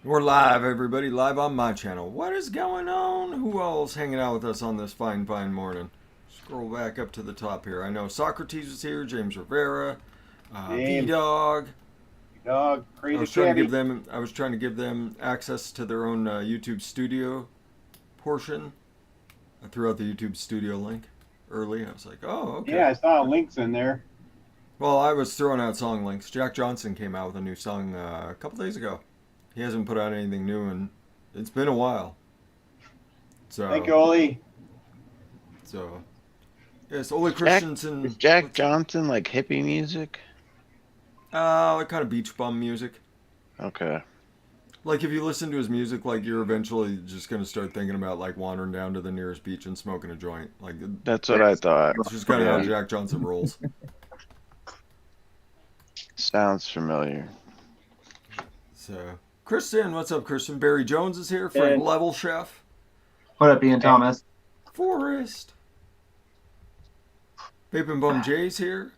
We're live, everybody, live on my channel. What is going on? Who all's hanging out with us on this fine, fine morning? Scroll back up to the top here. I know Socrates was here, James Rivera, James, V-Dog. dog, I crazy was trying to cabby. give them. I was trying to give them access to their own YouTube studio portion. I threw out the YouTube studio link early. I was like, oh, okay. Yeah, I saw links in there. Well, I was throwing out song links. Jack Johnson came out with a new song a couple days ago. He hasn't put out anything new, and it's been a while. Thank you, So, Oli. so yes, Ole Jack Christensen. is Jack Johnson like hippie music? Like kind of beach bum music. Okay. Like if you listen to his music, like you're eventually just gonna start thinking about like wandering down to the nearest beach and smoking a joint. Like That's what I thought. it's just kind of how Yeah. Jack Johnson rolls. Sounds familiar. So, Kristen, what's up, Kristen? Barry Jones is here. Frank Hey. Level Chef. What up, Ian Thomas? Forrest. Vaping Bum Jay's here.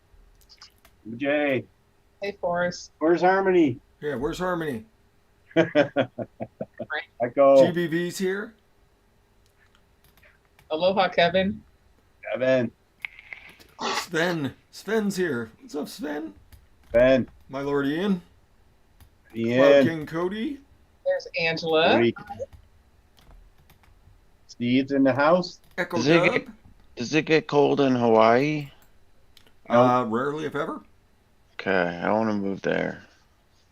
Jay, Hey, Forrest. where's Harmony? Yeah, where's Harmony? Echo, GBV's here. Aloha, Kevin. Kevin, Sven's here. What's up, Sven? Ben, My Lord Ian. Cloud Ian, King Cody. There's Angela. Cody. Steve's in the house. Echo Does it Dub. Does it get cold in Hawaii? Rarely, if ever. Okay, I want to move there.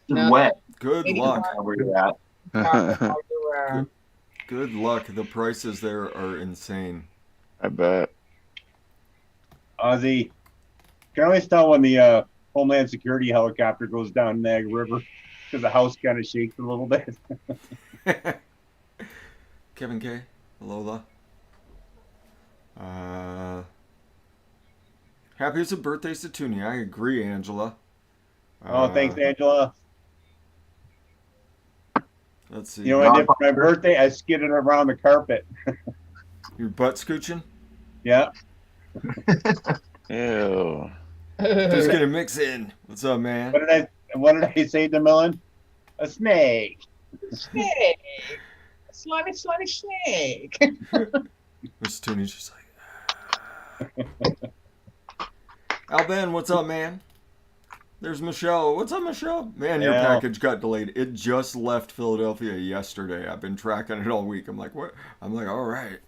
It's No. wet Good Maybe luck. where you're at. I Good luck. The prices there are insane. I bet. Ozzy. Can always tell when the Homeland Security helicopter goes down Nag River because the house kind of shakes a little bit. Kevin K. Alola. Happiest birthdays to Toonie. I agree, Angela. Oh, thanks, Angela. Let's see. You know what I did for my birthday? I skidded around the carpet. Your butt scooching? Yeah. Ew. Just gonna mix in. What's up, man? What did I say to Millen? A snake. Snake. Slimy, slimy snake. Miss Toonie's just like. Alben, what's up, man? There's Michelle. What's up, Michelle? Man, your Yeah. package got delayed. It just left Philadelphia yesterday. I've been tracking it all week. I'm like, what? I'm like, all right.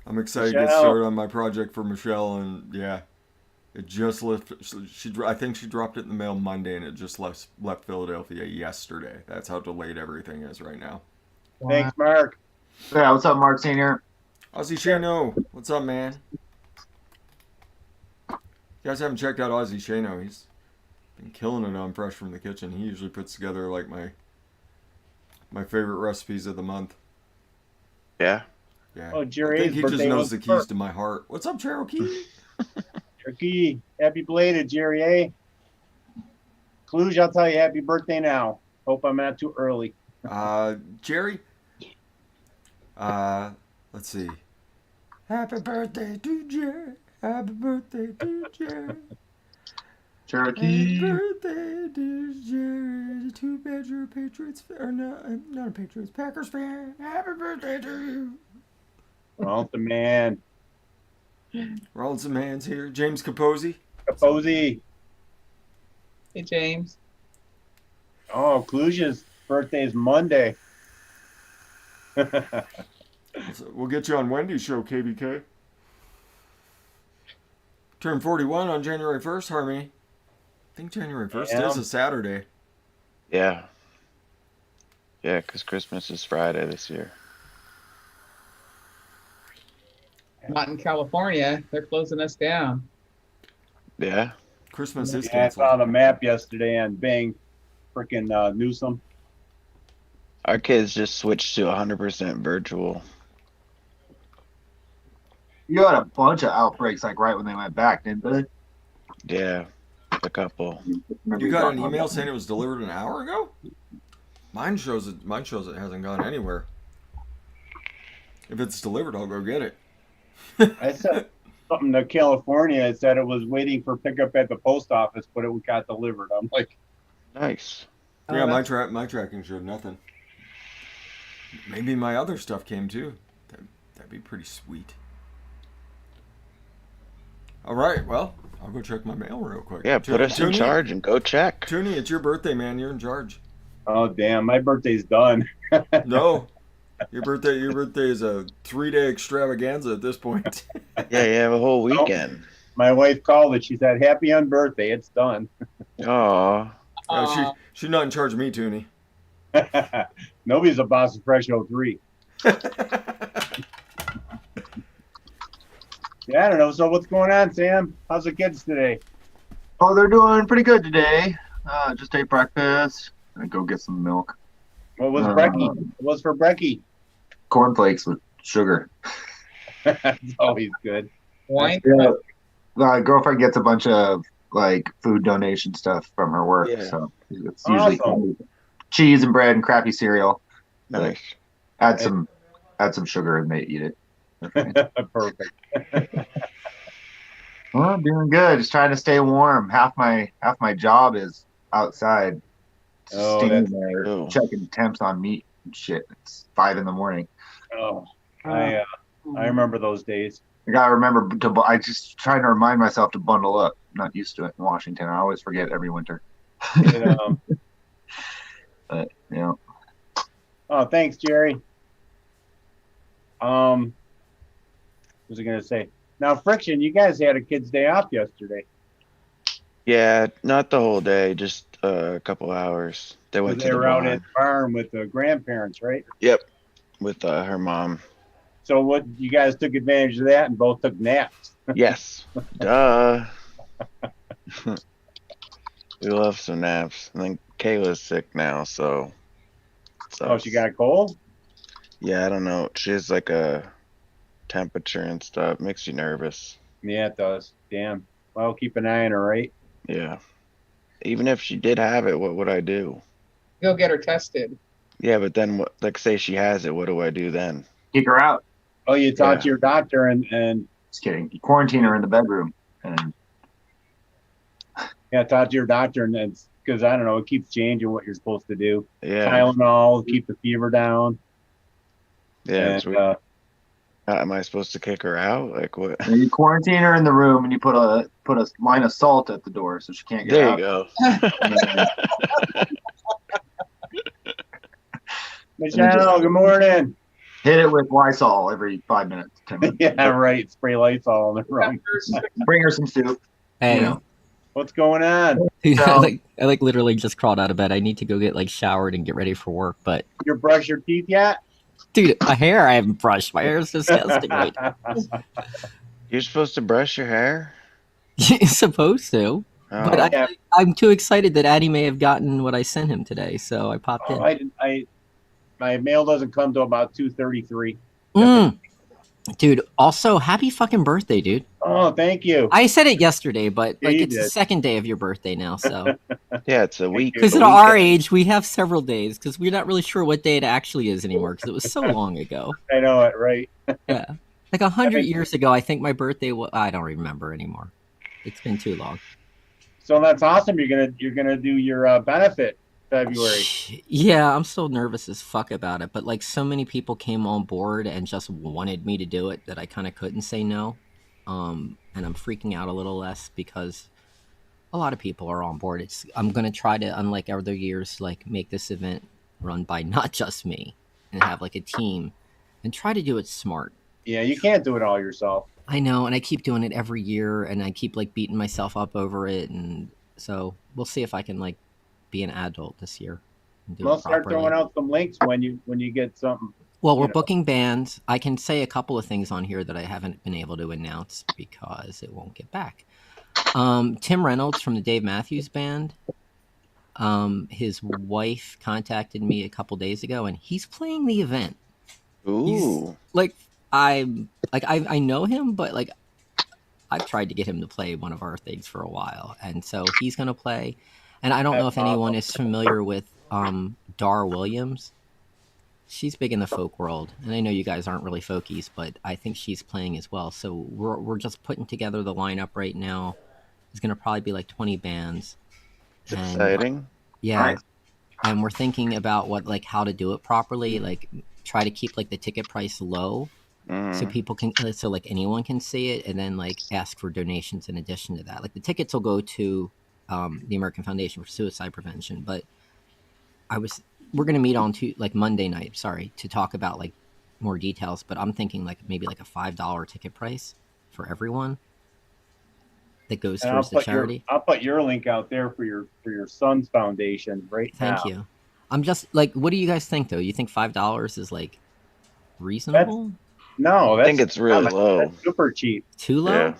I'm excited to get Michelle. started on my project for Michelle, and yeah, it just left. I think she dropped it in the mail Monday, and it just left Philadelphia yesterday. That's how delayed everything is right now. Thanks, Mark. Yeah, what's up, Mark Senior? Ozzy Shano, what's up, man? You guys haven't checked out Ozzy Shano. He's been killing it on Fresh from the Kitchen. He usually puts together like my favorite recipes of the month. Yeah. Yeah. Oh, I Jerry's think he just birthday knows was the keys first. to my heart. What's up, Cherokee? Turkey, happy belated, Jerry A. Cluj, I'll tell you happy birthday now. Hope I'm not too early. Jerry. Let's see. Happy birthday to Jerry. Happy birthday to Jerry. Happy Cherokee. birthday, dear Jerry. Too bad you're a Patriots fan. Or not a Patriots, Packers fan. Happy birthday to you. Well, the man. Rolling some hands here. James Capozzi. Kaposi. Hey, James. Oh, Cluj's birthday is Monday. We'll get you on Wendy's show, KBK. Turn 41 on January 1st, Harmony. I think January 1st Yeah. is a Saturday. Yeah. Yeah, because Christmas is Friday this year. Not in California. They're closing us down. Yeah. Christmas is Yeah, I saw canceled. the map yesterday on Bing. Freaking Newsom. Our kids just switched to 100% virtual. You had a bunch of outbreaks like right when they went back, didn't they? Yeah. A couple. You got an email saying it was delivered an hour ago? Mine shows it hasn't gone anywhere. If it's delivered, I'll go get it. I said something to California. It said it was waiting for pickup at the post office, but it got delivered. I'm like, Nice. Oh, Yeah, that's- my tracking showed nothing. Maybe my other stuff came too. That'd be pretty sweet. All right, well, I'll go check my mail real quick. Yeah, put us in Toonie, charge and go check. Toonie, it's your birthday, man. You're in charge. Oh, damn. My birthday's done. No, your birthday is a 3-day extravaganza at this point. Yeah, you have a whole weekend. My wife called it. She said, happy unbirthday. It's done. Oh, She's not in charge of me, Toonie. Nobody's a boss of fresh03. Yeah, I don't know. So what's going on, Sam? How's the kids today? Oh, they're doing pretty good today. Just ate breakfast and go get some milk. What was Brecky? What was for Brecky? Cornflakes with sugar. That's always good. Wine. Yeah. My girlfriend gets a bunch of like food donation stuff from her work, Yeah. so it's usually Awesome. cheese and bread and crappy cereal. nice. Add some sugar and they eat it. Perfect. Well, I'm doing good. Just trying to stay warm. Half my job is outside, Oh, standing that's- there Oh. checking temps on meat and shit. It's 5 a.m. Oh, I remember those days. I gotta remember to. I just trying to remind myself to bundle up. I'm not used to it in Washington. I always forget every winter. It, But you know, oh, thanks, Jerry. What was I gonna say? Now, Friction, you guys had a kid's day off yesterday. Yeah, not the whole day, just a couple hours. They went to They the were out barn. at the farm with the grandparents, right? Yep, with her mom. So what? You guys took advantage of that and both took naps. Yes, duh. We love some naps. And then Kayla's sick now, so. Oh, she got a cold? Yeah, I don't know. She has like a temperature and stuff. Makes you nervous. Yeah, it does. Damn. Well, keep an eye on her, right? Yeah. Even if she did have it, what would I do? Go get her tested. Yeah, but then what? Like, say she has it, what do I do then? kick her out. Oh, you talked Yeah. to your doctor and Just kidding. You quarantine her in the bedroom, and yeah, talk to your doctor and it's because I don't know, it keeps changing what you're supposed to do. Yeah. Tylenol, keep the fever down. Yeah. It's And, weird. Am I supposed to kick her out? Like what? and you quarantine her in the room, and you put a line of salt at the door so she can't get There out. you go. Michelle, good morning. Hit it with Lysol every 5 minutes, 10 minutes. Yeah, right. Spray lights all in the room. Bring her some soup. Hey, You know. What's going on? dude, So- I like literally just crawled out of bed. I need to go get like showered and get ready for work. But You brush your teeth yet? dude, my hair I haven't brushed. My hair is disgusting. Right? You're supposed to brush your hair? You're supposed to, Oh, but Yeah. I'm too excited that Addie may have gotten what I sent him today, so I popped in. My mail doesn't come till about 2:33. Dude, also happy fucking birthday, dude. Oh, thank you. I said it yesterday, but Yeah, like you it's the did. second day of your birthday now, so yeah, it's a week. because a at our weekend. age we have several days because we're not really sure what day it actually is anymore because it was so long ago. I know it, right? Yeah, like 100 years ago, I think my birthday was. I don't remember anymore. It's been too long. So that's awesome. You're gonna do your benefit February. Yeah, I'm so nervous as fuck about it, but like so many people came on board and just wanted me to do it that I kind of couldn't say no. And I'm freaking out a little less because a lot of people are on board. I'm gonna try to, unlike other years, like make this event run by not just me and have like a team and try to do it smart. Yeah, you can't do it all yourself. I know, and I keep doing it every year, and I keep like beating myself up over it, and so we'll see if I can like be an adult this year. And do We'll it start properly. throwing out some links when you get something. Well, we're know. booking bands. I can say a couple of things on here that I haven't been able to announce because it won't get back. Tim Reynolds from the Dave Matthews Band. His wife contacted me a couple days ago, and he's playing the event. Ooh. Like I know him, but like I've tried to get him to play one of our things for a while, and so he's gonna play. And I don't know if That's anyone awesome. is familiar with Dar Williams. She's big in the folk world, and I know you guys aren't really folkies, but I think she's playing as well. So we're just putting together the lineup right now. It's gonna probably be like 20 bands. And, Exciting. yeah, Nice. and we're thinking about how to do it properly. Like, try to keep like the ticket price low, so people can, so like anyone can see it, and then like ask for donations in addition to that. Like the tickets will go to the American Foundation for Suicide Prevention, but we're gonna meet on Monday night, to talk about like more details. But I'm thinking like maybe like a $5 ticket price for everyone that goes And towards the charity. I'll put your link out there for your son's foundation right now. Thank you. I'm just like, what do you guys think though? You think $5 is like reasonable? No, I think it's really low. That's super cheap. Too low? Yeah.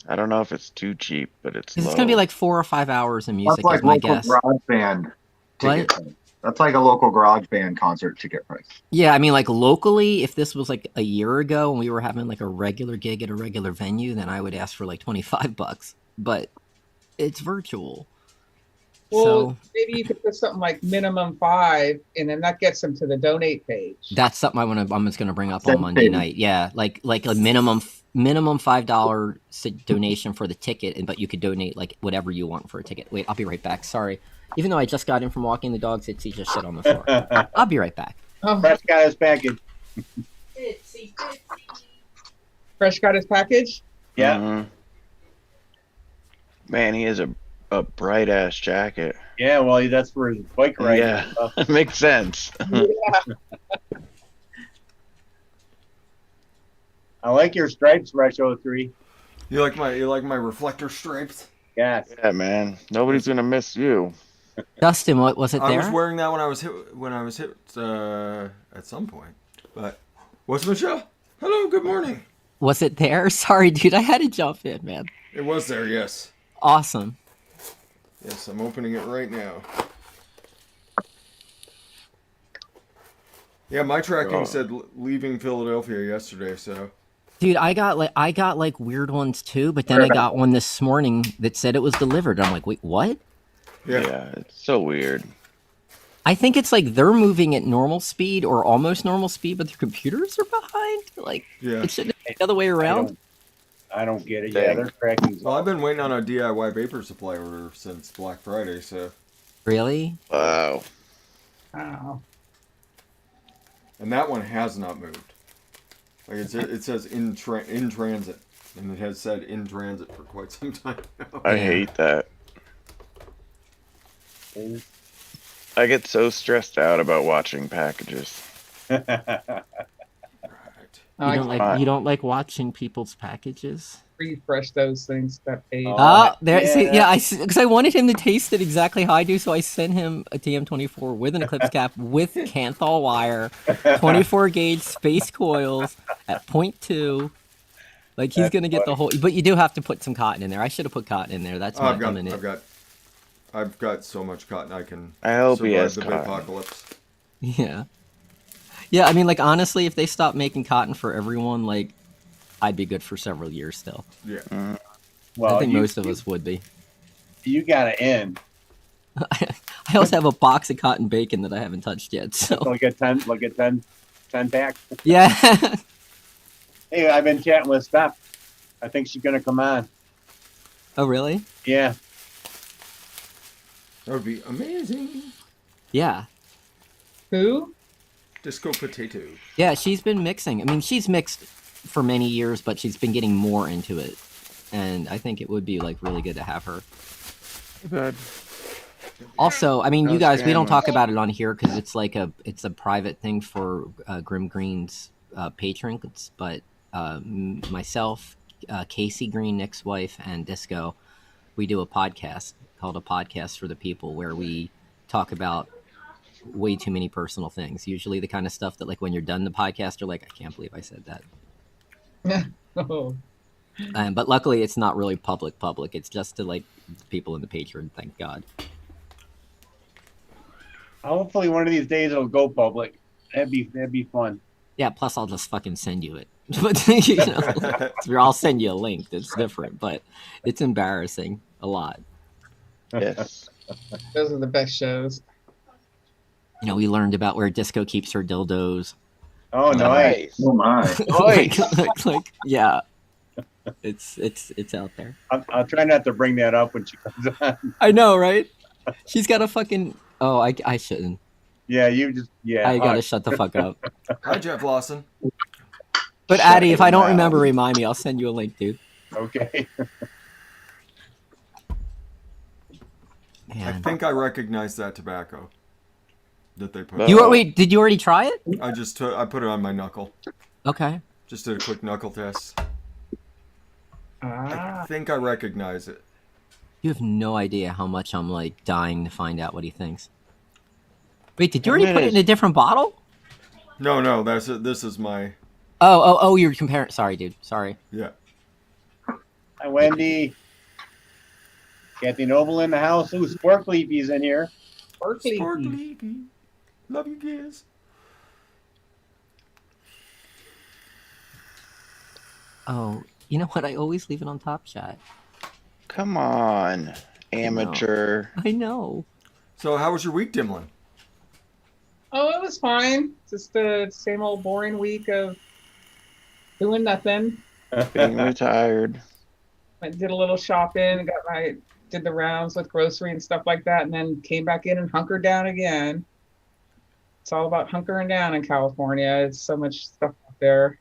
I don't know if it's too cheap, but it's low. It's gonna be like 4 or 5 hours of music, That's like is my local guess. garage band ticket What? price. That's like a local garage band concert ticket price. Yeah, I mean, like locally, if this was like a year ago and we were having like a regular gig at a regular venue, then I would ask for like $25. But it's virtual. Well, So maybe you could put something like minimum 5, and then that gets them to the donate page. that's something I'm just gonna bring up on Monday night. Yeah, like a minimum $5 donation for the ticket, but you could donate like whatever you want for a ticket. Wait, I'll be right back. Sorry. Even though I just got in from walking the dogs, Itsy just shit on the floor. I'll be right back. Oh, Fresh got his package. Fresh got his package? Yeah. Mhm. Man, he has a bright ass jacket. Yeah, well, that's for his bike ride. Yeah, makes sense. Yeah. I like your stripes, Fresh03. You like my reflector stripes? Yes. Yeah, man. Nobody's gonna miss you. Dustin, what was it I there? was wearing that when I was hit at some point. But what's Michelle? Hello, good morning. Was it there? Sorry, dude, I had to jump in, man. It was there, yes. Awesome. Yes, I'm opening it right now. Yeah, my tracking said leaving Philadelphia yesterday, so. Dude, I got like weird ones too, but then I got one this morning that said it was delivered. I'm like, wait, what? Yeah, it's so weird. I think it's like they're moving at normal speed or almost normal speed, but their computers are behind. Like, Yeah. it shouldn't be the other way around. I don't get it. Yeah, Dang. they're tracking. Well, I've been waiting on a DIY vapor supply order since Black Friday, so. Really? Wow. Wow. And that one has not moved. Like it says in transit, and it has said in transit for quite some time now. I Yeah. hate that. I get so stressed out about watching packages. Right. I You don't like watching people's packages? refresh those things, that page. Oh, there. See, yeah. yeah, because I wanted him to taste it exactly how I do, so I sent him a TM24 with an Eclipse cap with Canthal wire, 24 gauge space coils at 0.2. Like he's That's gonna get the funny. whole. But you do have to put some cotton in there. I should have put cotton in there. That's my I've got so much cotton I can I hope he survive has the cotton. apocalypse. Yeah. Yeah, I mean, like honestly, if they stopped making cotton for everyone, like I'd be good for several years still. Yeah. Well, I think most of us would be. You got to end. I also have a box of cotton bacon that I haven't touched yet. So Look at 10 packs. yeah. Hey, I've been chatting with Steph. I think she's gonna come on. Oh really? Yeah. That would be amazing. Yeah. Who? Disco potato. Yeah, she's been mixing. I mean, she's mixed for many years, but she's been getting more into it. And I think it would be like really good to have her. Good. Also, I mean, you How's guys, we don't grandma? talk about it on here because it's like it's a private thing for Grim Green's patrons. But myself, Casey Green, Nick's wife, and Disco, we do a podcast called A Podcast for the People where we talk about way too many personal things. Usually the kind of stuff that like when you're done the podcast, you're like, I can't believe I said that. Oh, But luckily, it's not really public. It's just to like people in the Patreon. Thank God. Hopefully one of these days it'll go public. That'd be fun. Yeah. Plus, I'll just fucking send you it. But you know, I'll send you a link. That's different, but it's embarrassing a lot. Yes. those are the best shows. You know, we learned about where Disco keeps her dildos. Oh, nice. Oh my. like, yeah. It's out there. I'll try not to bring that up when she comes on. I know, right? She's got a fucking Oh, I shouldn't. Yeah, you just I gotta hush. shut the fuck up. Hi, Jeff Lawson. But Shut Addy, if your I don't mouth. remember, remind me. I'll send you a link, dude. Okay. I Man. think I recognize that tobacco that they put. But- You wait, did you already try it? I put it on my knuckle. Okay. Just did a quick knuckle test. I Ah, think I recognize it. You have no idea how much I'm like dying to find out what he thinks. Wait, did you I already mean, put it in a different bottle? No, that's it. This is my Oh, you're comparing. Sorry, dude. Sorry. yeah. Hi, Wendy. Kathy Noble in the house. Ooh, Sparkleafy's in here. Berkeley. Sparkly. Love you guys. Oh, you know what? I always leave it on top chat. Come on, amateur. I know. So how was your week, Dimlin? Oh, it was fine. Just the same old boring week of doing nothing. Being retired. Went and did a little shopping, did the rounds with grocery and stuff like that, and then came back in and hunkered down again. It's all about hunkering down in California. It's so much stuff out there.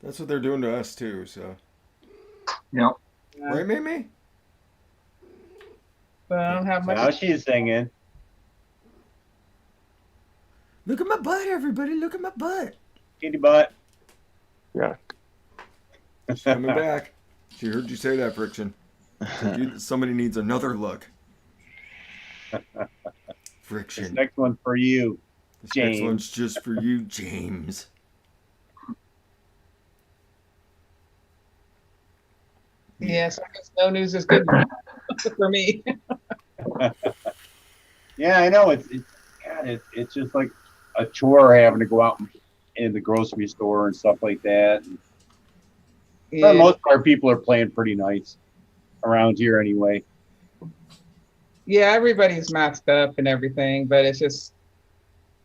That's what they're doing to us too. So Yep. right, Mimi? But I don't have much. Now she's singing. Look at my butt, everybody! Look at my butt. Kitty butt. Yeah. She's coming back. She heard you say that, Friction. Said somebody needs another look. This Friction. next one's for you. This James. next one's just for you, James. Yes, I guess no news is good for me. Yeah, I know. It's just like a chore having to go out in the grocery store and stuff like that. And for the Yeah. most part, people are playing pretty nice around here anyway. Yeah, everybody's masked up and everything, but it's just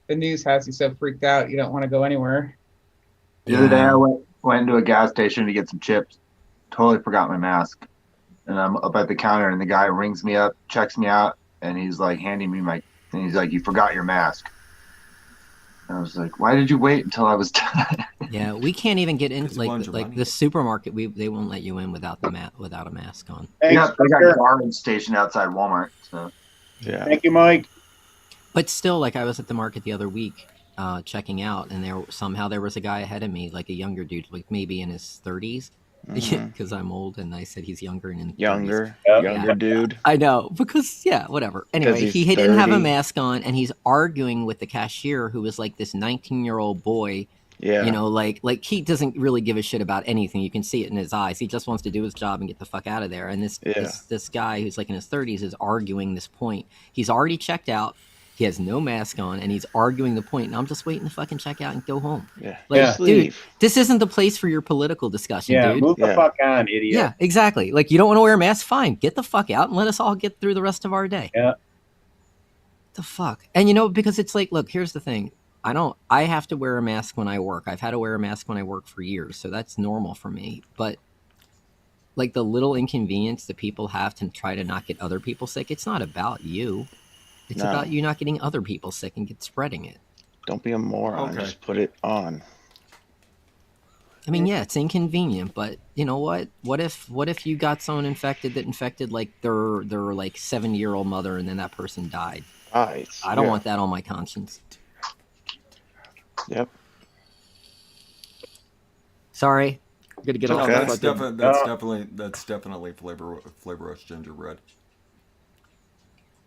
the news has you so freaked out you don't want to go anywhere. The other day I went into a gas station to get some chips. Totally forgot my mask. And I'm up at the counter and the guy rings me up, checks me out, and he's like handing me and he's like, "You forgot your mask." And I was like, "Why did you wait until I was done?" Yeah, we can't even get in. It's a bunch of Like money. the supermarket, they won't let you in without without a mask on. They Thanks, got a Victor. garbage station outside Walmart. So Yeah. Thank you, Mike. But still, like I was at the market the other week, checking out, and there was a guy ahead of me, like a younger dude, like maybe in his 30s, Mhm. because I'm old, and I said he's younger and in his 30s. Younger, Yep. younger dude. I know, because yeah, whatever. Anyway, he's he didn't have a 30. mask on, and he's arguing with the cashier, who was like this 19-year-old boy. Yeah. You know, like he doesn't really give a shit about anything. You can see it in his eyes. He just wants to do his job and get the fuck out of there. And this guy who's like in his 30s is arguing this point. He's already checked out. He has no mask on, and he's arguing the point. And I'm just waiting to fucking check out and go home. Yeah. Like, Yeah. Just dude, leave. this isn't the place for your political discussion, Yeah, dude. move the Yeah. fuck on, idiot. Yeah, exactly. Like, you don't want to wear a mask? Fine. Get the fuck out and let us all get through the rest of our day. Yeah. The fuck? And you know, because it's like, look, here's the thing. I have to wear a mask when I work. I've had to wear a mask when I work for years, so that's normal for me. But like the little inconvenience that people have to try to not get other people sick, it's not about you. It's No. about you not getting other people sick and spreading it. Don't be a moron. Okay. Just put it on. I mean, yeah, it's inconvenient, but you know what? What if you got someone infected that infected like their like 70-year-old mother, and then that person died? Eyes. I don't Yeah. want that on my conscience. Yep. Sorry, I'm gonna get It's off okay. that That's fucking- definitely flavorless gingerbread.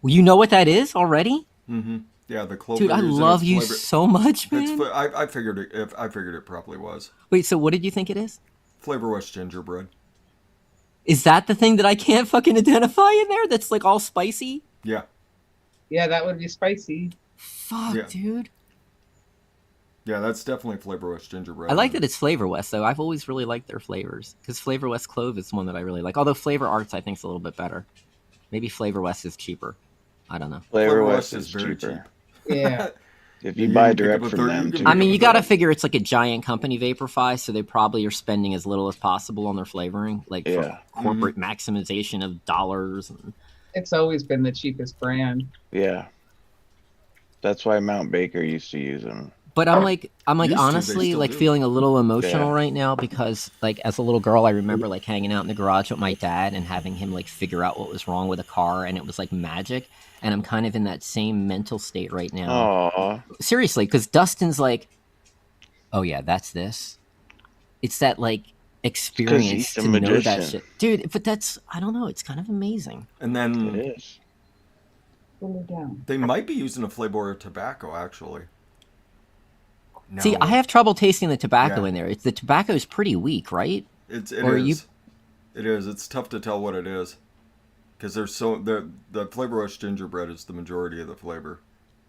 Well, you know what that is already, Mm-hmm. Yeah, the clover. dude. I love you so much, man. I figured it. I figured it probably was Wait, so what did you think it is? flavorless gingerbread. Is that the thing that I can't fucking identify in there? That's like all spicy. Yeah. Yeah, that would be spicy. Fuck, Yeah. dude. Yeah, that's definitely flavorless gingerbread. I like that it's Flavor West, though. I've always really liked their flavors because Flavor West Clove is one that I really like. Although Flavor Arts, I think, is a little bit better. Maybe Flavor West is cheaper. I don't know. Flavor West West is is very cheaper. Yeah. If you You buy can pick direct up a from third- them, you can too. pick I mean, up you a got to third. figure it's like a giant company, Vaporfly, so they probably are spending as little as possible on their flavoring, like Yeah. for corporate maximization of dollars. And It's always been the cheapest brand. Yeah. That's why Mount Baker used to use them. But I'm like Used to, they honestly still like do. feeling a little emotional Yeah. right now because like as a little girl I remember like hanging out in the garage with my dad and having him like figure out what was wrong with a car and it was like magic, and I'm kind of in that same mental state right now. Aw. Seriously, because Dustin's like, oh yeah, that's this. It's that like experience he's a to know that magician. shit, dude. But that's I don't know. It's kind of amazing. And It then is. Cool it down. they might be using a flavor of tobacco, actually. No. See, I have trouble tasting the tobacco Yeah. in there. The tobacco is pretty weak, right? It or is. you- It is. It's tough to tell what it is. Because there's the flavor rush gingerbread is the majority of the flavor.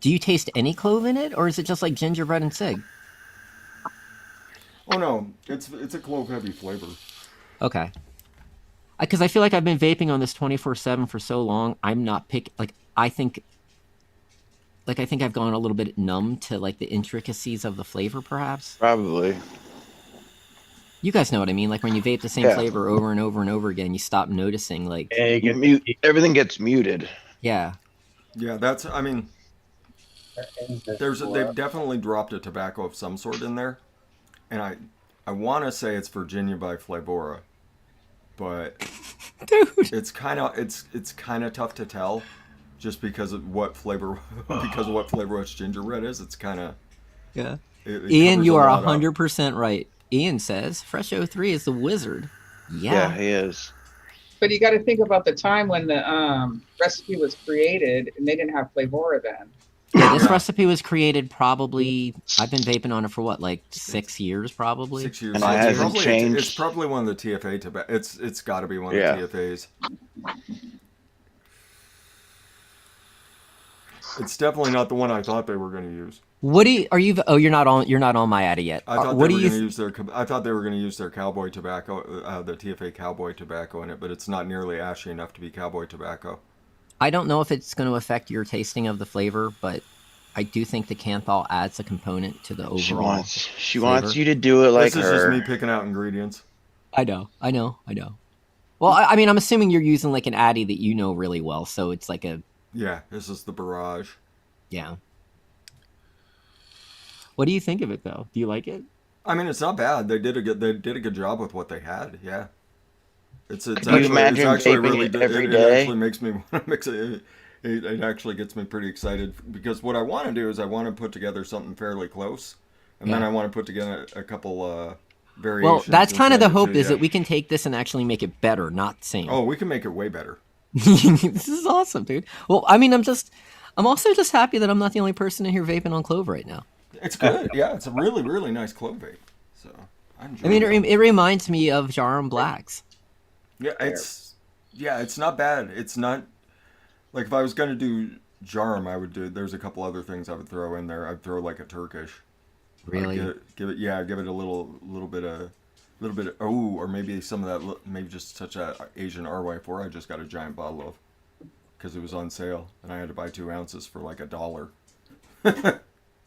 Do you taste any clove in it, or is it just like gingerbread and cig? Oh no, it's a clove heavy flavor. Okay. Because I feel like I've been vaping on this 24/7 for so long. I'm not I think I've gone a little bit numb to like the intricacies of the flavor, perhaps. Probably. You guys know what I mean? Like when you vape the same Yeah. flavor over and over and over again, you stop noticing. Like, Yeah, you get Everything gets muted. yeah, Yeah, that's. I mean, they've definitely dropped a tobacco of some sort in there, and I want to say it's Virginia by Flavora, but dude. it's kind of tough to tell, just because of what flavor rush gingerbread is. It's kind of Yeah. it Ian, covers you a are lot up. 100% right. Ian says fresh03 is the wizard. Yeah, Yeah. he is. But you got to think about the time when the recipe was created, and they didn't have Flavora then. Yeah, this Yeah. recipe was created probably. I've been vaping on it for what, like 6 years, probably. 6 years. And So it it's hasn't probably, changed. It's probably one of the TFA tobacco. It's got to be one of Yeah. the TFAs. It's definitely not the one I thought they were going to use. What do you? Are you? Oh, you're not on my addy yet. I thought what they do were you? going to use their. I thought they were going to use their cowboy tobacco, the TFA cowboy tobacco in it, but it's not nearly ashy enough to be cowboy tobacco. I don't know if it's going to affect your tasting of the flavor, but I do think the Canthal adds a component to the overall. She flavor. wants you to do it like This is just her. me picking out ingredients. I know. Well, I mean, I'm assuming you're using like an addy that you know really well, so it's like a Yeah, this is the barrage. yeah. What do you think of it, though? Do you like it? I mean, it's not bad. They did a good job with what they had. Yeah. It's Could actually, you imagine it's actually vaping really it every it day? actually makes me want to mix it. It actually gets me pretty excited because what I want to do is I want to put together something fairly close, and then Yeah. I want to put together a couple variations. Well, that's kind of the inside it hope too, is yeah. that we can take this and actually make it better, not the same. Oh, we can make it way better. This is awesome, dude. Well, I mean, I'm also just happy that I'm not the only person in here vaping on clove right now. It's good. Yeah, it's a really, really nice clove vape. So I enjoy I mean, it. it reminds me of Jarum Blacks. Yeah, it's not bad. It's not like if I was gonna do Jarum, I would do. There's a couple other things I would throw in there. I'd throw like a Turkish. Really? Give it a little bit of or maybe some of that, maybe just touch that Asian RY4 I just got a giant bottle of because it was on sale and I had to buy 2 ounces for like $1.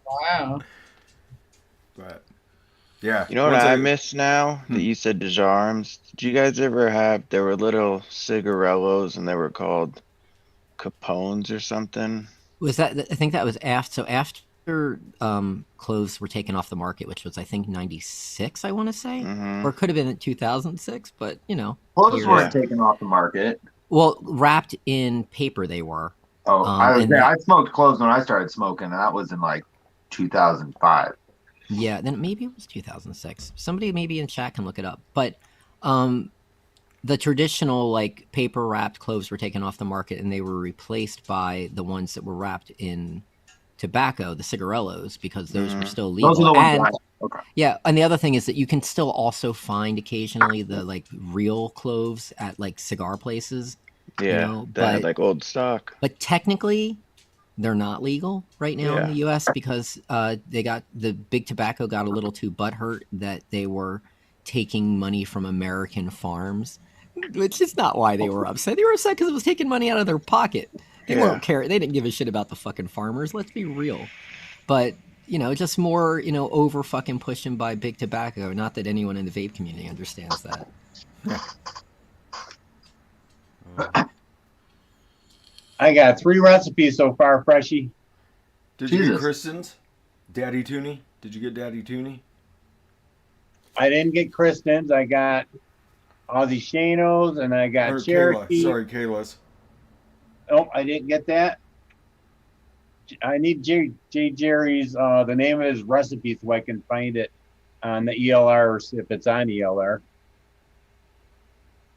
Wow. But yeah, You know what once I miss now that you said Dejarms? Did you guys ever have, there were little cigarellos and they were called Capones or something? Was that? I think that was after. So after cloves were taken off the market, which was I think '96, I want to say, Mhm. or it could have been in 2006, but you know. Clothes Here- weren't taken off the market. Well, wrapped in paper they were. Oh, and I smoked cloves when I started smoking, and that was in like 2005. Yeah, then maybe it was 2006. Somebody maybe in chat can look it up. But the traditional like paper wrapped cloves were taken off the market and they were replaced by the ones that were wrapped in tobacco, the cigarellos, because those were still legal. Those are the ones. And, Okay. yeah, and the other thing is that you can still also find occasionally the like real cloves at like cigar places. Yeah, know, that had but- like old stock. But technically, they're not legal right now in Yeah. the U.S. because the big tobacco got a little too butthurt that they were taking money from American farms, which is not why they were upset. They were upset because it was taking money out of their pocket. They Yeah. weren't care. They didn't give a shit about the fucking farmers. Let's be real. But just more over fucking pushing by big tobacco. Not that anyone in the vape community understands that. I got 3 recipes so far, Freshie. Did you get Jesus. Kristen's? Daddy Tooney? Did you get Daddy Tooney? I didn't get Kristen's. I got Aussie Shanos and I got Or Cherokee. Kayla. Sorry, Kayla's. Oh, I didn't get that. I need J Jerry's the name of his recipe so I can find it on the ELR if it's on ELR.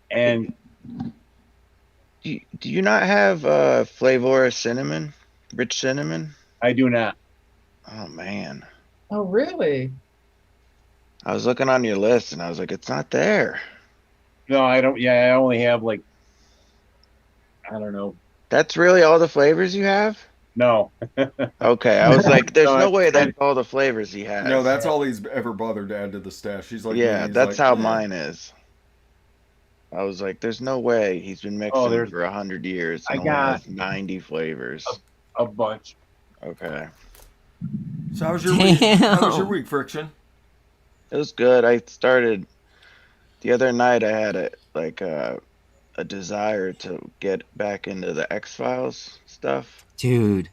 And Do you not have flavor of cinnamon? Rich cinnamon? I do not. Oh man. Oh, really? I was looking on your list and I was like, it's not there. No, I don't. Yeah, I only have like, I don't know. That's really all the flavors you have? No. Okay, I was like, there's No, no way I- that's all the flavors he has. No, that's all he's ever bothered to add to the stash. He's like, yeah, he's that's like, how "Eh." mine is. I was like, there's no way he's been mixing there's- for 100 years I and only got- has 90 flavors. A bunch. Okay. So how was your week? How was your Damn. week, Friction? It was good. I started the other night. I had a desire to get back into the X-Files stuff. Dude,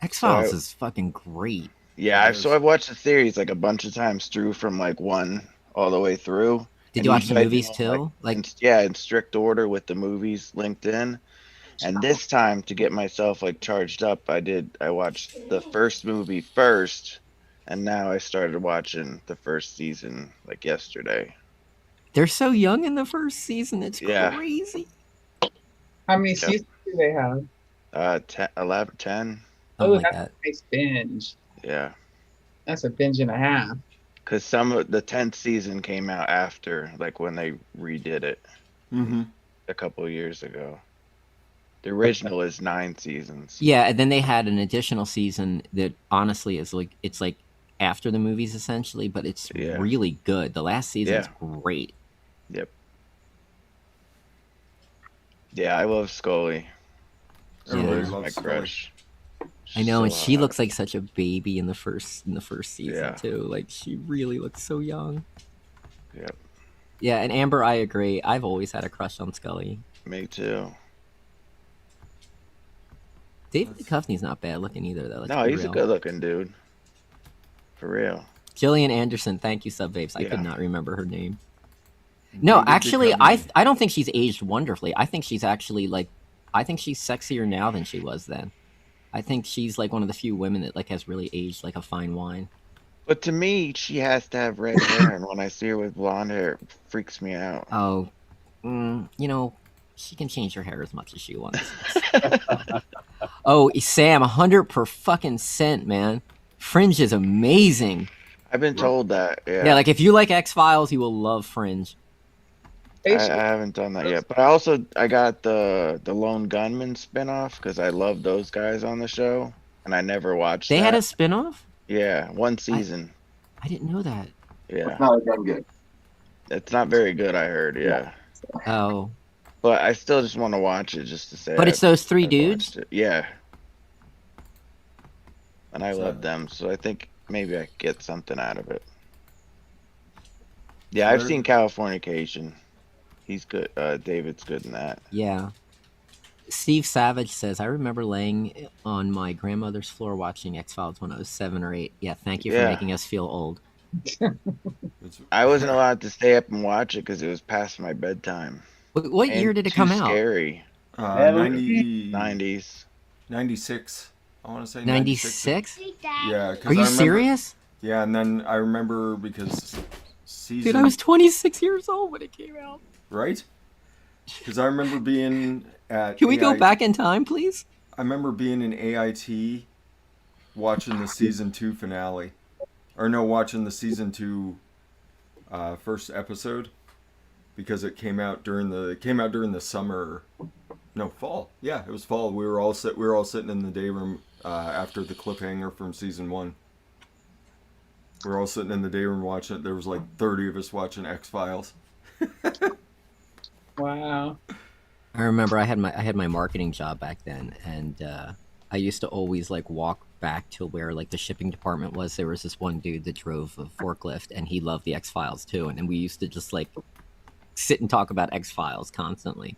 X-Files So I- is fucking great. Yeah, It so is. I've watched the series like a bunch of times through from like 1 all the way through. Did And you watch the usually I do movies them, too? Like, in strict order with the movies linked in. And this time to get myself like charged up, I watched the first movie first, and now I started watching the first season like yesterday. they're so young in the first season. It's Yeah. crazy. How many Yep. seasons do they have? 10, 11, 10. Oh, Like that's that. a nice binge. Yeah. That's a binge and a half. Cause some of the 10th season came out after, like when they redid it Mm-hmm. a couple of years ago. The original is 9 seasons. Yeah, and then they had an additional season that honestly is like it's like after the movies essentially, but it's Yeah. really good. The last season's great. Yep. Yeah, I love Scully. Everybody Scully's loves my Scully. crush. I She's know, so and she hot. looks like such a baby in the first season Yeah. too. Like she really looks so young. Yep. Yeah, and Amber, I agree. I've always had a crush on Scully. Me too. David Duchovny's not bad looking either, though. Let's No, be he's a real. good looking dude. For real. Jillian Anderson, thank you, sub babes. I could Yeah. not remember her name. No, David actually, Duchovny. I don't think she's aged wonderfully. I think she's actually like, I think she's sexier now than she was then. I think she's like one of the few women that like has really aged like a fine wine. But to me, she has to have red hair, and when I see her with blonde hair, it freaks me out. Oh, you know, she can change her hair as much as she wants. Oh, Sam, 100 per fucking cent, man. Fringe is amazing. I've been told that. Yeah. Yeah, like if you like X Files, you will love Fringe. They I should- haven't done that yet, but I got the Lone Gunman spinoff because I love those guys on the show, and I never watched. They that. had a spin-off? Yeah, 1 season. I didn't know that. Yeah, Not like I'm good. it's not very good. I heard. Yeah, Oh. but I still just want to watch it just to say. But it's those 3 I've dudes? watched it. Yeah, and I So- love them, so I think maybe I could get something out of it. Yeah, I've Where- seen Californication. He's good. David's good in that. Yeah. Steve Savage says, I remember laying on my grandmother's floor watching X-Files when I was 7 or 8. Yeah, thank you for Yeah. making us feel old. It's- I wasn't allowed to stay up and watch it because it was past my bedtime. What year And did it too come out? Scary. 90, 90s. 96. I want to say 96? Yeah. 'cause Are you I remember- serious? Yeah, and then I remember because season. Dude, I was 26 years old when it came out. right. Because I remember being at. Can we go AI back in time, please? I remember being in AIT, watching the season 2 finale, or no, watching the season 2 first episode, because it came out during the summer, no, fall. Yeah, it was fall. We were all sitting in the day room after the cliffhanger from season 1. We were all sitting in the day room watching it. There was like 30 of us watching X-Files. Wow. I remember I had my marketing job back then, and I used to always like walk back to where like the shipping department was. There was this one dude that drove a forklift, and he loved the X-Files too. And we used to just like sit and talk about X-Files constantly.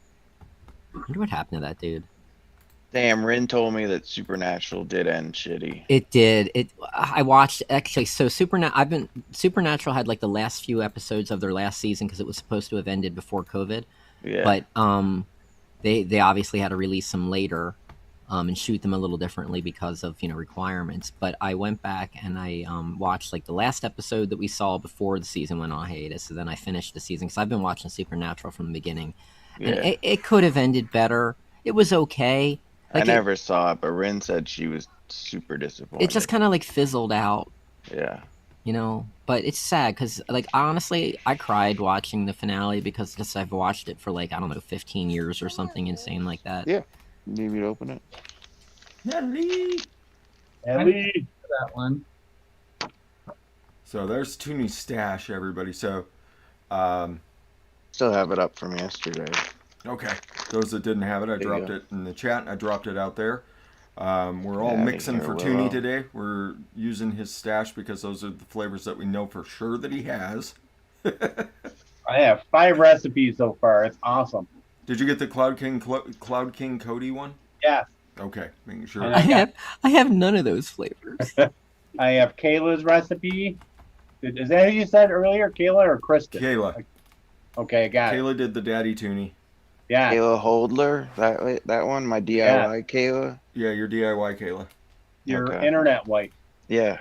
I wonder what happened to that dude. Damn, Rin told me that Supernatural did end shitty. It did. I watched actually. So Supernatural had like the last few episodes of their last season because it was supposed to have ended before COVID. Yeah. But they obviously had to release them later, and shoot them a little differently because of requirements. But I went back and I watched like the last episode that we saw before the season went on hiatus. So then I finished the season because I've been watching Supernatural from the beginning, and Yeah. it could have ended better. It was okay. I never saw it, but Rin said she was super disappointed. It just kind of like fizzled out. Yeah. But it's sad because like honestly I cried watching the finale because just I've watched it for like I don't know 15 years or something insane like that. Yeah. Need me to open it? Nelly. Ellie. That one. So there's Toonie's stash, everybody. So, Still have it up from yesterday. okay. Those that didn't have it, I There you dropped go. it in the chat. I dropped it out there. We're all Yeah, mixing here, for Willow. Toonie today. We're using his stash because those are the flavors that we know for sure that he has. I have 5 recipes so far. It's awesome. Did you get the Cloud King Cody one? Yeah. Okay, making sure. And I have none of those flavors. I have Kayla's recipe. Is that who you said earlier, Kayla or Kristen? Kayla. Okay, I got it. Kayla did the Daddy Toonie. Yeah. Kayla Holdler, that one, my DIY Kayla. Yeah, your DIY Kayla. Your Okay. internet white. Yeah.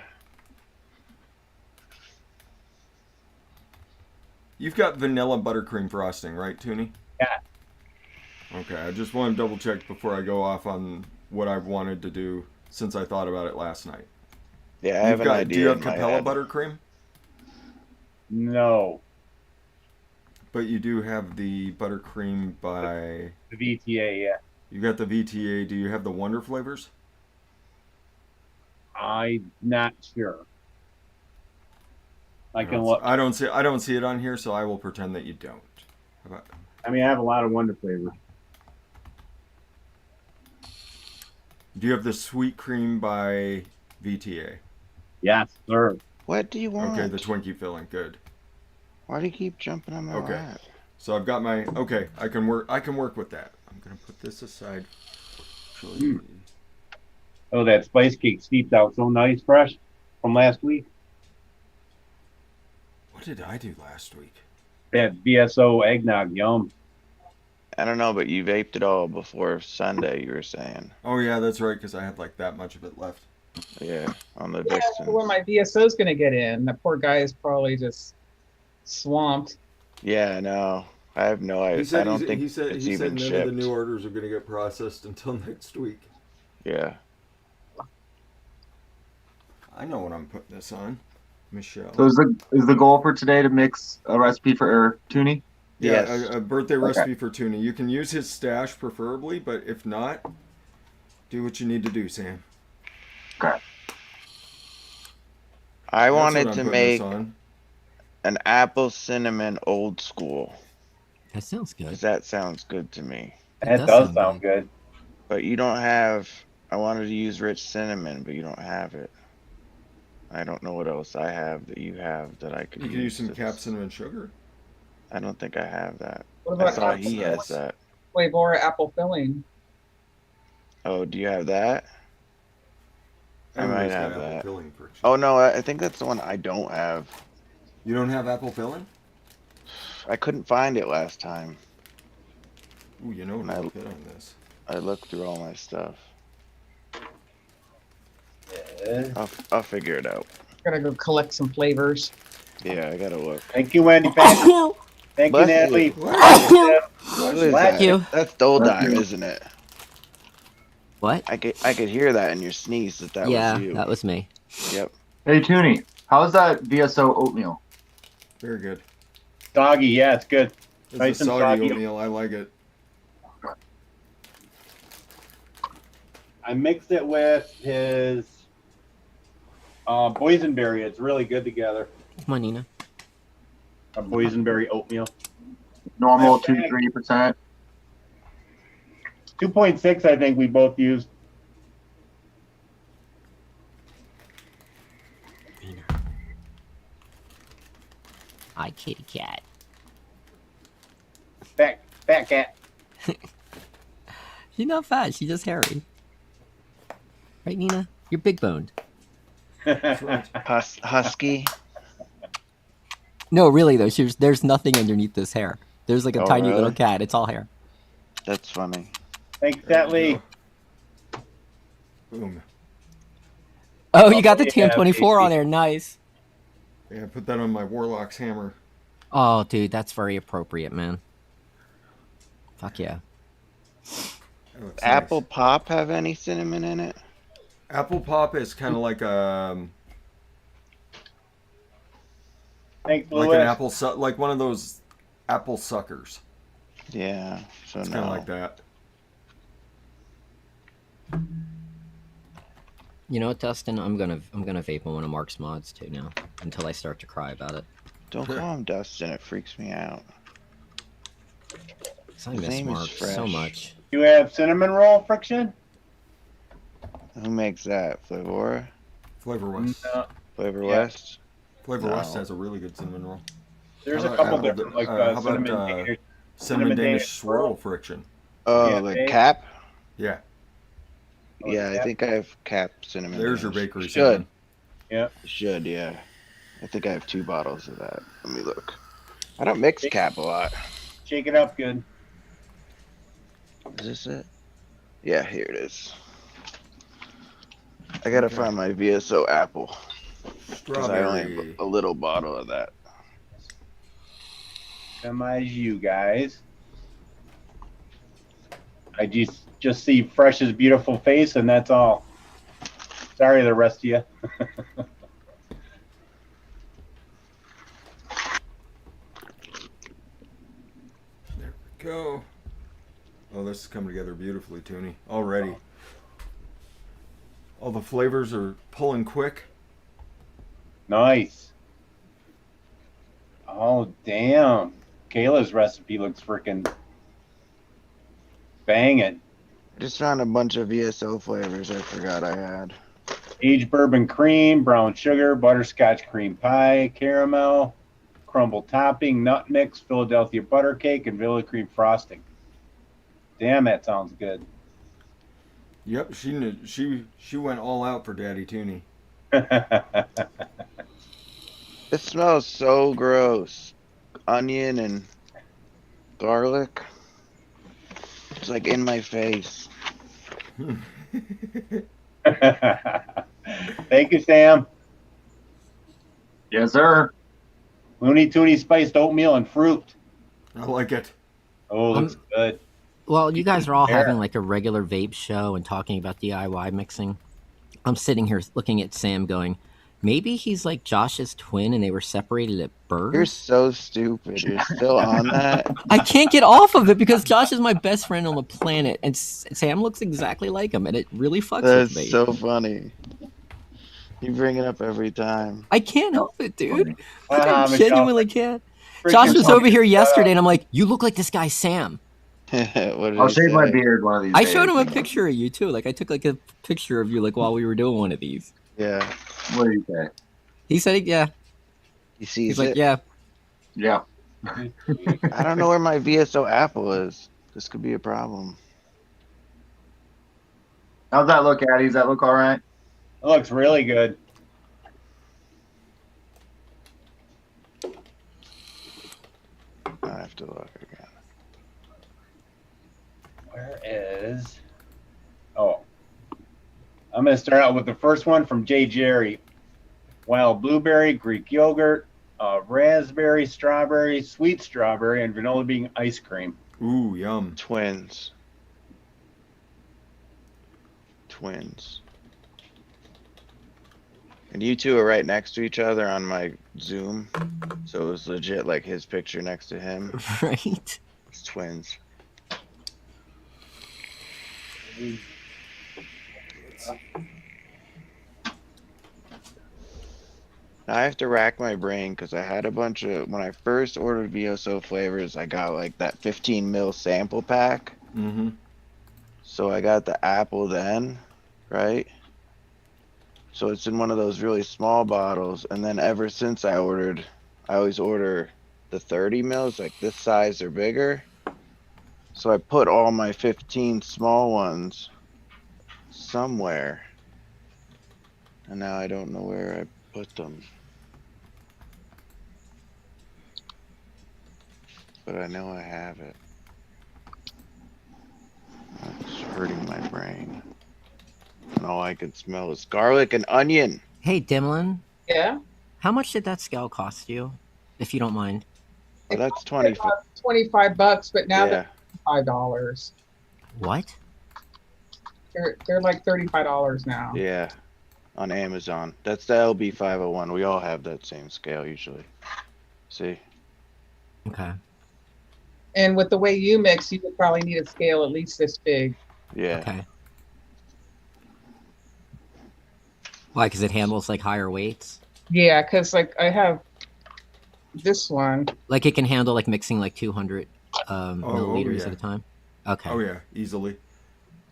You've got vanilla buttercream frosting, right, Toonie? Yeah. Okay, I just want to double check before I go off on what I've wanted to do since I thought about it last night. Yeah, I have an idea. Do you have in my Capella head. buttercream? No. But you do have the buttercream by... The VTA, yeah. You got the VTA. Do you have the Wonder flavors? I'm not sure. I can look. I don't see it on here, so I will pretend that you don't. How about... I mean, I have a lot of Wonder flavors. Do you have the sweet cream by VTA? Yes, sir. What do you want? Okay, the Twinkie filling. Good. Why do you keep jumping on my Okay. lap? So I've got my... Okay, I can work with that. I'm going to put this aside. Actually, Oh, that spice cake steeped out so nice, fresh from last week. what did I do last week? That VSO eggnog, yum. I don't know, but you vaped it all before Sunday, you were saying. Oh, yeah, that's right, because I had like that much of it left. Yeah, on the Yeah, I wonder Vixen. when my VSO's gonna get in. That poor guy is probably just swamped. Yeah, no. I have no idea. I don't think he said it's none even of shipped. the new orders are going to get processed until next week. Yeah. I know what I'm putting this on, Michelle. So is the goal for today to mix a recipe for Toonie? Yeah, Yes. a birthday recipe for Toonie. You can use his stash preferably, but if not, do what you need to do, Sam. Okay. I That's wanted what I'm to putting make this on. an apple cinnamon old school. That sounds good. 'Cause that sounds good to me. That does does sound sound good. But you don't have. I wanted to use rich cinnamon, but you don't have it. I don't know what else I have that you have that I could You use. can use some that's- cap cinnamon sugar. I don't think I have that. What I about saw apple he has that. flavor apple filling? Oh, do you have that? I might Everybody's got have apple that. filling for sure. Oh no, I think that's the one I don't have. You don't have apple filling? I couldn't find it last time. Ooh, you know what I'll put on this. I looked through all my stuff. Yeah. I'll figure it out. Gotta go collect some flavors. Yeah, I gotta look. Thank you, Wendy. Thank you, Bless you. Natalie. What is Bless that? you. That's Dole Bless Dime, you. isn't it? What? I could hear that in your sneeze that Yeah, was you. that was me. Yep. Hey Toonie, how's that VSO oatmeal? Very good. Doggy, yeah, it's good. It's Nice a and soggy soggy. oatmeal. I like it. I mixed it with his boysenberry. It's really good together. Come on, Nina. A boysenberry oatmeal. Normal 2-3%. 2.6, I think we both used. Nina. Hi, kitty cat. Fat cat. She's not fat. She's just hairy. Right, Nina? You're big boned. That's right. Husky. No, really though. There's nothing underneath this hair. There's like a Oh, tiny little really? cat. It's all hair. That's funny. Thanks, There Tetley. you go. Boom. Oh, you got the yeah, TM24 on there. Nice. Yeah, put that on my Warlock's hammer. Oh, dude, that's very appropriate, man. Fuck yeah. That looks Apple nice. Pop have any cinnamon in it? Apple Pop is kind of like Thanks, like Louis. an apple like one of those apple suckers. Yeah. So It's no. kind of like that. You know what, Dustin? I'm gonna vape on one of Mark's mods too now until I start to cry about it. Don't call him Dustin. It freaks me out. 'Cause I His miss name is Mark so Fresh. much. You have cinnamon roll friction? Who makes that? Flavora? Flavor West. No. Flavor Yeah. West? Flavor No. West has a really good cinnamon roll. There's How a about couple apple- different, like how about, cinnamon cinnamon Cinnamon Danish Danish swirl friction. Oh, Yeah, like eh? Cap? Yeah, Oh, Yeah, I Cap? think I have Cap cinnamon. there's your Danish. bakery Should. cinnamon. Should, yeah. I think I have 2 bottles of that. Let me look. I don't mix Cap a lot. Shake it up good. Is this it? Yeah, here it is. I gotta Okay. find my VSO apple. Because I only Strawberry. have a little bottle of that. Semi you guys. I just see Fresh's beautiful face, and that's all. Sorry, the rest of you. There we go. Oh, this is coming together beautifully, Toonie. Already. All the flavors are pulling quick. Nice. Oh, damn. Kayla's recipe looks freaking banging. I just found a bunch of VSO flavors I forgot I had. Aged bourbon cream, brown sugar, butterscotch cream pie, caramel, crumble topping, nut mix, Philadelphia butter cake, and vanilla cream frosting. Damn, that sounds good. Yep, she went all out for Daddy Toonie. It smells so gross. Onion and garlic. It's like in my face. Thank you, Sam. Yes, sir. Looney Tooney spiced oatmeal and fruit. I like it. Oh, looks good. Well, you guys are all There. having like a regular vape show and talking about DIY mixing. I'm sitting here looking at Sam going, maybe he's like Josh's twin and they were separated at birth. You're so stupid. You're still on that. I can't get off of it because Josh is my best friend on the planet and Sam looks exactly like him and it really fucks with me. That's so funny. You bring it up every time. I can't help it, dude. Uh-huh, I Michelle. genuinely can't. Freaking Josh was over here fucking- yesterday and I'm like, you look like this guy Sam. What did I'll he shave my say? beard one of these I days. showed him a picture of you too. Like I took like a picture of you like while we were doing one of these. Yeah. What do you say? He said, yeah. He sees He's like, it. yeah. Yeah. I don't know where my VSO apple is. This could be a problem. How's that look, Addy? Does that look all right? It looks really good. I have to look again. Where is? Oh. I'm going to start out with the first one from J. Jerry. Wild blueberry, Greek yogurt, raspberry, strawberry, sweet strawberry, and vanilla bean ice cream. Ooh, yum. Twins. Twins. And you two are right next to each other on my Zoom. So it was legit like his picture next to him. Right? It's twins. I have to rack my brain because I had a bunch of, when I first ordered VSO flavors, I got like that 15 mil sample pack. Mm-hmm. So I got the apple then, right? So it's in one of those really small bottles. And then ever since I always order the 30 mils, like this size or bigger. So I put all my 15 small ones somewhere. And now I don't know where I put them. But I know I have it. It's hurting my brain. And all I can smell is garlic and onion. Hey, Dimlin, Yeah. how much did that scale cost you, if you don't mind? Well, that's 20. $25, but now Yeah. they're $5. What? They're like $35 now. Yeah. On Amazon. That's the LB501. We all have that same scale usually. See? Okay. And with the way you mix, you would probably need a scale at least this big. Yeah. Okay. Why? Because it handles like higher weights. Yeah, because like I have this one. Like it can handle like mixing like 200 milliliters yeah. at a time. Okay. Oh yeah, easily.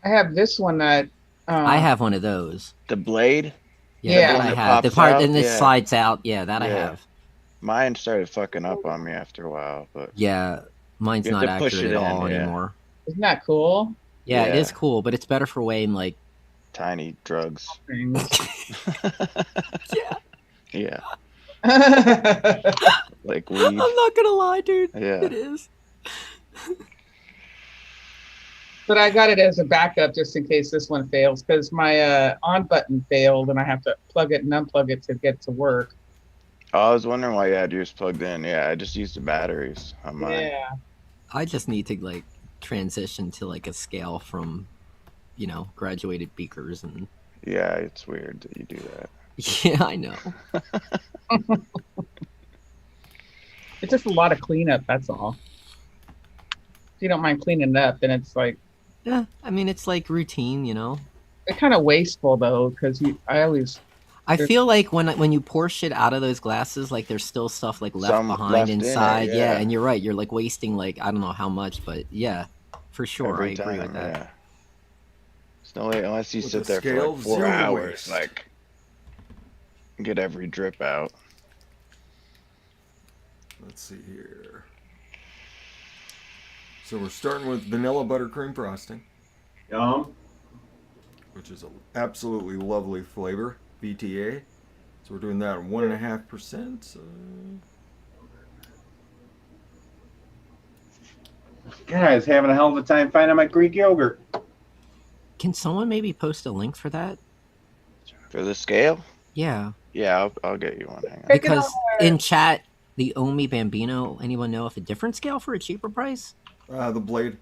I have this one that. I have one of those. The blade? Yeah. That I It have. The pops part out? and it Yeah. slides out. Yeah, that I Yeah. have. Mine started fucking up on me after a while, but Yeah, mine's You have not to push accurate it at all in, yeah. anymore. Isn't that cool? Yeah, it Yeah. is cool, but it's better for weighing like. tiny drugs. Things. Yeah. Yeah. But Like I'm weed. not gonna lie, dude. Yeah. It is. I got it as a backup just in case this one fails because my on button failed and I have to plug it and unplug it to get to work. Oh, I was wondering why you had yours plugged in. Yeah, I just used the batteries on mine. Yeah. I just need to like transition to like a scale from, graduated beakers and. Yeah, it's weird that you do that. Yeah, I know. It's just a lot of cleanup, that's all. If you don't mind cleaning it up, then it's like Yeah, I mean it's like routine, it's kind of wasteful though, because I feel like when you pour shit out of those glasses, like there's still stuff like left Some behind left in it, inside. yeah. And you're right. You're like wasting like I don't know how much, but yeah, for sure, Every I agree with time, that. yeah. It's no way unless you With sit the there for scale, like 4 zero hours, waste. like get every drip out. Let's see here. So we're starting with vanilla buttercream frosting, Yum. which is an absolutely lovely flavor, BTA. So we're doing that at 1.5%. God, I was having a hell of a time finding my Greek yogurt. Can someone maybe post a link for that? For the scale? Yeah, Yeah, I'll get you one. Hang on. Take it because over. in chat, the Omi Bambino. Anyone know if a different scale for a cheaper price? The blade.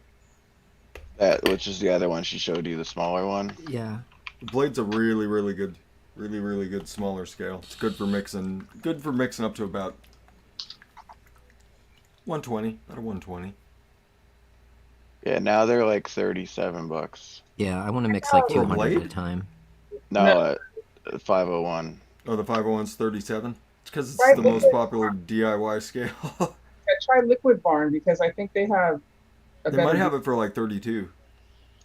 That, which is the other one she showed you, the smaller one. Yeah. The blade's a really, really good, really good smaller scale. It's good for mixing. Good for mixing up to about 120. About a 120. Yeah, now they're like $37. Yeah, I want to mix like For a 200 at a blade? time. No, No. 501. Oh, the 501's 37. It's because it's Right, the but- most popular DIY scale. Try Liquid Barn because I think they have a They better might have it for like 32.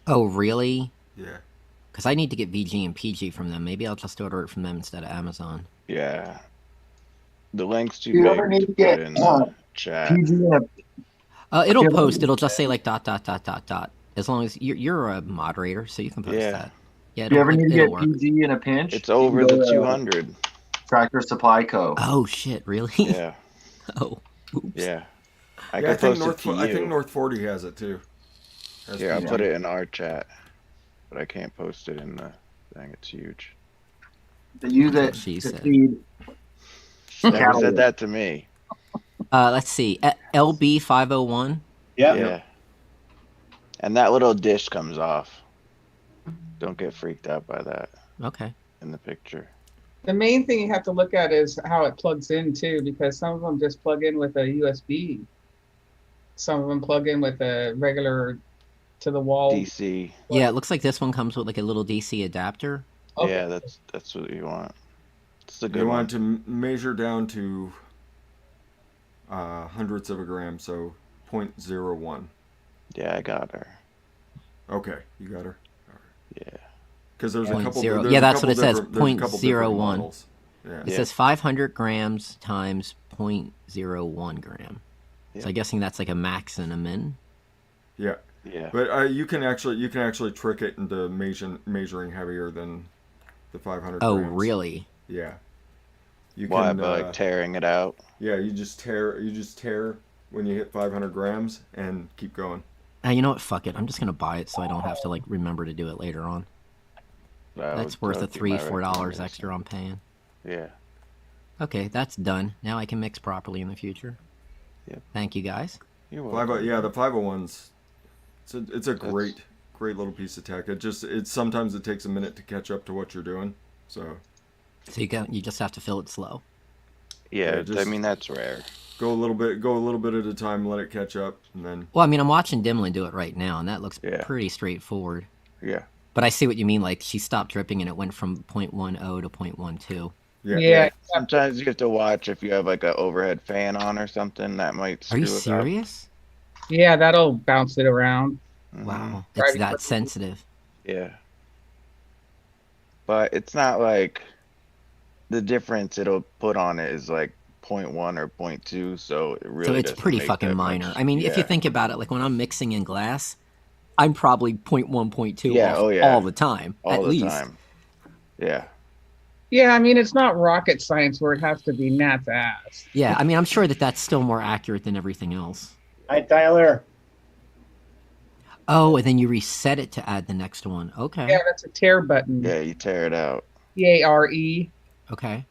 Oh, really? Yeah. Because I need to get VG and PG from them. Maybe I'll just order it from them instead of Amazon. Yeah. The link's too You big ever need to to put get in the chat. PG and a It'll Yeah, post. It'll just say like ... As long as you're a moderator, so you can post Yeah. that. Yeah, If you ever need to it'll get work. PG in a pinch, It's you can over go the to 200. Tractor Supply Co. Oh shit! Really? Yeah, Oh, oops. yeah. I Yeah, can post it to I think you. North 40 has it too. Has Here, I'll PG. put it in our chat. But I can't post it in the thing. It's huge. They use it She to said. feed. Never Cattle. said that to me. Let's see. LB 501. Yep. Yeah. And that little dish comes off. Don't get freaked out by that Okay. in the picture. The main thing you have to look at is how it plugs in too, because some of them just plug in with a USB. Some of them plug in with a regular to the wall. DC. Yeah, it looks like this one comes with like a little DC adapter. Okay. Yeah, that's what you want. It's a You good one. want to measure down to hundredths of a gram, so 0.01. Yeah, I got her. Okay, you got her. Yeah. Because there's a Point couple. zero- There's yeah, a that's what couple it says, different- there's a couple different 0.01. models. Yeah. It Yeah. says 500 grams times 0.01 gram. Yeah. So I'm guessing that's like a max and a min. Yeah. Yeah. But you can actually trick it into measuring heavier than the 500 Oh, grams. really? Yeah. You Why? can, By like tearing it out? yeah, you just tear when you hit 500 grams and keep going. You know what? Fuck it. I'm just gonna buy it so I don't have to like remember to do it later on. That's worth the $3-4 extra I'm paying. Yeah. Okay, that's done. Now I can mix properly in the future. Yep. Thank you guys. You're welcome. Yeah, the 501s. It's a great little piece of tech. Sometimes it takes a minute to catch up to what you're doing. So you just have to fill it slow. Yeah, I mean that's rare. Go a little bit at a time, let it catch up, and then. Well, I mean, I'm watching Dimlin do it right now, and that looks pretty straightforward. Yeah. But I see what you mean. Like she stopped dripping, and it went from 0.10 to 0.12. Yeah. Sometimes you have to watch if you have like an overhead fan on or something. That might screw Are you it up. serious? Yeah, that'll bounce it around. Wow, Try it's to that put- sensitive. Yeah. But it's not like the difference it'll put on it is like 0.1 or 0.2, so it really So it's doesn't pretty make fucking that minor. much. I mean, if you Yeah. think about it, like when I'm mixing in glass, I'm probably 0.1, 0.2 Yeah, off oh yeah. all the time, all at the least. time. Yeah. Yeah, I mean, it's not rocket science where it has to be gnat's ass. Yeah, I mean, I'm sure that that's still more accurate than everything else. Hi, Tyler. Oh, and then you reset it to add the next one. Okay. Yeah, that's a tear button. Yeah, you tear it out. T-A-R-E. Okay.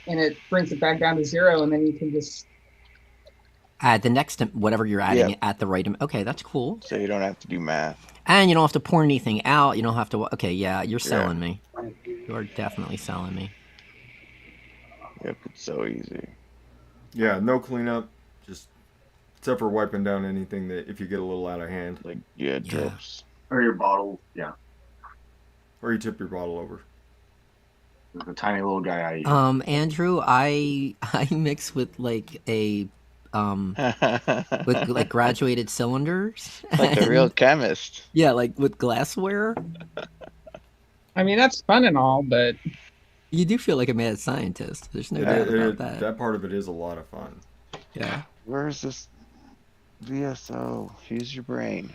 And it brings it back down to 0, and then you can just. Add the next whatever you're adding at the right. Okay, that's cool. So you don't have to do math. And you don't have to pour anything out. You don't have to. Okay, yeah, you're selling me. You are definitely selling me. Yep, it's so easy. Yeah, no cleanup, just except for wiping down anything that if you get a little out of hand, Like drips. Or your bottle. Yeah. or you tip your bottle over. The tiny little guy I use. Andrew, I mix with like a with like graduated cylinders. Like a real chemist. Yeah, like with glassware. I mean, that's fun and all, but You do feel like a mad scientist. There's no doubt about that. That part of it is a lot of fun. Yeah. Where's this VSO? Use your brain.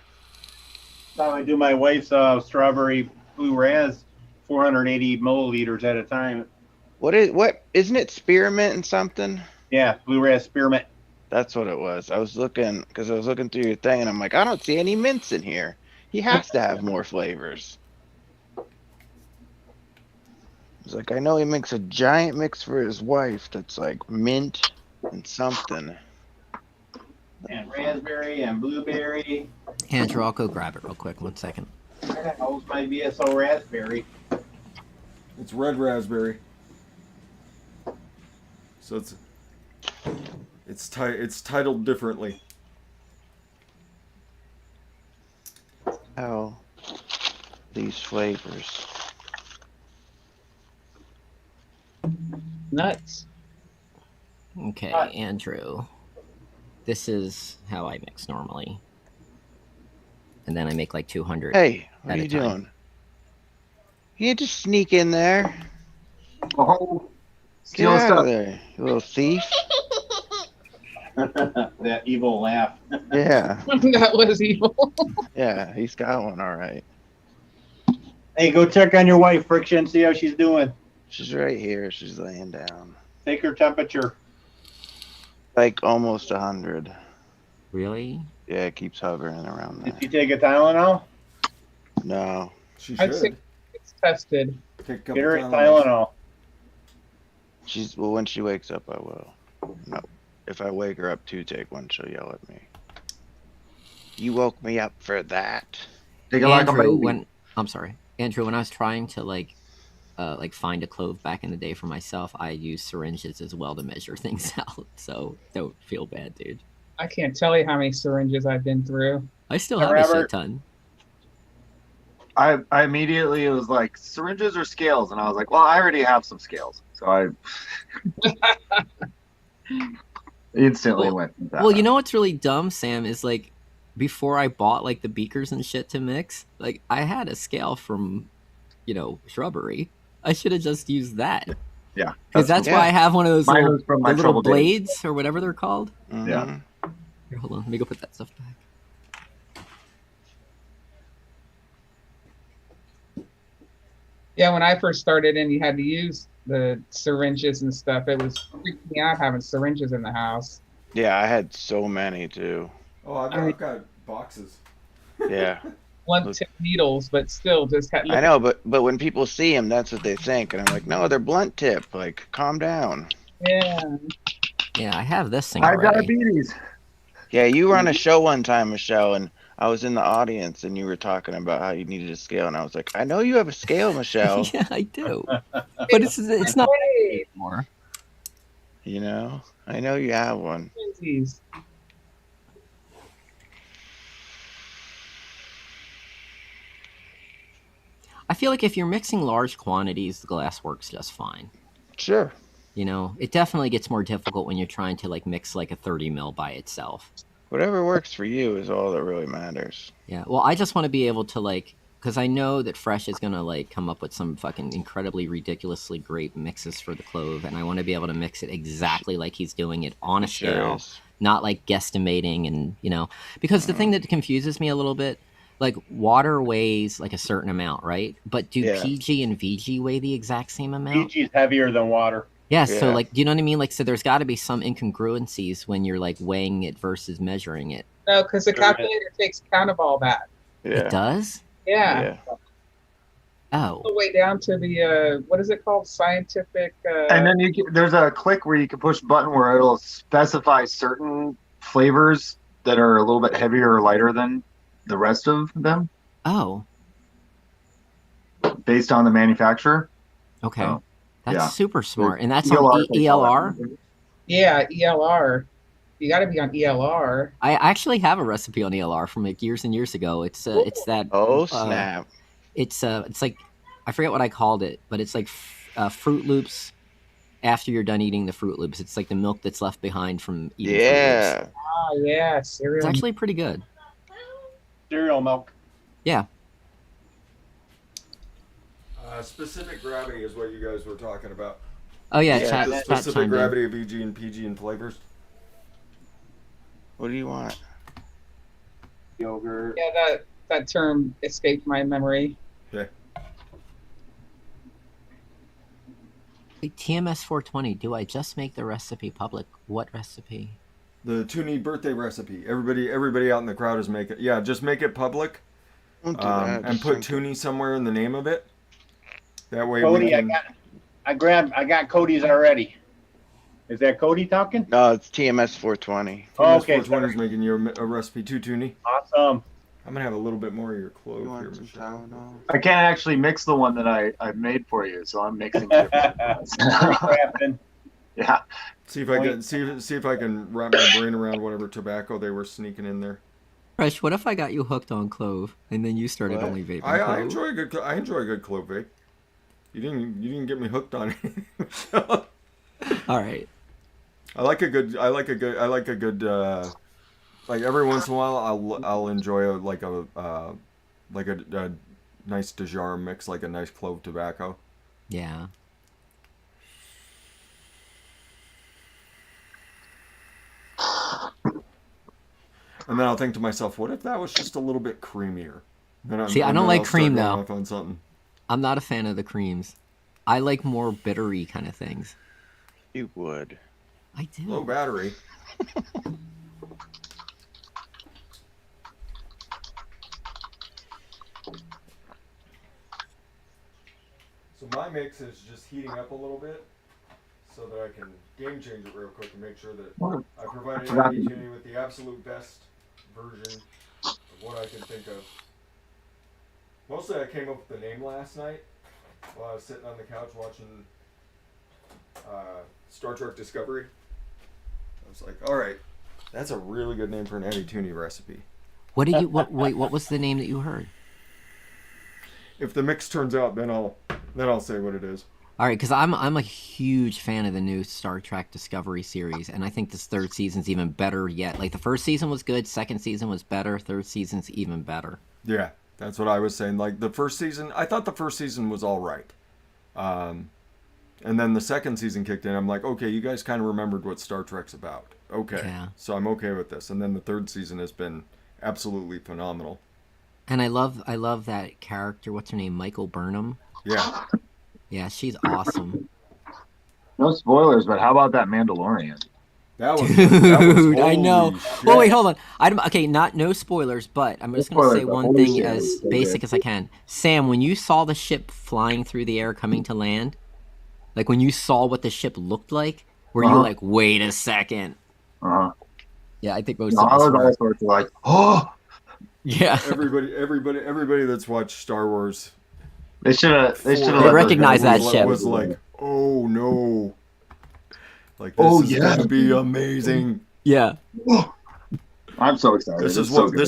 Now I do my wife's strawberry blue raz, 480 milliliters at a time. What isn't it spearmint and something? Yeah, blue raz spearmint. That's what it was. I was looking through your thing and I'm like, I don't see any mints in here. He has to have more flavors. It's like, I know he makes a giant mix for his wife that's like mint and something. And raspberry and blueberry. Andrew, I'll go grab it real quick. 1 second. How's my VSO raspberry? It's red raspberry. So it's titled differently. How these flavors. nuts. Okay, Andrew. This is how I mix normally. And then I make like 200. Hey, what at are a you time. doing? You can't just sneak in there. Oh, Get steal out of stuff. there, you little thief. That evil laugh. Yeah, That was evil. yeah, he's got one, all right. Hey, go check on your wife, Friction, see how she's doing. She's right here. She's laying down. Take her temperature. Like almost 100. Really? Yeah, it keeps hovering around Did there. she take a Tylenol? No. She I'd say should. it's tested. Take a couple Get her a Tylenols. Tylenol. Well, when she wakes up, I will. No. If I wake her up to take one, she'll yell at me. You woke me up for that. Take it like a Andrew, baby. I'm sorry. Andrew, when I was trying to like find a clove back in the day for myself, I used syringes as well to measure things out. So don't feel bad, dude. I can't tell you how many syringes I've been through. I still Hey, have a Robert. shit ton. I immediately, it was like syringes or scales, and I was like, well, I already have some scales, so I instantly went with that. Well, you know what's really dumb, Sam, is like before I bought like the beakers and shit to mix, like I had a scale from, Shrubbery. I should have just used that. Yeah, Because that's cool. why I have one of those Mine little, was from my the little trouble days. blades or whatever they're called. Mhm. Yeah. Here, hold on. Let me go put that stuff back. Yeah, when I first started and you had to use the syringes and stuff, it was freaking me out having syringes in the house. Yeah, I had so many too. Oh, I've I got, mean, I've got boxes. Yeah. blunt Look, tip needles, but still just had I look. know, but when people see them, that's what they think, and I'm like, no, they're blunt tip. Like, calm down. Yeah, Yeah, I have this thing High already. diabetes. Yeah, you were on a show one time, Michelle, and I was in the audience, and you were talking about how you needed a scale, and I was like, I know you have a scale, Michelle. Yeah, I do. But it's not hey, anymore. You know, I know you have one. twinsies. I feel like if you're mixing large quantities, the glass works just fine. Sure. You know, it definitely gets more difficult when you're trying to like mix like a 30 mil by itself. Whatever works for you is all that really matters. Yeah. Well, I just want to be able to like, because I know that Fresh is gonna like come up with some fucking incredibly ridiculously great mixes for the clove, and I want to be able to mix it exactly like he's doing it on a Sure scale, is. not like guesstimating and because the thing that confuses me a little bit, like water weighs like a certain amount, right? But do Yeah. PG and VG weigh the exact same amount? PG's heavier than water. Yeah, so Yeah. like, do you know what I mean? Like, so there's got to be some incongruencies when you're like weighing it versus measuring it. No, because the There is. calculator takes count of all that. It Yeah. does? Yeah, Yeah. all the Oh, way down to the what is it called? Scientific. And then there's a click where you can push a button where it'll specify certain flavors that are a little bit heavier or lighter than the rest of them oh, based on the manufacturer. okay. Oh, That's yeah. super smart. And that's ELR on takes all that. ELR? Yeah, ELR. You got to be on ELR. I actually have a recipe on ELR from like years and years ago. It's that Oh, snap. it's like I forget what I called it, but it's like Fruit Loops after you're done eating the Fruit Loops. It's like the milk that's left behind from eating Fruit Loops. Yeah. Ah, yeah, It's cereal. actually pretty good. Cereal milk. Yeah. Specific gravity is what you guys were talking about. Oh yeah, Yeah, chat, The chat specific chimed in. gravity of EG and PG and flavors. What do you want? Yogurt. Yeah, that term escaped my memory. Yeah. Wait, TMS 420. Do I just make the recipe public? What recipe? The Toonie birthday recipe. Everybody out in the crowd is making. Yeah, just make it public. Don't do that. And Just put drink it. Toonie somewhere in the name of it. That way Cody, we can. I got Cody's already. Is that Cody talking? No, it's TMS 420. Oh, okay, 420 is sorry. making you a recipe too, Toonie. Awesome. I'm gonna have a little bit more of your clove You here, want some Michelle. Tylenol? I can't actually mix the one that I made for you, so I'm mixing different ones. Crafting. Yeah. See if I can see if I can wrap my brain around whatever tobacco they were sneaking in there. Fresh, what if I got you hooked on clove and then you started What? only vaping I clove? enjoy a good clove vape. You didn't get me hooked on it. Michelle. All right. I like a good like every once in a while I'll enjoy a nice de jar mix, like a nice clove tobacco. Yeah. And then I'll think to myself, what if that was just a little bit creamier? See, I don't like cream, though. Off on something. I'm not a fan of the creams. I like more bittery kind of things. You would. I do. Low battery. So my mix is just heating up a little bit so that I can game change it real quick and make sure that I provided every tuning with the absolute best version of what I can think of. Mostly I came up with the name last night while I was sitting on the couch watching Star Trek Discovery. I was like, all right, that's a really good name for an Eddie Tooney recipe. What did you? Wait, what was the name that you heard? If the mix turns out, then I'll say what it is. All right, because I'm a huge fan of the new Star Trek Discovery series, and I think this third season's even better yet. Like the first season was good, second season was better, third season's even better. Yeah, that's what I was saying. Like the first season, I thought the first season was all right. And then the second season kicked in. I'm like, okay, you guys kind of remembered what Star Trek's about. Okay, Yeah. so I'm okay with this. And then the third season has been absolutely phenomenal. And I love that character. What's her name? Michael Burnham. Yeah. Yeah, she's awesome. No spoilers, but how about that Mandalorian? That was Dude, I know. holy shit. Well, wait, hold on. Okay, no spoilers, but I'm No just gonna say spoilers, but one holy thing shit, it as was so basic good. as I can. Sam, when you saw the ship flying through the air coming to land, like when you saw what the ship looked like, were you Uh-huh. like, wait a second? Uh-huh. Yeah, I think most No, of I us was were. all sorts of like, oh, Yeah. Everybody that's watched Star Wars they should have They let those recognize guys that do ship. it. was like, oh no. Like this Oh, is yeah. gonna be amazing. Yeah. I'm so excited. This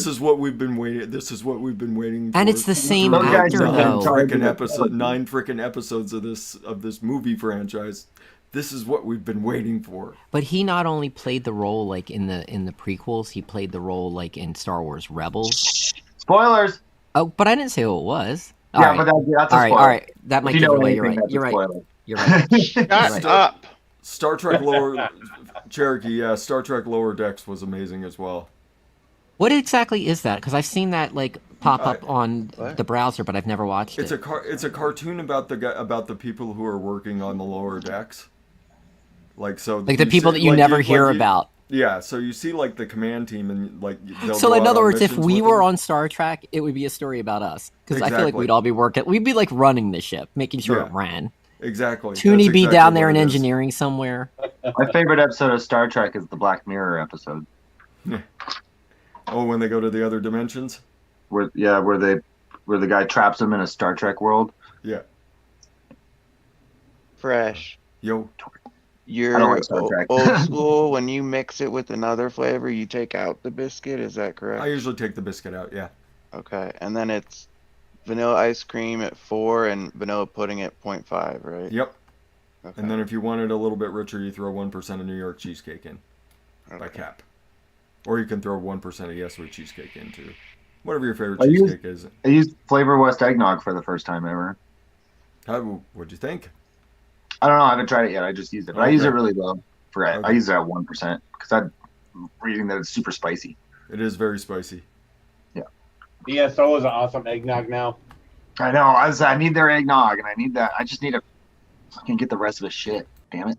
is what we've been waiting. This is what we've been waiting for. And it's the same Those guys actor, are though. Nine freaking episodes of this movie franchise. This is what we've been waiting for. But he not only played the role like in the prequels, he played the role like in Star Wars Rebels. Spoilers. Oh, but I didn't say who it was. Yeah, but that's a all right, spoiler. all right. That might If you give know it away. You're anything, right. that's You're a right. spoiler. You're right. Shut right. up. Star Trek Lower Cherokee, yeah, Star Trek Lower Decks was amazing as well. What exactly is that? Because I've seen that like pop up on What? the browser, but I've never watched It's it. it's a cartoon about the people who are working on the lower decks. Like so, Like the you people see- that you like never like hear about. Yeah, so you see like the command team and like. they'll So go in out other on words, if missions we with were them. on Star Trek, it would be a story about us. Because I feel like Exactly. we'd all be working. We'd be like running the ship, making sure Yeah. it ran. Exactly. Tooney That's be exactly down there what in it is. engineering somewhere. My favorite episode of Star Trek is the Black Mirror episode, Oh, when they go to the other dimensions. where the guy traps him in a Star Trek world. Yeah. Fresh. Yo. I You're don't like Star Trek. old school. When you mix it with another flavor, you take out the biscuit. Is that correct? I usually take the biscuit out. Yeah. Okay, and then it's vanilla ice cream at 4 and vanilla pudding at 0.5, right? Yep. Okay. And then if you want it a little bit richer, you throw 1% of New York cheesecake in by Okay. cap, or you can throw 1% of Yes Sweet cheesecake in too. Whatever your favorite I use- cheesecake is. I used Flavor West eggnog for the first time ever. What'd you think? I don't know. I haven't tried it yet. I just used it, but I use it Okay. really low. I Okay. use it at 1% because I'm reading that it's super spicy. It is very spicy. BSO is an awesome eggnog now. I know. I need their eggnog, and I need that. I just need to fucking get the rest of the shit. Damn it.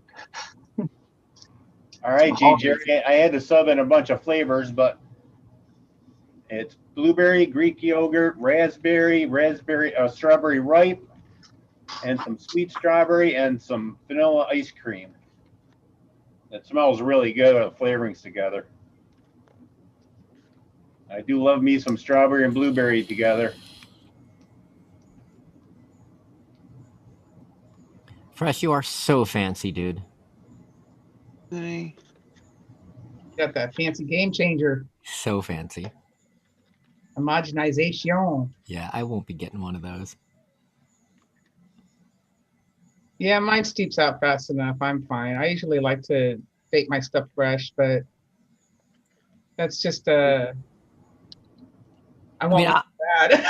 All right, Jay Jerry, I had to sub in a bunch of flavors, but it's blueberry, Greek yogurt, raspberry, strawberry ripe, and some sweet strawberry and some vanilla ice cream. It smells really good with the flavorings together. I do love me some strawberry and blueberry together. Fresh, you are so fancy, dude. Hey. Got that fancy game changer. So fancy. Homogenization. Yeah, I won't be getting one of those. Yeah, mine steeps out fast enough. I'm fine. I usually like to bake my stuff fresh, but that's just I won't mean, look bad.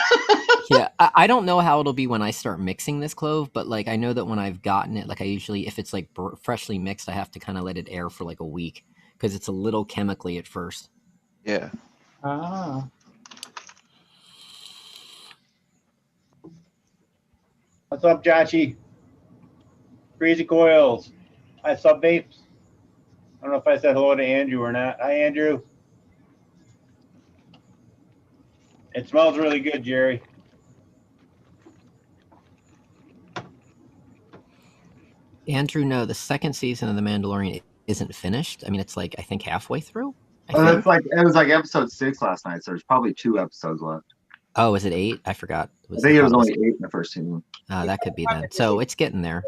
Yeah, I don't know how it'll be when I start mixing this clove, but like I know that when I've gotten it, like I usually, if it's like freshly mixed, I have to kind of let it air for like a week because it's a little chemically at first. Yeah. Ah. What's up, Joshy? Crazy Coils. Hi, Sub Vapes. I don't know if I said hello to Andrew or not. Hi, Andrew. It smells really good, Jerry. Andrew, no, the second season of The Mandalorian isn't finished. I mean, it's like I think halfway through. It was like episode 6 last night, so there's probably 2 episodes left. Oh, is it 8? I forgot. I think it was only 8 in the first season. That could be then. So it's getting there.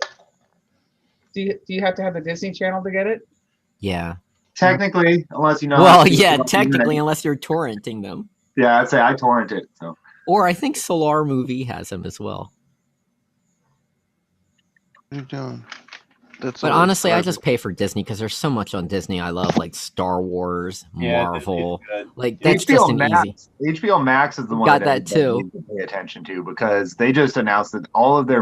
Do you have to have the Disney Channel to get it? Yeah. Technically, unless you know. Well, yeah, technically, unless you're torrenting them. Yeah, I'd say I torrent it. So. Or I think Solar Movie has them as well. What are you doing? That's But always honestly, I private. just pay for Disney because there's so much on Disney I love, like Star Wars, Yeah, Marvel. it's good. Like that's just an easy. HBO Max is the one Got that that too. needs to pay attention to because they just announced that all the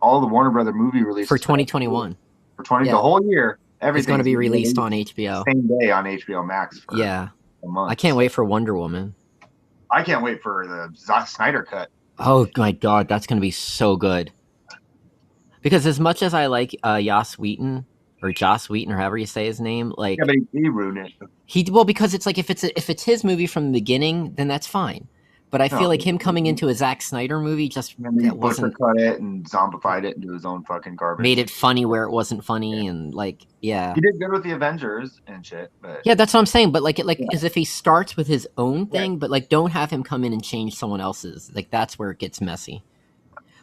Warner Brother movie releases For 2021. for 20 Yeah. the whole year, everything's It's going to be released on HBO. same day on HBO Max. For Yeah. a month. I can't wait for Wonder Woman. I can't wait for the Zack Snyder cut. Oh my god, that's going to be so good. Because as much as I like Joss Whedon or Joss Whedon or however you say his name, like Yeah, but he ruined it. well, because it's like if it's his movie from the beginning, then that's fine. But I feel No, like him coming into a Zack Snyder movie just And then he that wasn't cut it and zombified it into his own fucking garbage. made it funny where it wasn't funny and like yeah. He did good with the Avengers and shit, but Yeah, that's what I'm saying. But like as if he starts with his own thing, but like don't have him come in and change someone else's. Like that's where it gets messy.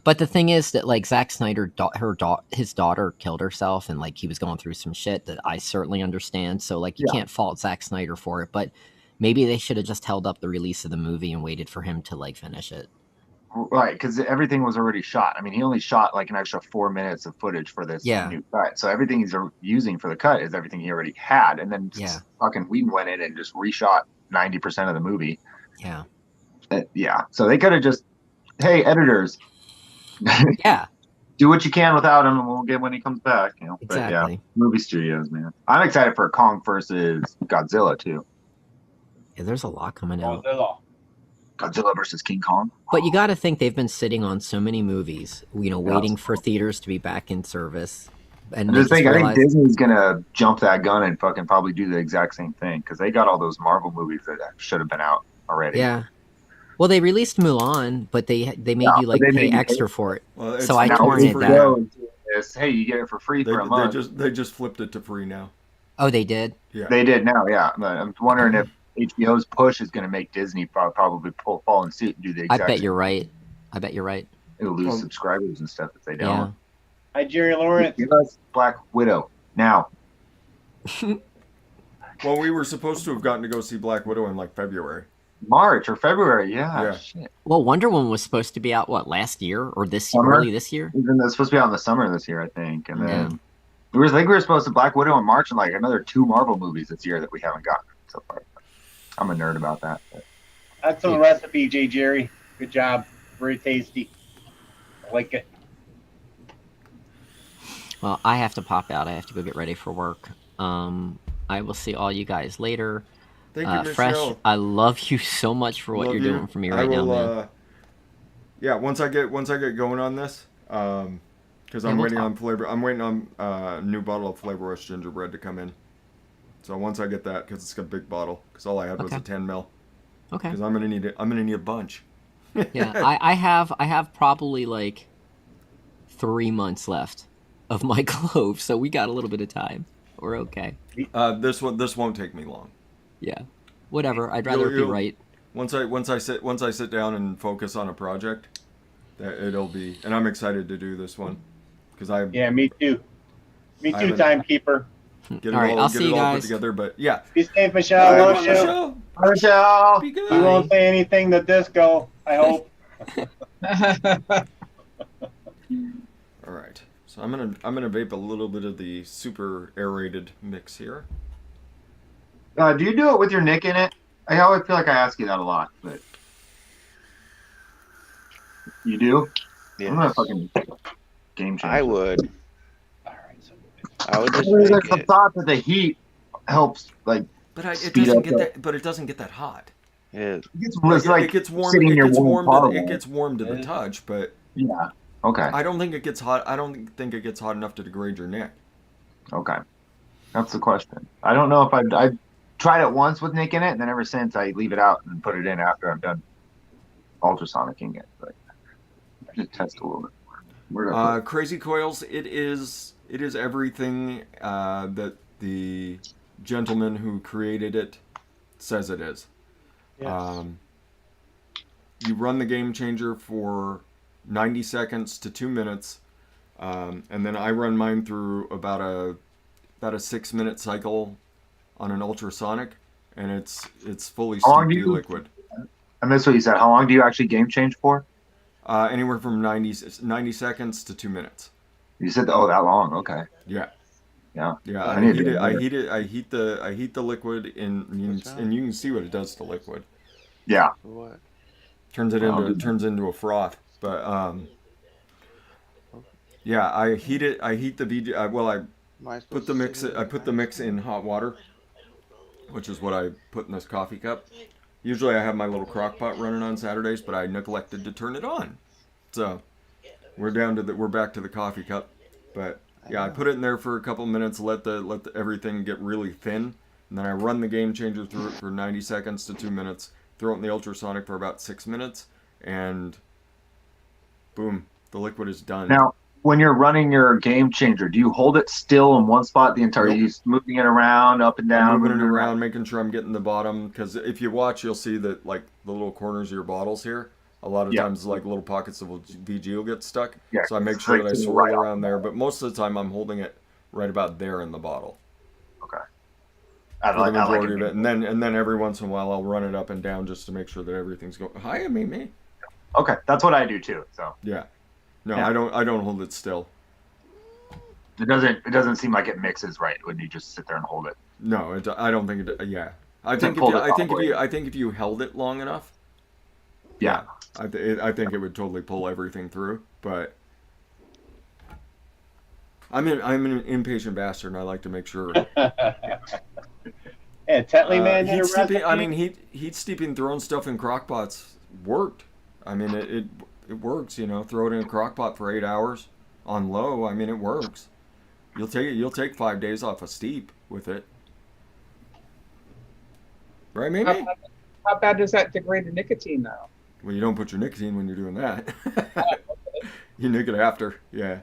But the thing is that like Zack Snyder, his daughter killed herself, and like he was going through some shit that I certainly understand. So like you can't fault Zack Snyder for it, but maybe they should have just held up the release of the movie and waited for him to like finish it. right, because everything was already shot. I mean, he only shot like an extra 4 minutes of footage for this new cut. So everything he's using for the cut is everything he already had, and then fucking Whedon went in and just reshot 90% of the movie. Yeah, yeah. So they could have just, hey, editors. Yeah. Do what you can without him, and we'll get when he comes back. You know, exactly. But yeah, movie studios, man. I'm excited for Kong versus Godzilla too. Yeah, there's a lot coming out. Godzilla versus King Kong. But you got to think they've been sitting on so many movies, you know, waiting for theaters to be back in service. And I think Disney's gonna jump that gun and fucking probably do the exact same thing because they got all those Marvel movies that should have been out already. Yeah. Well, they released Mulan, but they made you like pay extra for it. Well, so I torn it down. Hey, you get it for free for a month. They just flipped it to free now. Oh, they did? Yeah. They did now, yeah. But I'm wondering if HBO's push is going to make Disney probably fall in suit and do the exact I bet you're right. I bet you're right. It'll lose subscribers and stuff if they don't. Yeah. Hi, Jerry Lawrence. Give us Black Widow now. Well, we were supposed to have gotten to go see Black Widow in like February. March or February, yeah. Shit. Well, Wonder Woman was supposed to be out last year or this year, early this year. Even it's supposed to be out in the summer this year, I think. And then we were supposed to Black Widow in March and like another 2 Marvel movies this year that we haven't gotten so far. I'm a nerd about that. But. That's on the recipe, Jerry. Good job. Very tasty. I like it. Well, I have to pop out. I have to go get ready for work. I will see all you guys later. Thank you, Fresh, Michelle. I love you so much for what you're doing for me right now, man. Yeah, once I get going on this, because I'm waiting on flavor. I'm waiting on a new bottle of Flavor Rush gingerbread to come in. So once I get that, because it's a big bottle, because all I had was a 10 ml. Okay. Because I'm gonna need it. I'm gonna need a bunch. Yeah, I have probably like 3 months left of my clove, so we got a little bit of time. We're okay. This won't take me long. Yeah, whatever. I'd rather be right. Once I sit down and focus on a project, it'll be. And I'm excited to do this one because I. Yeah, me too. Me too, timekeeper. All right, I'll see you guys. Put together, but yeah. Be safe, Michelle. Michelle. Michelle. Be good. You won't say anything to disco. I hope. All right. So I'm gonna vape a little bit of the super aerated mix here. Do you do it with your nick in it? I always feel like I ask you that a lot, but you do? Yes. I'm gonna fucking game changer. I would. All right. So I would just There's make the it. thought that the heat helps, like. But it speed doesn't up get the- that. But it doesn't get that hot. Yeah. It gets warm. sitting in It your gets warm. car It gets warm to the touch, but Yeah. Okay. I don't think it gets hot. I don't think it gets hot enough to degrade your neck. Okay. That's the question. I don't know if I tried it once with Nick in it, and then ever since I leave it out and put it in after I'm done ultrasonicking it. But I just test a little bit more. Crazy Coils. It is everything that the gentleman who created it says it is. yes. You run the Game Changer for 90 seconds to 2 minutes, and then I run mine through about a 6-minute cycle on an ultrasonic, and it's fully steeped liquid. I missed what you said. How long do you actually game change for? Anywhere from 90 seconds to 2 minutes. You said, oh, that long. Okay. Yeah. Yeah. Yeah, I I need heat to it. do I heat the liquid in, and you can see what it does to liquid. Yeah. For what? Turns into a froth. But yeah, I heat it. I heat the VG. I put the mix. I put the mix in hot water, which is what I put in this coffee cup. Usually, I have my little crock pot running on Saturdays, but I neglected to turn it on. So we're back to the coffee cup. But yeah, I put it in there for a couple minutes, let everything get really thin, and then I run the game changer through it for 90 seconds to 2 minutes. Throw it in the ultrasonic for about 6 minutes, and boom, the liquid is done. Now, when you're running your game changer, do you hold it still in one spot the entire? Nope. You moving it around, up and down, I'm moving it around, making sure I'm getting the bottom. Because if you watch, you'll see that like the little corners of your bottles here. A lot of times, like little pockets of VG will get stuck. Yeah, So I make sure that I swirl around there. But most of the time, I'm holding it right about there in the bottle. Okay. For the majority of it, and then every once in a while, I'll run it up and down just to make sure that everything's going. Hi, me. Okay, that's what I do too. So Yeah. No, Yeah. I don't hold it still. it doesn't seem like it mixes right when you just sit there and hold it. No, I don't think it. Yeah, I Then think pull it I think if you held it long enough, Yeah. I think it would totally pull everything through. But I'm an impatient bastard, and I like to make sure. Yeah, Tetley man did Heat a steeping. recipe. I mean, heat steeping, throwing stuff in crock pots worked. I mean, it works. You know, throw it in a crock pot for 8 hours on low. I mean, it works. You'll take 5 days off a steep with it. Right, maybe? How bad does that degrade the nicotine though? Well, you don't put your nicotine when you're doing that. You nick it after, yeah.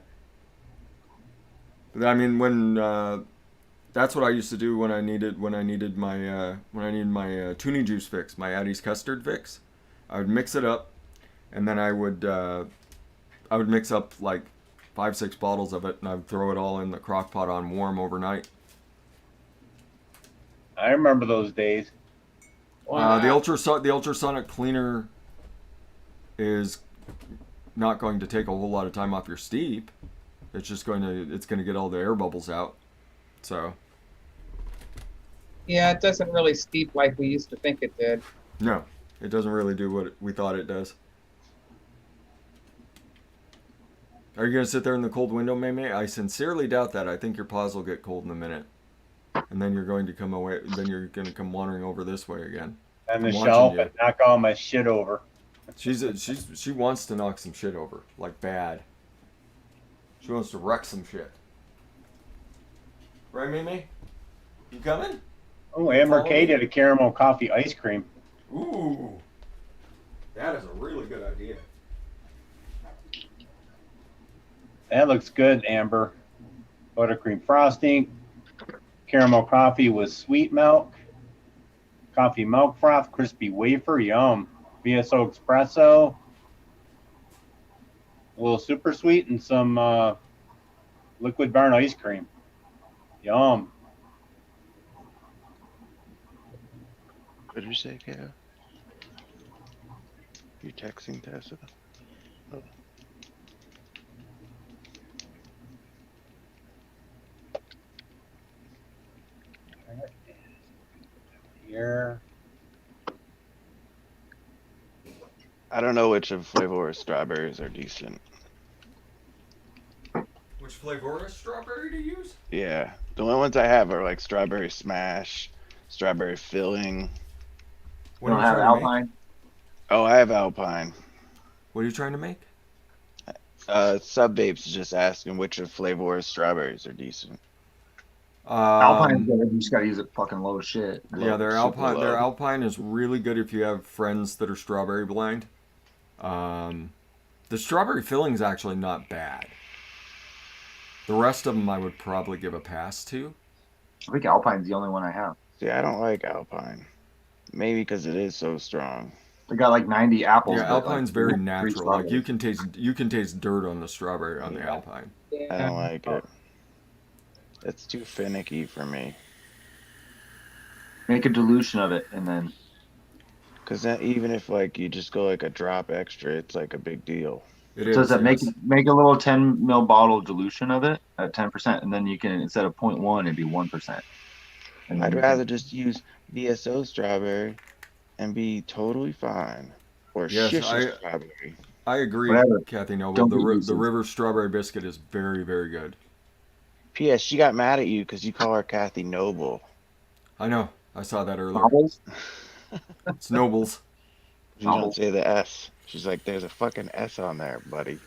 But I mean, when that's what I used to do when I needed my tuning juice fix, my Addie's custard fix. I would mix it up, and then I would mix up like 5-6 bottles of it, and I would throw it all in the crock pot on warm overnight. I remember those days. The ultrasonic cleaner is not going to take a whole lot of time off your steep. It's just going to get all the air bubbles out. So Yeah, it doesn't really steep like we used to think it did. no, it doesn't really do what we thought it does. Are you going to sit there in the cold window, May? I sincerely doubt that. I think your paws will get cold in a minute. And then you're going to come away. Then you're going to come wandering over this way again. On the I'm watching shelf you. and knock all my shit over. She wants to knock some shit over, like bad. She wants to wreck some shit. Right, Mimi? You coming? Oh, Amber Follow K me? did a caramel coffee ice cream. Ooh, that is a really good idea. That looks good, Amber. Buttercream frosting, caramel coffee with sweet milk, coffee milk froth, crispy wafer, yum. VSO espresso, a little super sweet, and some liquid barn ice cream. Yum. What did you say, Kara? You texting Tessa? Oh. Here. I don't know which of flavor strawberries are decent. Which flavor is strawberry to use? Yeah, the only ones I have are like strawberry smash, strawberry filling. You don't have Alpine? Oh, I have Alpine. What are you trying to make? Sub Vapes is just asking which of flavor strawberries are decent. Alpine's good. You just gotta use it fucking low as shit. Yeah, their super Alpine. low. Their Alpine is really good if you have friends that are strawberry blind. The strawberry filling is actually not bad. The rest of them I would probably give a pass to. I think Alpine's the only one I have. See, I don't like Alpine. Maybe because it is so strong. They got like 90 apples. Yeah, but, Alpine's like, very 3 natural. Like you strawberries. can taste dirt on the strawberry on the Alpine. I don't like it. It's too finicky for me. Make a dilution of it and then. Cause then even if like you just go like a drop extra, it's like a big deal. It So is. that make yes. make a little 10 ml bottle dilution of it at 10%, and then you can, instead of 0.1, it'd be 1%. And I'd then rather just use VSO strawberry and be totally fine. Or Yes, Shisha strawberry. I agree, Whatever. Kathy Noble. Don't The be the useless. River strawberry biscuit is very, very good. P.S. She got mad at you because you call her Kathy Noble. I know. I saw that earlier. bubbles. It's Nobles. You don't say the S. She's like, there's a fucking S on there, buddy.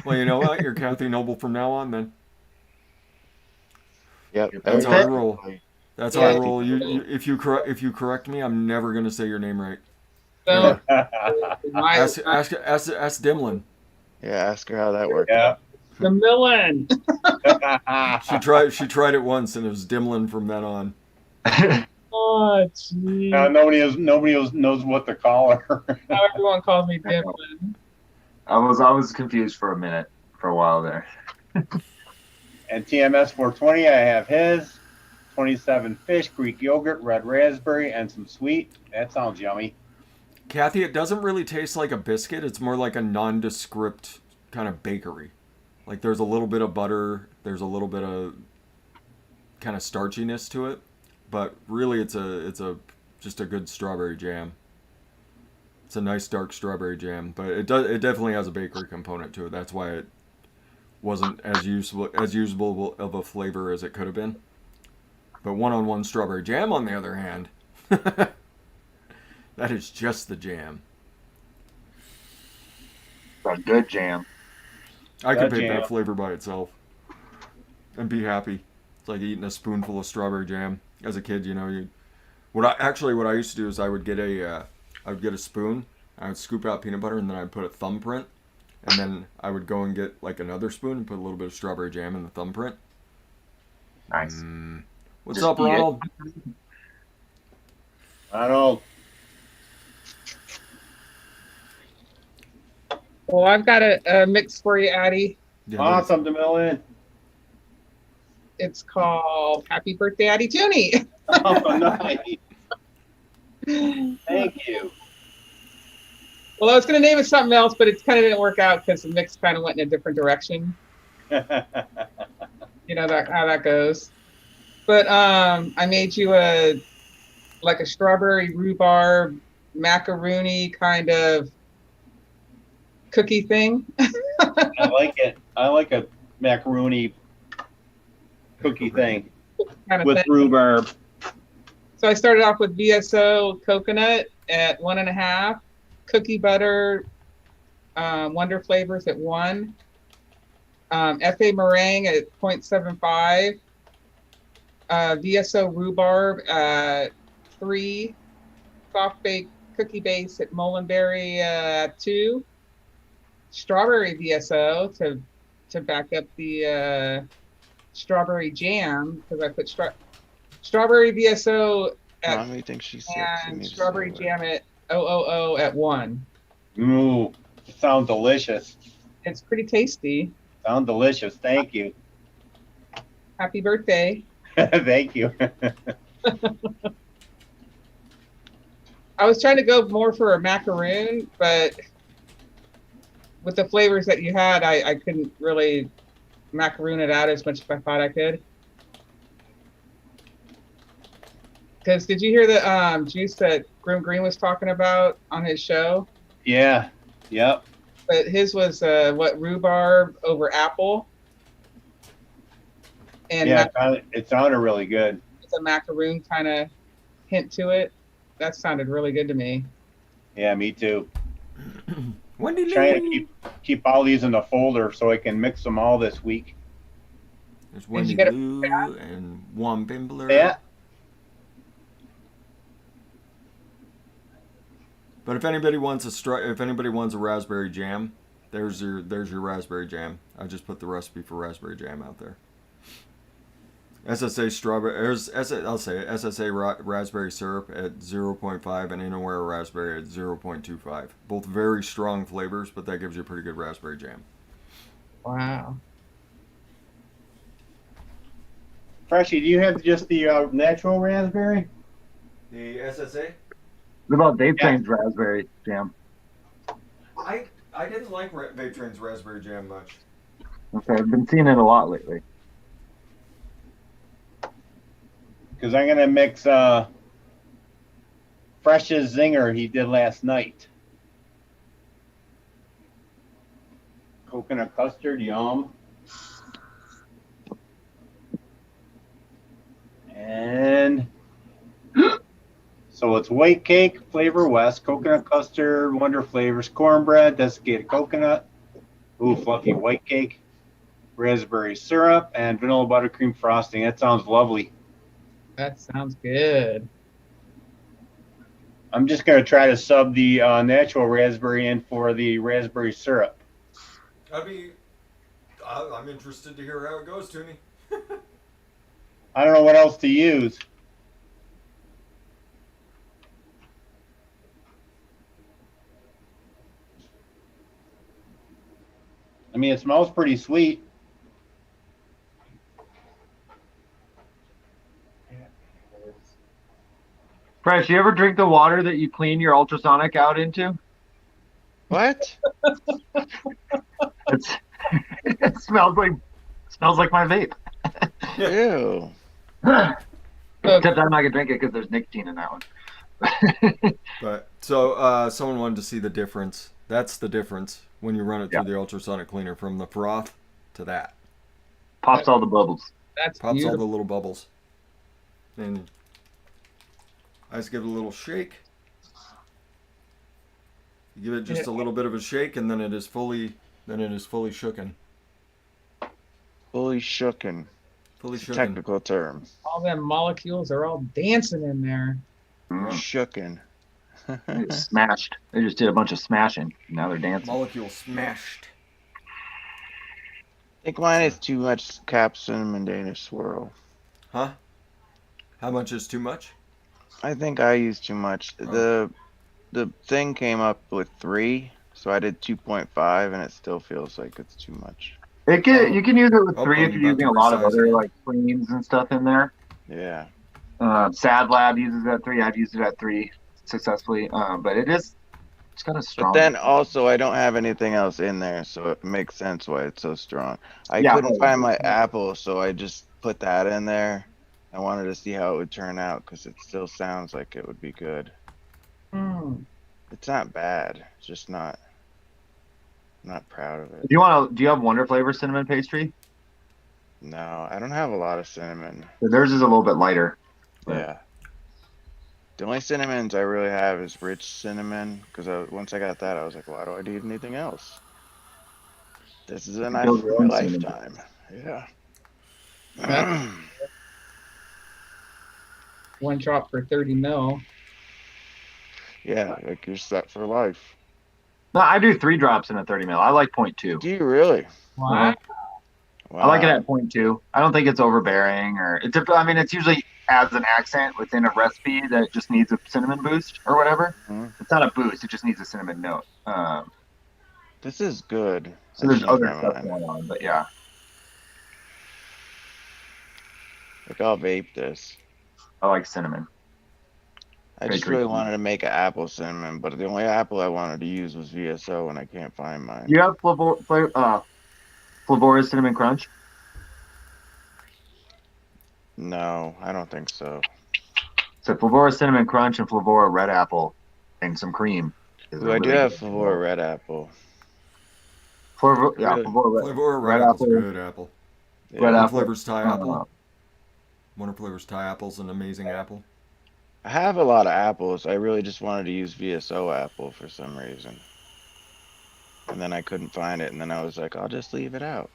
Well, you know what? You're Kathy Noble from now on, then. Yep. That's how I roll. Everybody- That's how I Yeah. roll. If you correct me, I'm never gonna say your name right. So Ever. my, Ask Dimlin. Yeah, ask her how that worked Yeah. out. the Millen. She tried it once, and it was Dimlin from then on. Oh, gee. Now nobody knows what to call her. Now everyone calls me Dimlin. I was confused for a minute, for a while there. And TMS 420, I have his 27 fish, Greek yogurt, red raspberry, and some sweet. That sounds yummy. Kathy, it doesn't really taste like a biscuit. It's more like a nondescript kind of bakery. Like there's a little bit of butter, there's a little bit of kind of starchiness to it, but really it's just a good strawberry jam. It's a nice dark strawberry jam, but it definitely has a bakery component to it. That's why it wasn't as usable of a flavor as it could have been. But one-on-one strawberry jam, on the other hand, that is just the jam. A good jam. I could That pick jam. that flavor by itself and be happy. It's like eating a spoonful of strawberry jam. As a kid, what I used to do is I would get a spoon, I would scoop out peanut butter, and then I'd put a thumbprint, and then I would go and get like another spoon and put a little bit of strawberry jam in the thumbprint. Nice. What's Just up, eat it. Ronald? I don't Well, I've got a mix for you, Addie. know. Yeah, Awesome, DeMillan. It's called Happy Birthday, Addie Tooney. Oh, nice. Thank you. Well, I was going to name it something else, but it kind of didn't work out because the mix kind of went in a different direction. You know how that goes. But I made you a strawberry rhubarb macaroni kind of cookie thing. I like it. I like a macaroni cookie thing Kind of with thing. rhubarb. So I started off with VSO coconut at 1.5, cookie butter, Wonder Flavors at 1, FA meringue at 0.75, VSO rhubarb at 3, soft baked cookie base at Mullenberry at 2, strawberry VSO to back up the strawberry jam because I put strawberry VSO at Mommy thinks she's sick. so and needs to strawberry stay away. jam at 000 at 1. Ooh, sounds delicious. It's pretty tasty. Sound delicious. Thank you. Happy birthday. Thank you. I was trying to go more for a macaroon, but with the flavors that you had, I couldn't really macaroon it out as much as I thought I could. Because did you hear the juice that Grim Green was talking about on his show? Yeah. Yep. But his was rhubarb over apple, and Yeah. It sounded really good. it's a macaroon kind of hint to it. That sounded really good to me. Yeah, me too. Wendy Trying Lou. to keep all these in the folder so I can mix them all this week. There's you Wendy get a- Lou and Juan Bimbler. Yeah. But if anybody wants a raspberry jam, there's your raspberry jam. I just put the recipe for raspberry jam out there. SSA strawberry, I'll say it, SSA raspberry syrup at 0.5 and Inaware raspberry at 0.25. Both very strong flavors, but that gives you a pretty good raspberry jam. Wow. Freshie, do you have just the natural raspberry? The SSA? What about Vape Yeah. Train's raspberry jam? I didn't like Vape Train's raspberry jam much. Okay, I've been seeing it a lot lately. Because I'm going to mix Fresh's Zinger he did last night. Coconut custard, yum. And so it's white cake, Flavor West, coconut custard, Wonder Flavors, cornbread, desiccated coconut, Ooh, fluffy white cake, raspberry syrup, and vanilla buttercream frosting. That sounds lovely. That sounds good. I'm just going to try to sub the natural raspberry in for the raspberry syrup. I'm interested to hear how it goes, Toonie. I don't know what else to use. I mean, it smells pretty sweet. Fresh, you ever drink the water that you clean your ultrasonic out into? What? It's it smells like my vape. Ew. Except I'm not gonna drink it because there's nicotine in that one. But so someone wanted to see the difference. That's the difference when you run it through the ultrasonic cleaner from the froth to that. Pops all the bubbles. That's Pops all beautiful. the little bubbles. And I just give it a little shake. You give it just a little bit of a shake, and then it is fully shooken. Fully shooken. Fully It's a shooken. technical term. All them molecules are all dancing in there. Shooken. They smashed. They just did a bunch of smashing. Now they're dancing. Molecule smashed. I think mine is too much cap cinnamon Danish swirl. Huh? How much is too much? I think I used too much. Oh. The thing came up with 3, so I did 2.5, and it still feels like it's too much. You can use it with Oh, 3 I'm if you're about using to a lot of resize other again. like creams and stuff in there. Yeah. Sad Lab uses it at 3. I've used it at 3 successfully. But it's kind of strong. But then also, I don't have anything else in there, so it makes sense why it's so strong. I Yeah, couldn't but- find my apple, so I just put that in there. I wanted to see how it would turn out because it still sounds like it would be good. It's not bad. It's just not. I'm not proud of it. Do you have Wonder Flavor cinnamon pastry? No, I don't have a lot of cinnamon. Theirs is a little bit lighter. Right. Yeah. The only cinnamons I really have is rich cinnamon because once I got that, I was like, why do I need anything else? This is a knife build for your my own cinnamon. lifetime. Yeah. One drop for 30 mil. Yeah, like you're set for life. No, I do 3 drops in a 30 mil. I like 0.2. Do you really? Wow. Wow. I like it at 0.2. I don't think it's overbearing it's usually as an accent within a recipe that just needs a cinnamon boost or whatever. Mhm. It's not a boost; it just needs a cinnamon note. This is good. So there's I changed other my stuff mind. going on, but yeah. Like I'll vape this. I like cinnamon. I Very just really drinky. wanted to make an apple cinnamon, but the only apple I wanted to use was VSO, and I can't find mine. You have Flavora's Cinnamon Crunch? No, I don't think so. So Flavora Cinnamon Crunch and Flavora Red Apple and some cream. Ooh, I do have Flavora Red Apple. Flavora Really? Flavor Red Red Apple's apple. good apple. Yeah. Red Wonder apple. Flavors Thai apple. Uh, Wonder Flavors Thai apple's an amazing apple. I have a lot of apples. I really just wanted to use VSO apple for some reason. And then I couldn't find it, and then I was like, I'll just leave it out.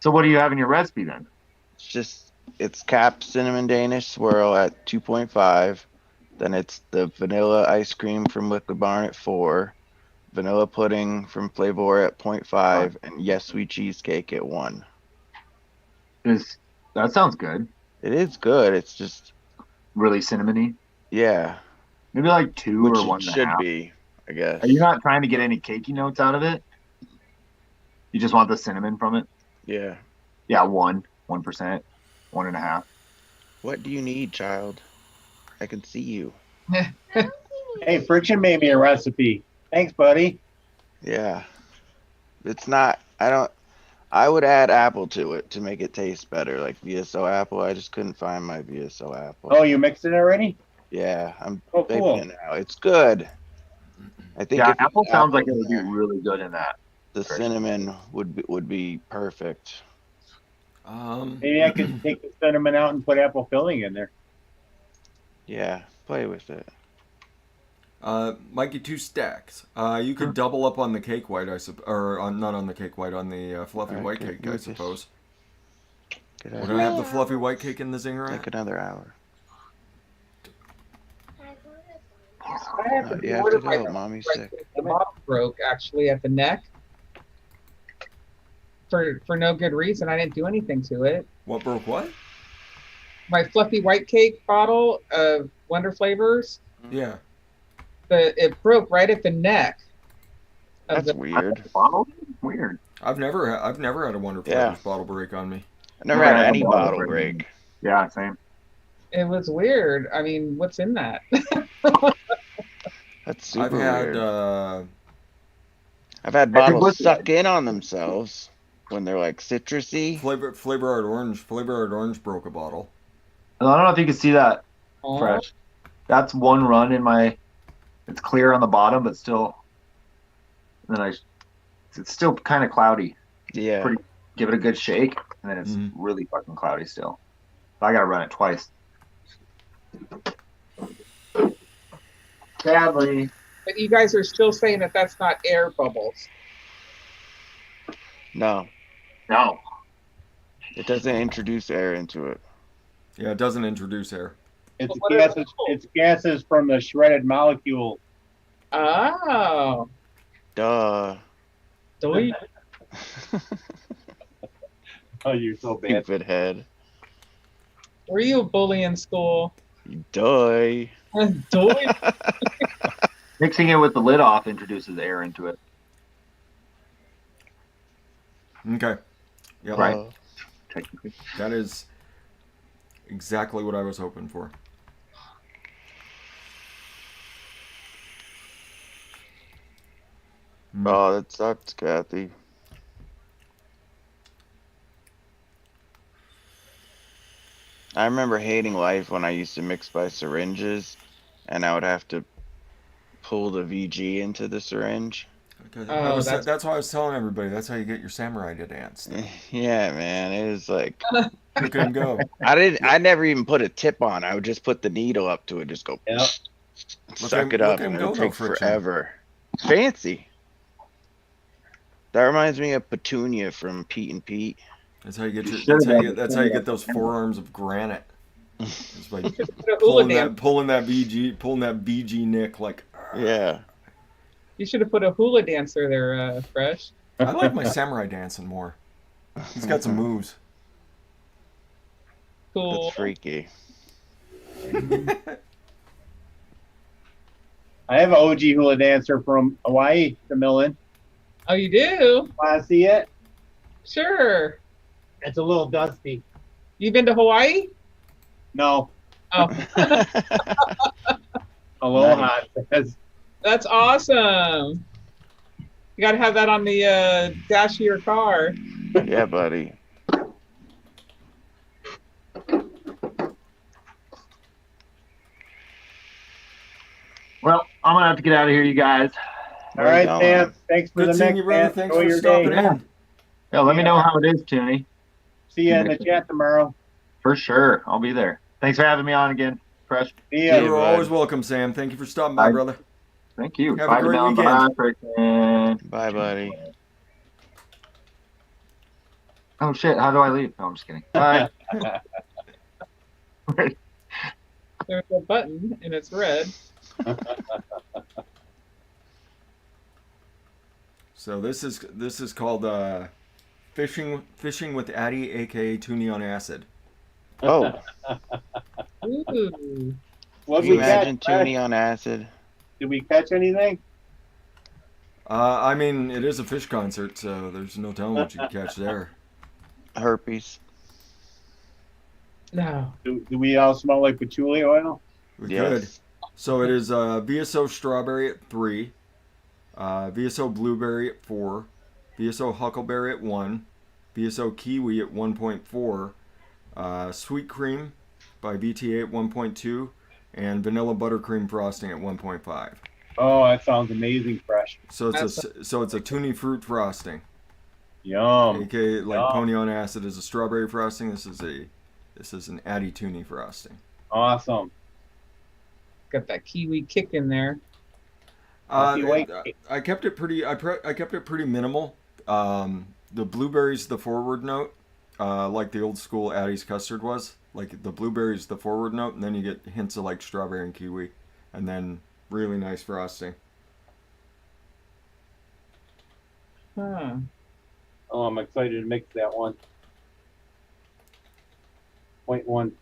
So what do you have in your recipe then? It's capped cinnamon Danish swirl at 2.5. Then it's the vanilla ice cream from Liquid Barn at 4. Vanilla pudding from Flavor at 0.5. And Yes Sweet Cheesecake at 1. That sounds good. It is good. It's just, Really cinnamony. yeah. Maybe like 2 Which or it 1.5. should be, I guess. Are you not trying to get any cakey notes out of it? You just want the cinnamon from it? Yeah. Yeah, 1%, 1.5. What do you need, child? I can see you. Hey, Friction made me a recipe. Thanks, buddy. Yeah. It's not, I would add apple to it to make it taste better, like VSO apple. I just couldn't find my VSO apple. Oh, you mixed it already? Yeah, I'm Oh, baking cool. it now. It's good. I think Yeah, if you apple put sounds like it apple would be in there, really good in that. the cinnamon would be perfect. Maybe I could take the cinnamon out and put apple filling in there. Yeah, play with it. Mikey, 2 stacks. You could double up on the cake white, not on the cake white, on the fluffy Alright, white good, cake, I good. suppose. Get Would out. I have the fluffy white cake in the zinger Like at? another hour. I have to You have order to my go. Mommy's right sick. cake. The bottle broke actually at the neck for no good reason. I didn't do anything to it. What broke what? My fluffy white cake bottle of Wonder Flavors, Yeah. it broke right at the neck. Of That's the, weird. Bottle? Weird. I've never had a Wonder Yeah. Flavors bottle break on me. I never Never had had a any bottle bottle break. break. Yeah, same. it was weird. I mean, what's in that? That's super I've had weird. uh, I've had Hey, bottles what's- suck in on themselves when they're like citrusy. Flavor Art Orange. Flavor Art Orange broke a bottle. I don't know if you can see that Oh, fresh. That's one run in my. It's clear on the bottom, but still. It's still kind of cloudy. Yeah. Pretty- Give it a good shake, and then it's Mhm. really fucking cloudy still. I gotta run it twice. Sadly, but you guys are still saying that that's not air bubbles. No, no. it doesn't introduce air into it. Yeah, it doesn't introduce air. It's What are gases. those? It's gases from the shredded molecule. Oh, Duh. delete. Oh, you're so bad. Stupid head. Were you a bully in school? Duh. Delete. Mixing it with the lid off introduces air into it. Okay. Yep. Right. Technically. That is exactly what I was hoping for. Oh, that sucks, Kathy. I remember hating life when I used to mix by syringes, and I would have to pull the VG into the syringe. Okay. Oh, That's why I was telling everybody. That's how you get your samurai to dance. Yeah, man, it was like Look at him go. I never even put a tip on. I would just put the needle up to it, just go Yep. suck look it up, at him and go, it would though, take friction. forever. Fancy. That reminds me of Petunia from Pete and Pete. That's how you get You your. should've That's how you get those forearms of granite. It's by Put a hula dance. pulling that VG nick like. Yeah. You should have put a hula dancer there, Fresh. I like my samurai dancing more. He's got some moves. Cool. That's freaky. I have an OG hula dancer from Hawaii, the Millen. Oh, you do? Want to see it? Sure. It's a little dusty. You been to Hawaii? No, Oh, aloha. Says, that's awesome. You got to have that on the dash of your car. Yeah, buddy. Well, I'm gonna have to get out of here, you guys. all right, Going. Sam. Thanks for Good the seeing mix, you, brother. man. Thanks Enjoy for your stopping day. in. Yeah, let me know how it is, Toonie. See you in the chat tomorrow. For sure, I'll be there. Thanks for having me on again, Fresh. See ya. You are bud. always welcome, Sam. Thank you for stopping by, Bye. brother. Thank you. Have a Bye great now. weekend. Bye, Freaking. Bye, buddy. Oh shit! How do I leave? No, I'm just kidding. Bye. There's a button and it's red. So this is called fishing with Addy, aka Toonie on acid. Oh, Ooh. What can we you imagine catch? Brad? Toonie on acid? Did we catch anything? I mean, it is a fish concert, so there's no telling what you can catch there. Herpes. No. Do we all smell like patchouli oil? We Yes. could. So it is VSO strawberry at 3, VSO blueberry at 4, VSO huckleberry at 1, VSO kiwi at 1.4, sweet cream by BTA at 1.2, and vanilla buttercream frosting at 1.5. Oh, that sounds amazing, fresh. So it's a Toonie fruit frosting. Yum. aka like Yum. Pony on Acid is a strawberry frosting. This is an Addy Toonie frosting. Awesome. Got that kiwi kick in there. Happy white cake. I kept it pretty. I kept it pretty minimal. The blueberries, the forward note, like the old school Addie's custard was. Like the blueberries, the forward note, and then you get hints of like strawberry and kiwi, and then really nice frosting. Huh. Oh, I'm excited to mix that one. 0.15.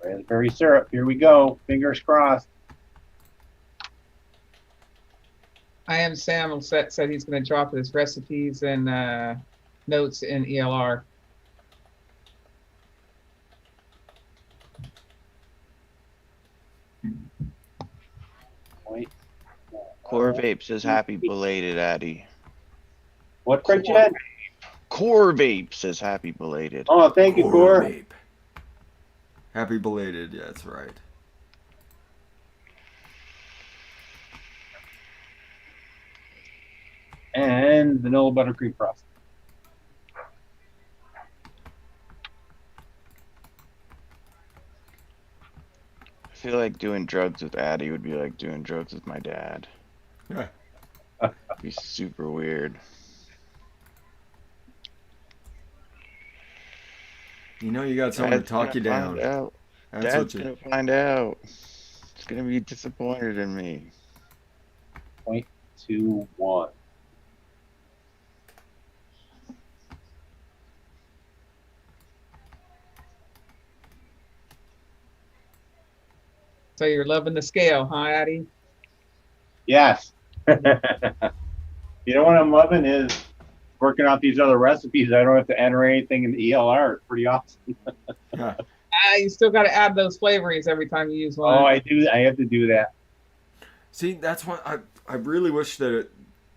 Raspberry syrup. Here we go. Fingers crossed. I am Sam said he's going to drop his recipes and notes in ELR. Wait. Core Vape says happy belated, Addy. What, Craig Chad? Core Vape says happy belated. Oh, thank you, Core. Vape. Happy belated. Yeah, that's right. And vanilla buttercream frosting. I feel like doing drugs with Addy would be like doing drugs with my dad. Yeah. It'd be super weird. You know, you got someone to talk you down. That's Dad's what you. gonna find out. He's gonna be disappointed in me. 0.21. So you're loving the scale, huh, Addie? Yes. You know what I'm loving is working out these other recipes. I don't have to enter anything in the ELR. It's pretty awesome. Yeah. You still got to add those flavorings every time you use one. Oh, I do. I have to do that. See, that's what I really wish that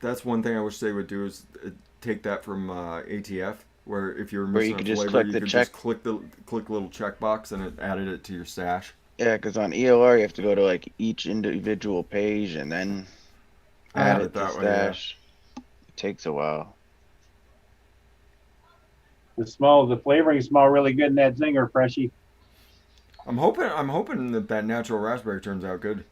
that's one thing I wish they would do is take that from ATF, where if you're Where you missing could a just flavor, click you the could check. just click the little checkbox and it added it to your stash. Yeah, because on ELR you have to go to like each individual page and then add it to that way, yeah. stash. It takes a while. The flavoring smell really good in that zinger, Freshie. I'm hoping that natural raspberry turns out good.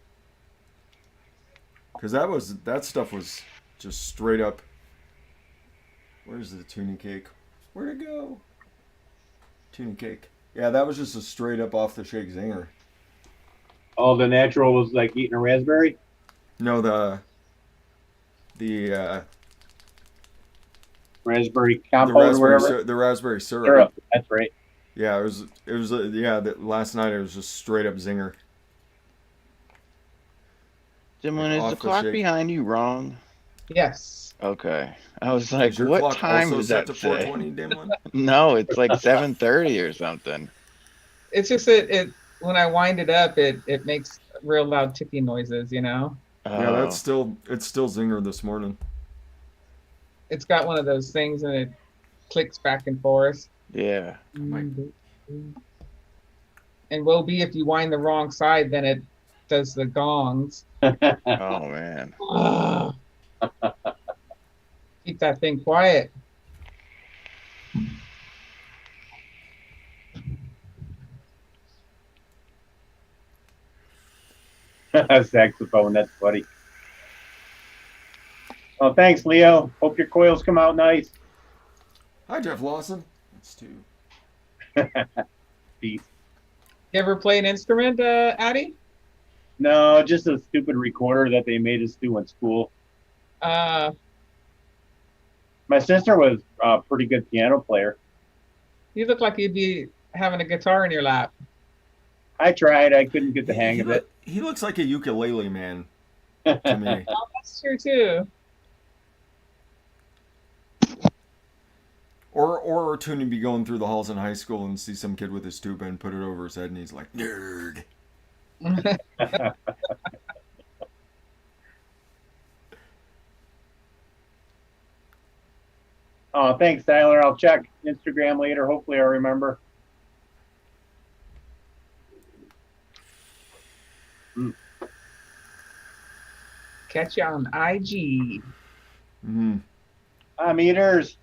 Cause that stuff was just straight up. Where's the tuna cake? Where'd it go? Tuna cake. Yeah, that was just a straight up off the shake zinger. Oh, the natural was like eating a raspberry? No, the Raspberry compote or whatever? the raspberry syrup. Syrup. That's right. Yeah, it was last night it was just straight up zinger. Dimlin, is Off the the clock shake. behind you wrong? Yes. Okay. I was like, Is your what clock time also does set that to say? 4:20, Dimlin? No, it's like 7:30 or something. It's just that it when I wind it up, it makes real loud ticking noises, you know? Yeah, Oh, it's still zinger this morning. It's got one of those things and it clicks back and forth. yeah. And woe be if you wind the wrong side, then it does the gongs. Oh man. Keep that thing quiet. Saxophone, that's funny. Oh, thanks, Leo. Hope your coils come out nice. Hi, Jeff Lawson. That's two. Peace. You ever play an instrument, Addie? No, just a stupid recorder that they made us do in school. Uh, My sister was a pretty good piano player. you look like you'd be having a guitar in your lap. I tried. I couldn't get the hang of it. He looks like a ukulele man to me. Oh, that's true too. Or Toonie be going through the halls in high school and see some kid with his tuba and put it over his head and he's like, nerd. Oh, thanks, Tyler. I'll check Instagram later. Hopefully, I'll remember. Catch you on IG. Mm. Meters.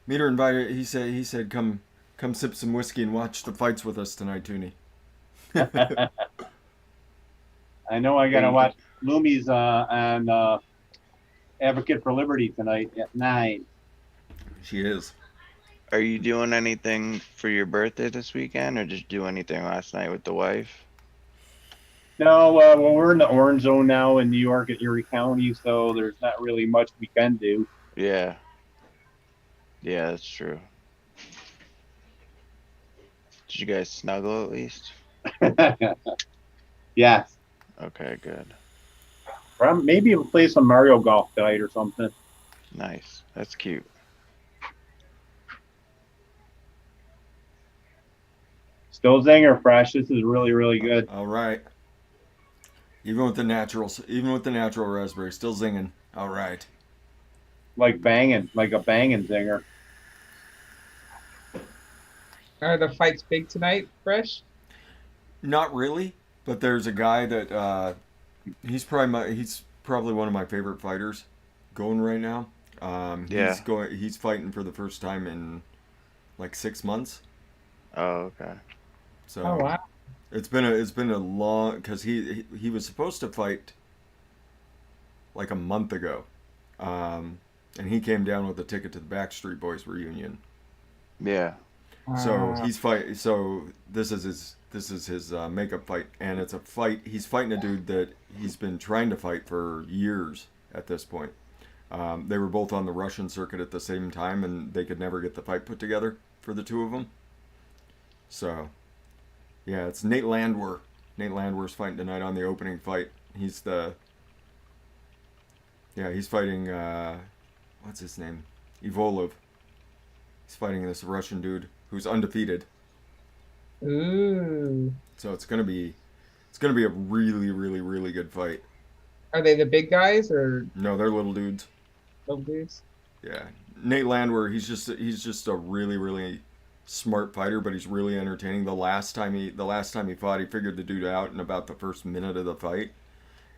Meter invited. He said come sip some whiskey and watch the fights with us tonight, Toonie. I know I gotta watch Loomies on Advocate for Liberty tonight at 9. She is. Are you doing anything for your birthday this weekend, or just do anything last night with the wife? No, well, we're in the orange zone now in New York at Erie County, so there's not really much we can do. Yeah. Yeah, that's true. Did you guys snuggle at least? Yes. Okay, good. Maybe we'll play some Mario Golf tonight or something. Nice. That's cute. Still zinger fresh. This is really, really good. All right. Even with the natural raspberry, still zinging. All right. Like banging, like a banging zinger. Are the fights big tonight, Fresh? Not really, but there's a guy that he's probably one of my favorite fighters going right now. Yeah. He's fighting for the first time in like 6 months. Oh, okay. So Oh wow. it's been a long, because he was supposed to fight like a month ago, and he came down with a ticket to the Backstreet Boys reunion. Yeah. So this is his makeup fight, and it's a fight. He's fighting a dude that he's been trying to fight for years at this point. They were both on the Russian circuit at the same time, and they could never get the fight put together for the two of them. So, yeah, it's Nate Landwehr. Nate Landwehr's fighting tonight on the opening fight. He's fighting, what's his name? Evolov. He's fighting this Russian dude who's undefeated. Ooh. So it's gonna be a really, really, really good fight. Are they the big guys or No, they're little dudes. little dudes? Yeah, Nate Landwehr. He's just a really, really smart fighter, but he's really entertaining. The last time he fought, he figured the dude out in about the first minute of the fight,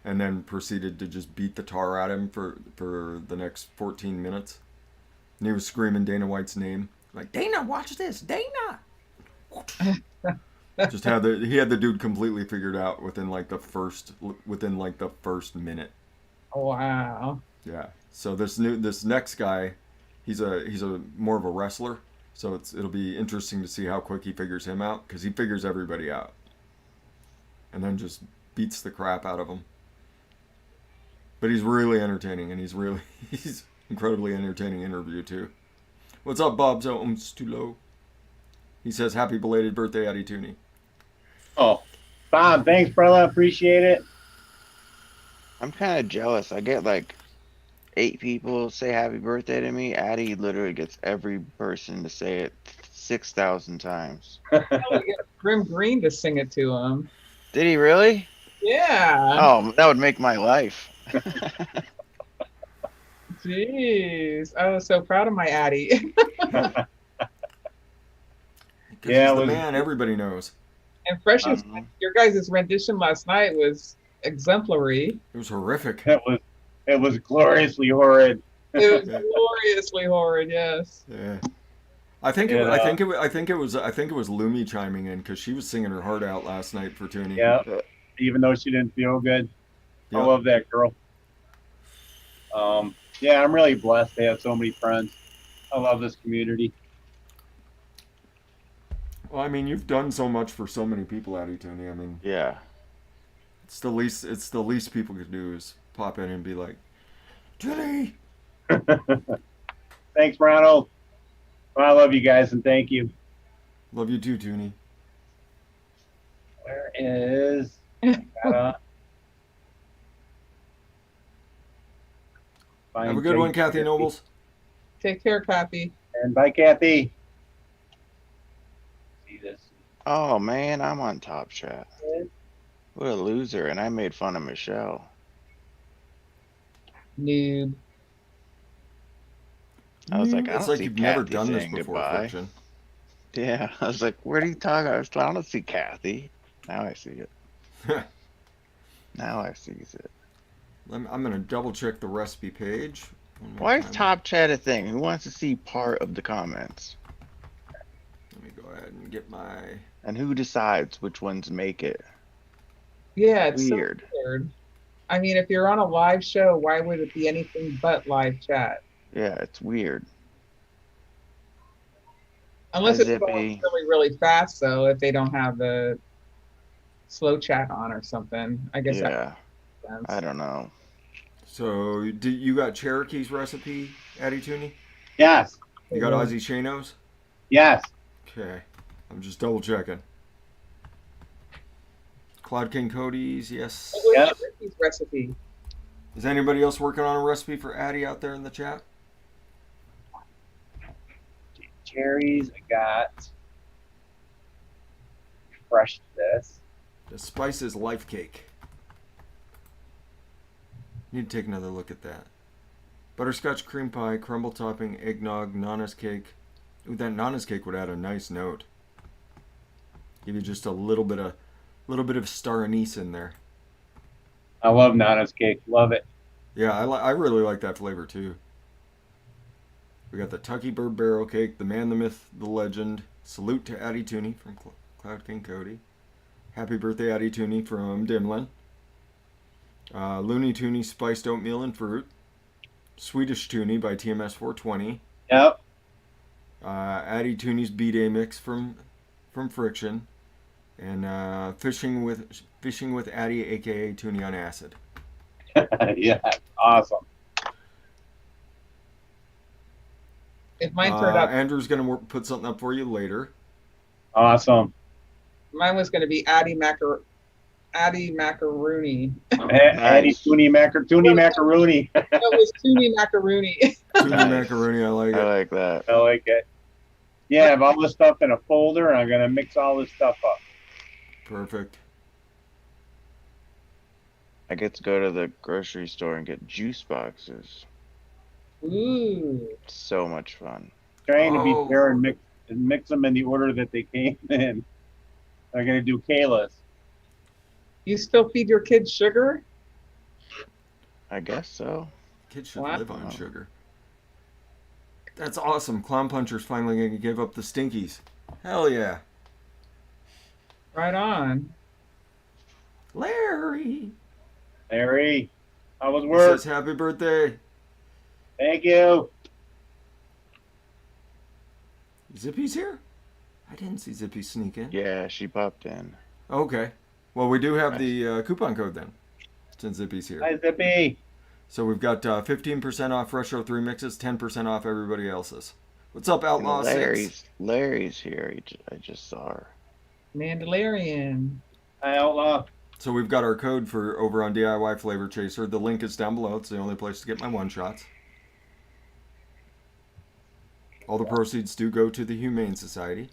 and then proceeded to just beat the tar out of him for the next 14 minutes. And he was screaming Dana White's name, like, Dana, watch this, Dana. He had the dude completely figured out within like the first minute. Oh, wow. Yeah. So this next guy, he's a more of a wrestler. So it'll be interesting to see how quick he figures him out, because he figures everybody out, and then just beats the crap out of them. But he's really entertaining, and he's incredibly entertaining interview too. What's up, Bob? Zones too low. He says, "Happy belated birthday, Addie Tooney." Oh, Bob, thanks, brother. Appreciate it. I'm kind of jealous. I get like 8 people say happy birthday to me. Addie literally gets every person to say it 6,000 times. We got Grim Green to sing it to him. Did he really? Yeah. Oh, that would make my life. Jeez. I was so proud of my Addie. Yeah, he's the man everybody knows. And Fresh's, your guys' rendition last night was exemplary. It was horrific. It was gloriously horrid. It was gloriously horrid, yes. Yeah. I think it was Lumi chiming in, because she was singing her heart out last night for Tooney. Yeah. Even though she didn't feel good. Yep. I love that girl. Yeah, I'm really blessed to have so many friends. I love this community. Well, I mean, you've done so much for so many people, Addie Tooney. I mean, Yeah. it's the least people could do is pop in and be like, Tooney. Thanks, Ronald. Well, I love you guys, and thank you. Love you too, Tooney. Where is Have a good one, Kathy Nobles. Take care, Kathy. And bye, Kathy. See this. Oh man, I'm on Top Chat. What a loser! And I made fun of Michelle. Noob. I was like, I It's don't like see you've never Kathy done this saying before, goodbye. Friction. Yeah, I was like, what are you talking about? I don't see Kathy. Now I see it. Now I see it. I'm gonna double check the recipe page. One more Why is time. top chat a thing? Who wants to see part of the comments? Let me go ahead and get my. And who decides which ones make it? Yeah, it's Weird. so weird. I mean, if you're on a live show, why would it be anything but live chat? Yeah, it's weird. Unless Hi, it's going Zippy. really, really fast, though, if they don't have the slow chat on or something. I guess that Yeah, makes sense. I don't know. So, you got Cherokee's recipe, Addy Tooney? Yes. You got Ozzy Shano's? Yes. Okay. I'm just double checking. Cloud King Cody's, yes. What's Yep. Ricky's recipe? Is anybody else working on a recipe for Addy out there in the chat? Cherries. I got fresh this. The Spices Life Cake. Need to take another look at that. Butterscotch cream pie, crumble topping, eggnog, Nana's cake. Ooh, that Nana's cake would add a nice note. Give you just a little bit of star anise in there. I love Nana's cake. Love it. Yeah, I really like that flavor too. We got the Tucky Bird Barrel Cake, the man, the myth, the legend. Salute to Addy Tooney from Cloud King Cody. Happy birthday, Addy Tooney from Dimlin. Looney Tooney Spiced Oatmeal and Fruit. Swedish Tooney by TMS 420. Yep. Addy Tooney's B-Day Mix from Friction. And Fishing with Addy, aka Tooney on Acid. Yeah. Awesome. If mine turned out, Andrew's gonna put something up for you later. Awesome. mine was going to be Addie Macaroni. Addy Toonie Macaroni. It was Tooney Macaroni. Tooney Nice. macaroni, I like I it. like that. I like it. Yeah, I have all this stuff in a folder, and I'm gonna mix all this stuff up. Perfect. I get to go to the grocery store and get juice boxes. Ooh. So much fun. Trying to Oh. be fair and mix them in the order that they came in. I'm gonna do Kayla's. You still feed your kids sugar? I guess so. Kids should Wow. live on sugar. That's awesome. Clown Puncher's finally gonna give up the stinkies. Hell yeah. Right on. Larry. Larry, how was He work? says happy birthday. Thank you. Zippy's here? I didn't see Zippy sneak in. Yeah, she popped in. Okay. Well, we do have the coupon code then, since Zippy's here. Hi, Zippy. So we've got 15% off fresh03 mixes, 10% off everybody else's. What's up, And Outlaw 6? Larry's here. I just saw her. Mandalorian. Hi, Outlaw. So we've got our code for over on DIY Flavor Chaser. The link is down below. It's the only place to get my one-shots. All the proceeds do go to the Humane Society.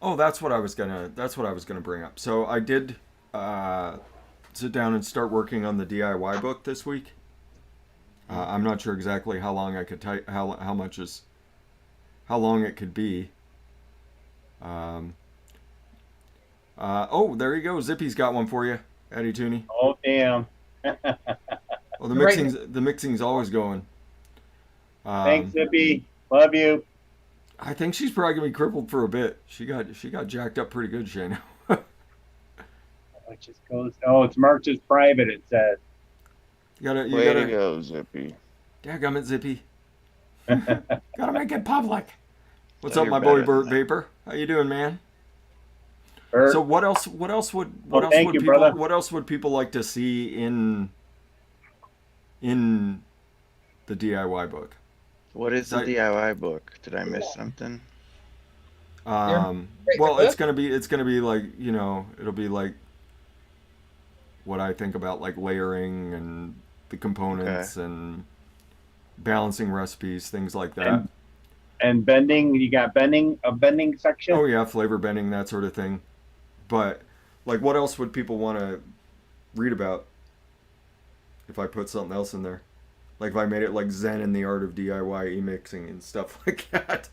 Oh, that's what I was gonna bring up. So I did sit down and start working on the DIY book this week. I'm not sure exactly how long I could type, how long it could be. Oh, there you go. Zippy's got one for you, Addy Tooney. Oh, damn. Well, Right. the mixing's always going. Thanks, Zippy. Love you. I think she's probably gonna be crippled for a bit. She got jacked up pretty good, Shane. It just goes. Oh, it's marked as private. It says. you Way to gotta. go, Zippy. Dadgummit, Zippy. Gotta make it public. What's Yeah, up, my you're boy better Burt than that. Vapor? How you doing, man? Bert, So what else would Oh, thank you, brother. what else would people like to see in the DIY book? What is the That- DIY book? Did I miss something? Well, the it's gonna be like, it'll be like what I think about like layering and the components and balancing recipes, things like that. and bending. You got a bending section. Oh yeah, flavor bending, that sort of thing. But like, what else would people want to read about if I put something else in there? Like if I made it like Zen and the Art of DIY e-mixing and stuff like that.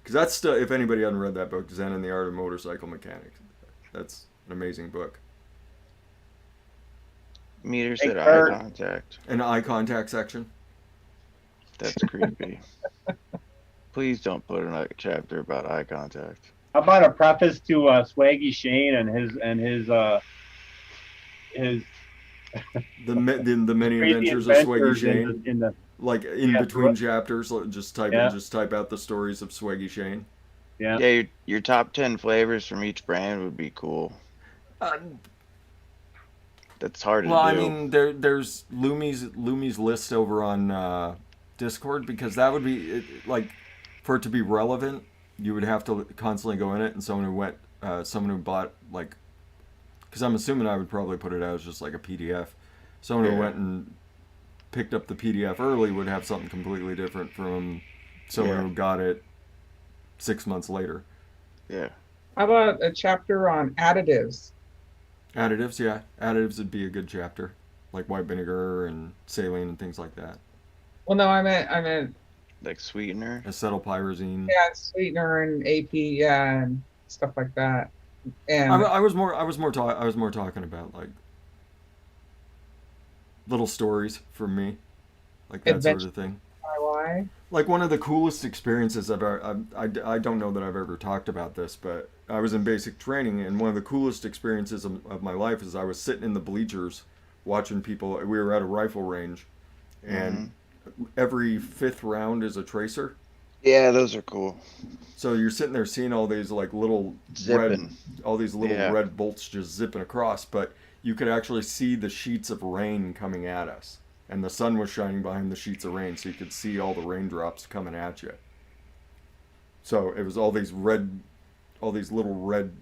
Because that's still, if anybody hadn't read that book, Zen and the Art of Motorcycle Mechanics, that's an amazing book. Meter Hey, said eye Kurt. contact. An eye contact section. That's creepy. Please don't put a chapter about eye contact. How about a preface to Swaggy Shane and his The many crazy adventures of Swaggy adventures Shane. in the Like in Yeah, between chapters, just type Yeah. just type out the stories of Swaggy Shane. yeah. Yeah, your top 10 flavors from each brand would be cool. That's hard Well, to I do. mean, there's Lumi's list over on Discord, because that would be like, for it to be relevant, you would have to constantly go in it, and someone who bought, like, because I'm assuming I would probably put it out as just like a PDF. Someone who Yeah. went and picked up the PDF early would have something completely different from someone Yeah. who got it 6 months later. Yeah. How about a chapter on additives? Additives, yeah, additives would be a good chapter, like white vinegar and saline and things like that. Well, no, I meant Like sweetener. Acetylpyrazine. yeah, sweetener and AP, yeah, and stuff like that. And I was more talking about like little stories from me, like that sort of thing. DIY. Like one of the coolest experiences I don't know that I've ever talked about this, but I was in basic training, and one of the coolest experiences of my life is I was sitting in the bleachers watching people. We were at a rifle range, and every fifth round is a tracer. Yeah, those are cool. So you're sitting there seeing all these like little Zipping. red bolts just zipping across, but you could actually see the sheets of rain coming at us, and the sun was shining behind the sheets of rain, so you could see all the raindrops coming at you. So it was all these little red,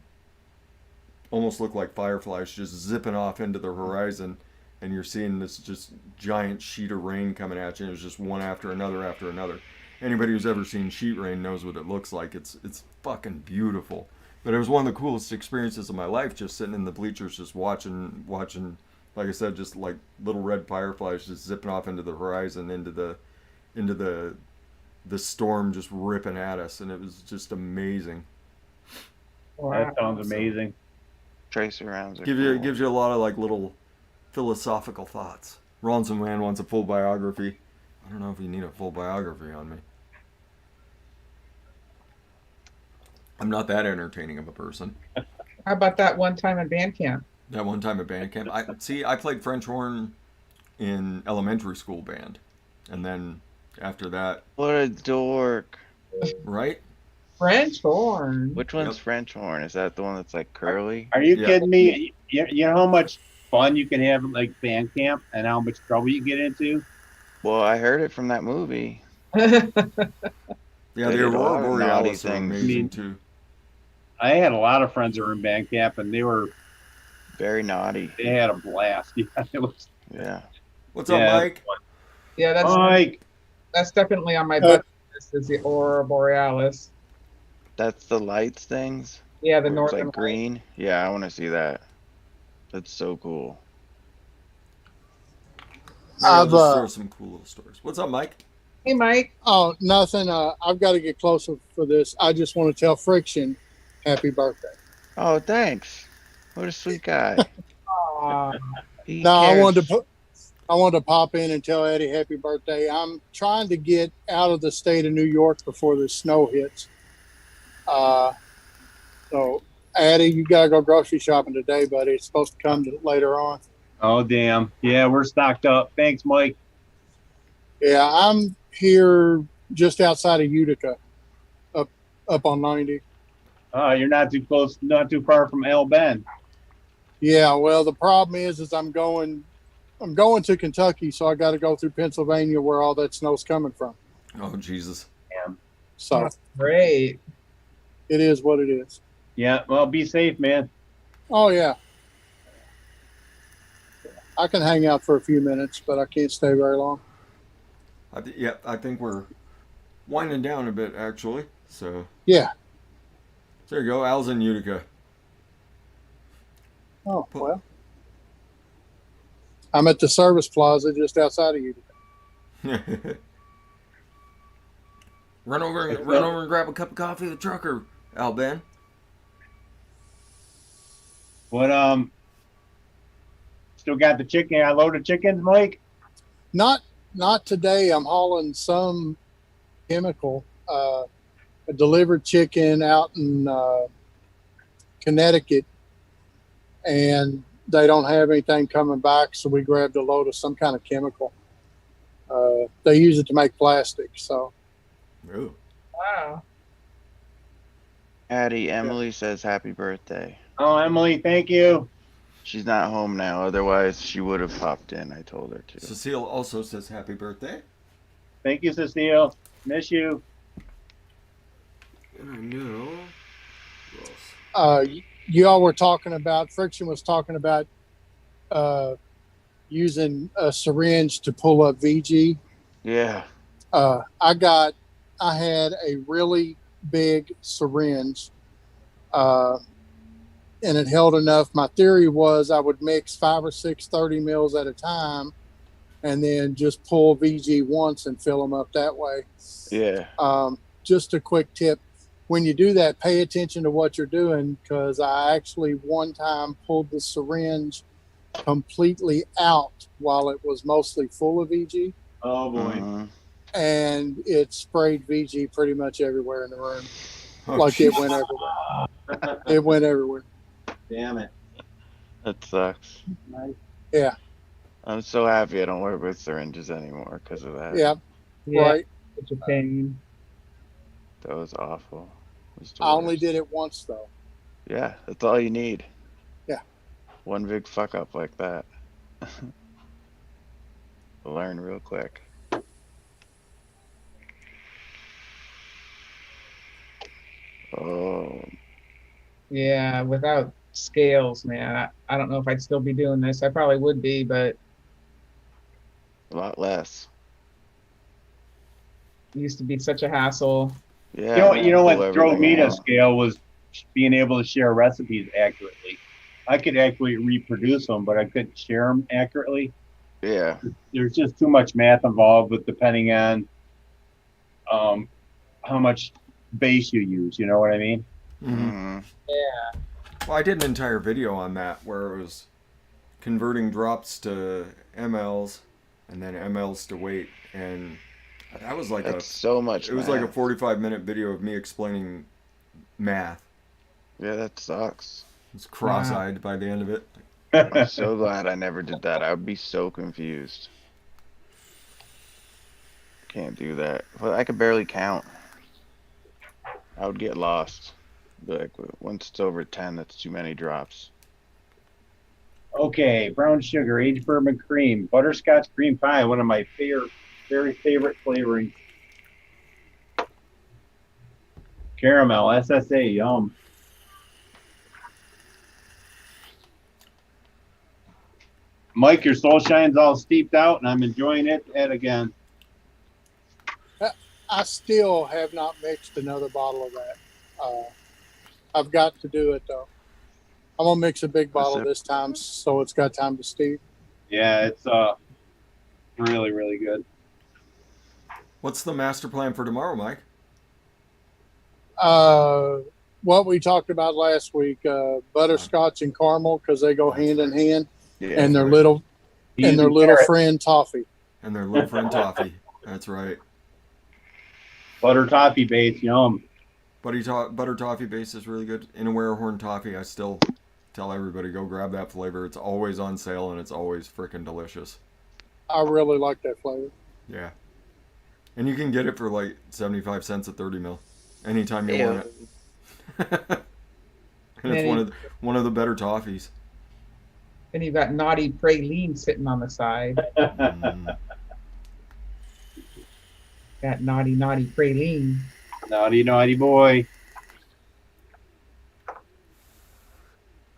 almost look like fireflies, just zipping off into the horizon, and you're seeing this just giant sheet of rain coming at you, and it's just one after another after another. Anybody who's ever seen sheet rain knows what it looks like. It's fucking beautiful. But it was one of the coolest experiences of my life, just sitting in the bleachers, just watching. Like I said, just like little red fireflies just zipping off into the horizon, into the storm, just ripping at us, and it was just amazing. That sounds amazing. Tracer rounds are Gives you a lot of like little philosophical thoughts. Ronson Man wants a full biography. I don't know if you need a full biography on me. I'm not that entertaining of a person. How about that one time at band camp? That one time at band camp, I played French horn in elementary school band, and then after that, What a dork. right? French horn. Which one's Yep. French horn? Is that the one that's like curly? Are you Yeah. kidding me? You know how much fun you can have at like band camp and how much trouble you get into? Well, I heard it from that movie. Yeah, They the did a lot Aurora of naughty Borealis are things. amazing too. I had a lot of friends that were in band camp and they Very naughty. had a blast. Yeah, it was. Yeah. What's up, Yeah. Mike? Yeah, Mike, that's definitely on my bucket list. Is the Aurora Borealis? That's the lights things. Yeah, the where it's northern like lights. green. Yeah, I want to see that. That's so cool. Maybe I'll I've, just throw some cool little stories. What's up, Mike? Hey, Mike. Oh, nothing. I've got to get closer for this. I just want to tell Friction happy birthday. Oh, thanks. What a sweet guy. Aw. He No, I cares. wanted to pop in and tell Eddie happy birthday. I'm trying to get out of the state of New York before the snow hits. So, Eddie, you gotta go grocery shopping today, buddy. It's supposed to come later on. oh damn, yeah, we're stocked up. Thanks, Mike. Yeah, I'm here just outside of Utica, up on 90. You're not too close, not too far from El Ben. Yeah, well, the problem is I'm going to Kentucky, so I got to go through Pennsylvania where all that snow's coming from. Oh, Jesus. So Great. it is what it is. Yeah, well, be safe, man. Oh yeah, I can hang out for a few minutes, but I can't stay very long. I think we're winding down a bit, actually. So Yeah. there you go. Al's in Utica. Oh well, I'm at the service plaza just outside of Utica. Run over and grab a cup of coffee at the trucker, Al Ben. What still got the chicken? I loaded chickens, Mike. Not today. I'm hauling some chemical. A delivered chicken out in Connecticut, and they don't have anything coming back, so we grabbed a load of some kind of chemical. They use it to make plastic. So Ooh. Wow. Addie, Emily says happy birthday. Oh, Emily, thank you. She's not home now. Otherwise, she would have popped in. I told her to. Cecile also says happy birthday. Thank you, Cecile. Miss you. And I know. Who else? you all were talking about, Friction was talking about using a syringe to pull up VG. Yeah. I had a really big syringe, and it held enough. My theory was I would mix 5 or 6 30 mils at a time, and then just pull VG once and fill them up that way. Yeah. Just a quick tip. When you do that, pay attention to what you're doing, because I actually one time pulled the syringe completely out while it was mostly full of VG, Oh boy. Mhm. and it sprayed VG pretty much everywhere in the room. Oh, Like it jeez. went everywhere. It went everywhere. Damn it. That sucks. Nice. Yeah. I'm so happy I don't work with syringes anymore because of that. Yeah. Yeah, Right. such a pain. That was awful. It was the I only worst. did it once though. Yeah, that's all you need. Yeah. One big fuck up like that. Learn real quick. Oh, Yeah, without scales, man, I don't know if I'd still be doing this. I probably would be, but a lot less. it used to be such a hassle. Yeah. You know what pull drove me everything to out. scale was being able to share recipes accurately. I could actually reproduce them, but I couldn't share them accurately. Yeah. There's just too much math involved with depending on how much base you use. You know what I mean? Mhm. Mhm. Well, I did an entire video on that where it was converting drops to mLs and then mLs to weight, and that was like That's so much. it was like a math. 45-minute video of me explaining math. Yeah, that sucks. I was cross-eyed by the end of it. I'm so glad I never did that. I would be so confused. Can't do that. Well, I could barely count. I would get lost. Be like, once it's over 10, that's too many drops. Okay, brown sugar, aged bourbon cream, butterscotch cream pie, one of my very favorite flavorings. Caramel, SSA, yum. Mike, your soul shine's all steeped out, and I'm enjoying it yet again. I still have not mixed another bottle of that. I've got to do it though. I'm gonna mix a big bottle this time, so it's got time to steep. Yeah, it's really, really good. What's the master plan for tomorrow, Mike? What we talked about last week, butterscotch and caramel, because they go hand in hand, Yeah. and their right. little Peas and little carrots. friend toffee. And their little friend toffee. That's right. Butter toffee base, yum. Butter toffee base is really good. Inaware horn toffee, I still tell everybody, go grab that flavor. It's always on sale and it's always freaking delicious. I really like that flavor. Yeah. And you can get it for like 75 cents a 30 mil anytime you Ew. want it. And it's one of the better toffees. Then you've got naughty praline sitting on the side. Mm. That naughty praline. Naughty, naughty boy.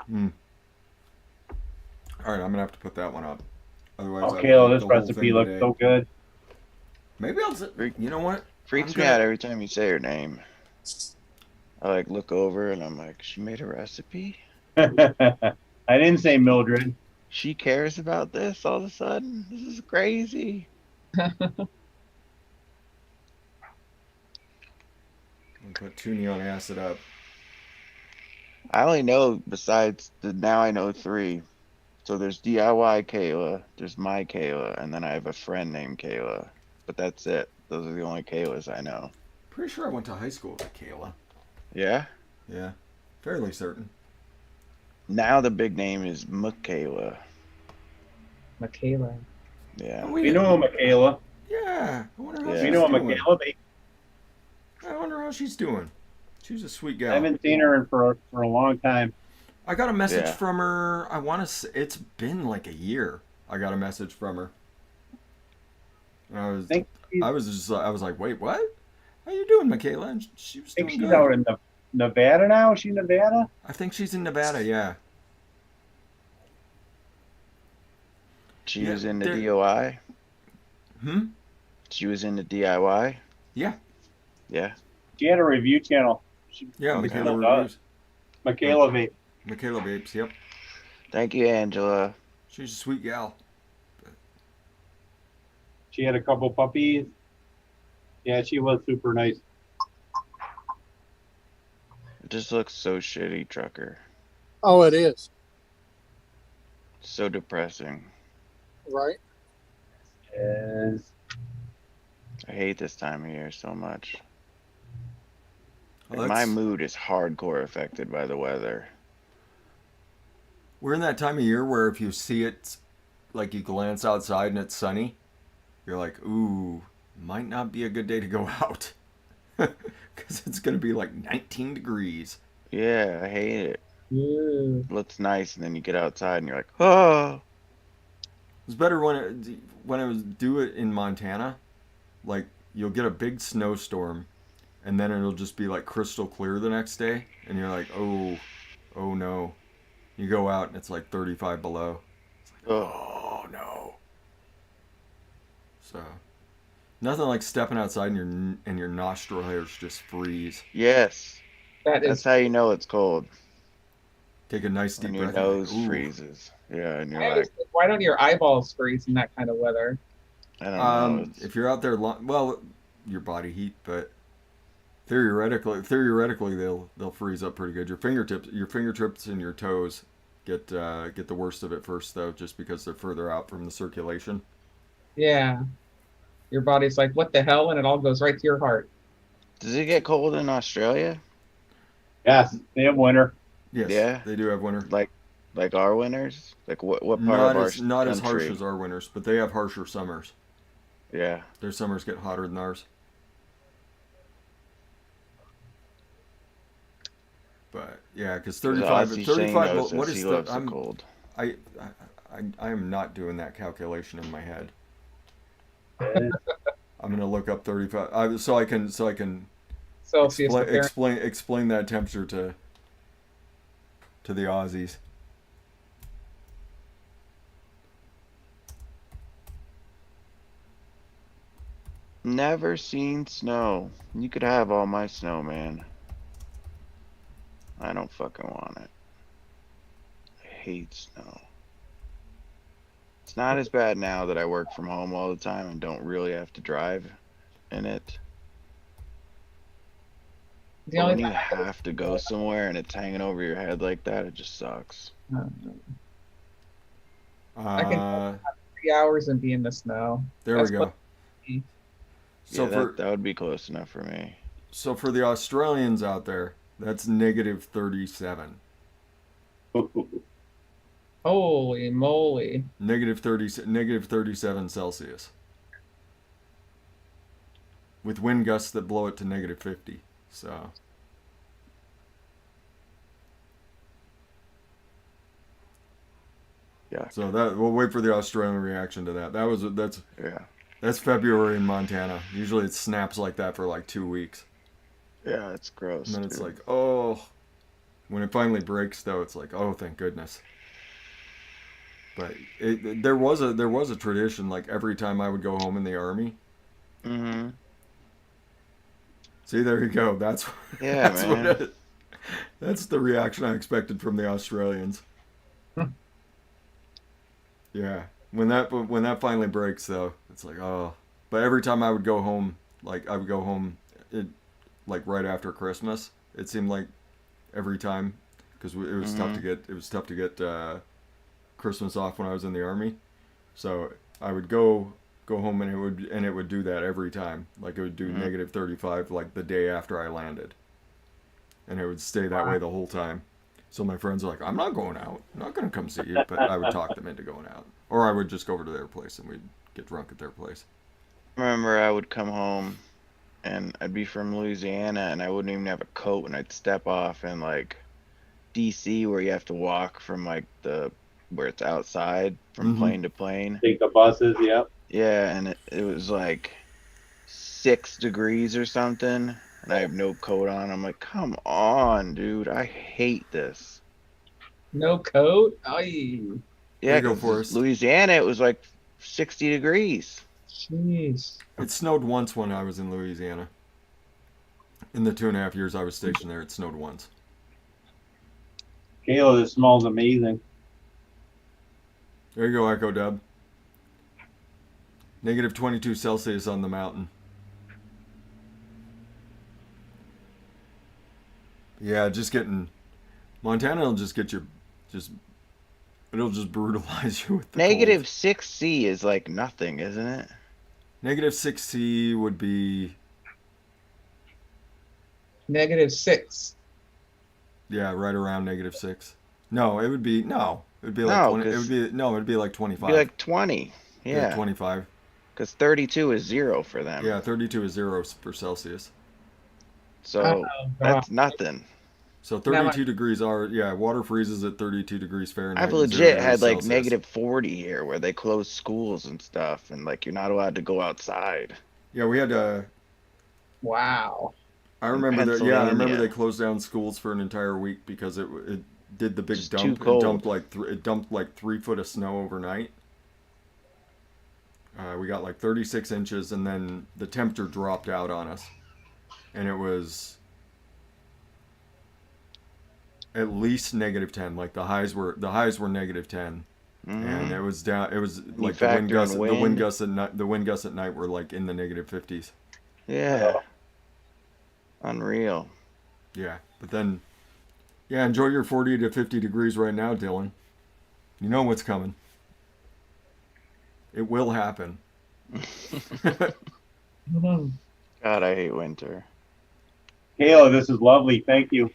Mm. All right, I'm gonna have to put that one up. Otherwise, I Okay, will well, eat this the whole recipe thing looks today. so good. Maybe I'll. You know what? Freaks I'm me gonna- out every time you say her name. I like look over and I'm like, she made a recipe? I didn't say Mildred. She cares about this all of a sudden? This is crazy. Put 2 neon acid up. I only know now I know 3. So there's DIY Kayla, there's my Kayla, and then I have a friend named Kayla. But that's it. Those are the only Kaylas I know. Pretty sure I went to high school with Kayla. Yeah? Yeah, fairly certain. Now the big name is Michaela. Michaela. Yeah. Oh, We know Michaela. Yeah, I wonder how Yeah. We she's know doing. Michaela. I wonder how she's doing. She's a sweet I gal. haven't seen her for a long time. I got a message Yeah. from her. I want to say it's been like a year. I got a message from her. And I was I I was like, wait, what? How you doing, Michaela? And she was think doing she's good. out in Nevada now. Is she in Nevada? I think she's in Nevada. Yeah. She Yeah, was in the there- DOI. Hmm. She was in the DIY. Yeah. Yeah. She had a review channel. Yeah. Okay. Michaela does. reviews. Michaela Vape. Michaela Vapes. Yep. Thank you, Angela. She's a sweet gal. She had a couple puppies. Yeah, she was super nice. It just looks so shitty, trucker. Oh, it is. So depressing. Right. Is I hate this time of year so much. Well, Like, my that's- mood is hardcore affected by the weather. We're in that time of year where if you see it, like you glance outside and it's sunny, you're like, ooh, might not be a good day to go out. Because it's going to be like 19 degrees. Yeah, I hate it. Ooh. It looks nice, and then you get outside and you're like, oh. It's better when I was do it in Montana. Like you'll get a big snowstorm, and then it'll just be like crystal clear the next day, and you're like, oh no. You go out and it's like 35 below. It's like, oh no. So, nothing like stepping outside and your nostril hairs just freeze. Yes, That that's is. how you know it's cold. Take a nice When deep your breath. and nose like, ooh. freezes. Yeah, and you're I like, understand. Why don't your eyeballs freeze in that kind of weather? I don't know. If you're out there, well, your body heat, but theoretically they'll freeze up pretty good. Your fingertips and your toes get the worst of it first though, just because they're further out from the circulation. Yeah. Your body's like, what the hell? And it all goes right to your heart. Does it get cold in Australia? yes, they have winter. Yes, Yeah. they do have winter. Like our winters? Like what part of our Not as harsh country? as our winters, but they have harsher summers. Yeah. Their summers get hotter than ours. But yeah, because 35, Ozzy 35. Shane knows What this, is he the? loves the cold. I am not doing that calculation in my head. I'm gonna look up 35. So I can Celsius. explain that temperature to the Aussies. Never seen snow. You could have all my snow, man. I don't fucking want it. I hate snow. It's not as bad now that I work from home all the time and don't really have to drive in it. The But only when you time have to go somewhere and it's hanging over your head like that, it just sucks. I can 3 hours and be in the snow. There That's we go. what- So Yeah, that would be close enough for me. for the Australians out there, that's negative 37. Holy moly. Negative 37 Celsius. With wind gusts that blow it to negative 50. So Yeah. So that we'll wait for the Australian reaction to that. Yeah. That's February in Montana. Usually it snaps like that for like 2 weeks. Yeah, it's gross. And then it's dude. like, oh. When it finally breaks though, it's like, oh, thank goodness. But there was a tradition, like every time I would go home in the army. Mm-hmm. See, there you go. That's Yeah, that's man. that's the reaction I expected from the Australians. Yeah. When that finally breaks though, it's like, oh. But every time I would go home, like right after Christmas. It seemed like every time, because it was tough to get Christmas off when I was in the army. So I would go home, and it would do that every time. Like it would do negative 35 like the day after I landed, and it would stay that way the whole time. So my friends were like, "I'm not going out. I'm not going to come see you." But I would talk them into going out, or I would just go over to their place and we'd get drunk at their place. I remember I would come home and I'd be from Louisiana and I wouldn't even have a coat, and I'd step off in like DC where you have to walk from like where it's outside from plane to plane. Take the buses, yep. Yeah, and it was like 6 degrees or something, and I have no coat on. I'm like, come on, dude, I hate this. No coat? Aye. Yeah, Go 'cause Forrest. Louisiana, it was like 60 degrees. Jeez. It snowed once when I was in Louisiana. In the 2.5 years I was stationed there, it snowed once. Kayla, this smells amazing. There you go, Echo Dub. Negative 22 Celsius on the mountain. Yeah, Montana will just get you, it'll just brutalize you with the Negative cold. 6C is like nothing, isn't it? Negative 6C would be, -6. yeah, right around negative 6. No, it would be like No, 20, it'd be like 25. It'd be like 20. Yeah, 25. because 32 is 0 for them. Yeah, 32 is 0 for Celsius. So Oh, that's nothing. So 32 degrees water freezes at 32 degrees Fahrenheit. I've and 0 legit degrees had like Celsius. negative 40 here where they close schools and stuff, and like you're not allowed to go outside. Yeah, we had Wow. I remember that. Yeah, I remember Pennsylvania. they closed down schools for an entire week because it did the big Just dump. too cold. It dumped like 3 foot of snow overnight. We got like 36 inches, and then the temperature dropped out on us, and it was at least negative 10. Like the highs were negative 10, and it was down. It was like the wind factor in gusts. wind. The wind gusts at night were like in the negative 50s. Yeah. Unreal. Yeah, but then, yeah, enjoy your 40 to 50 degrees right now, Dylan. You know what's coming. It will happen. Mhm. God, I hate winter. Kayla, this is lovely. Thank you.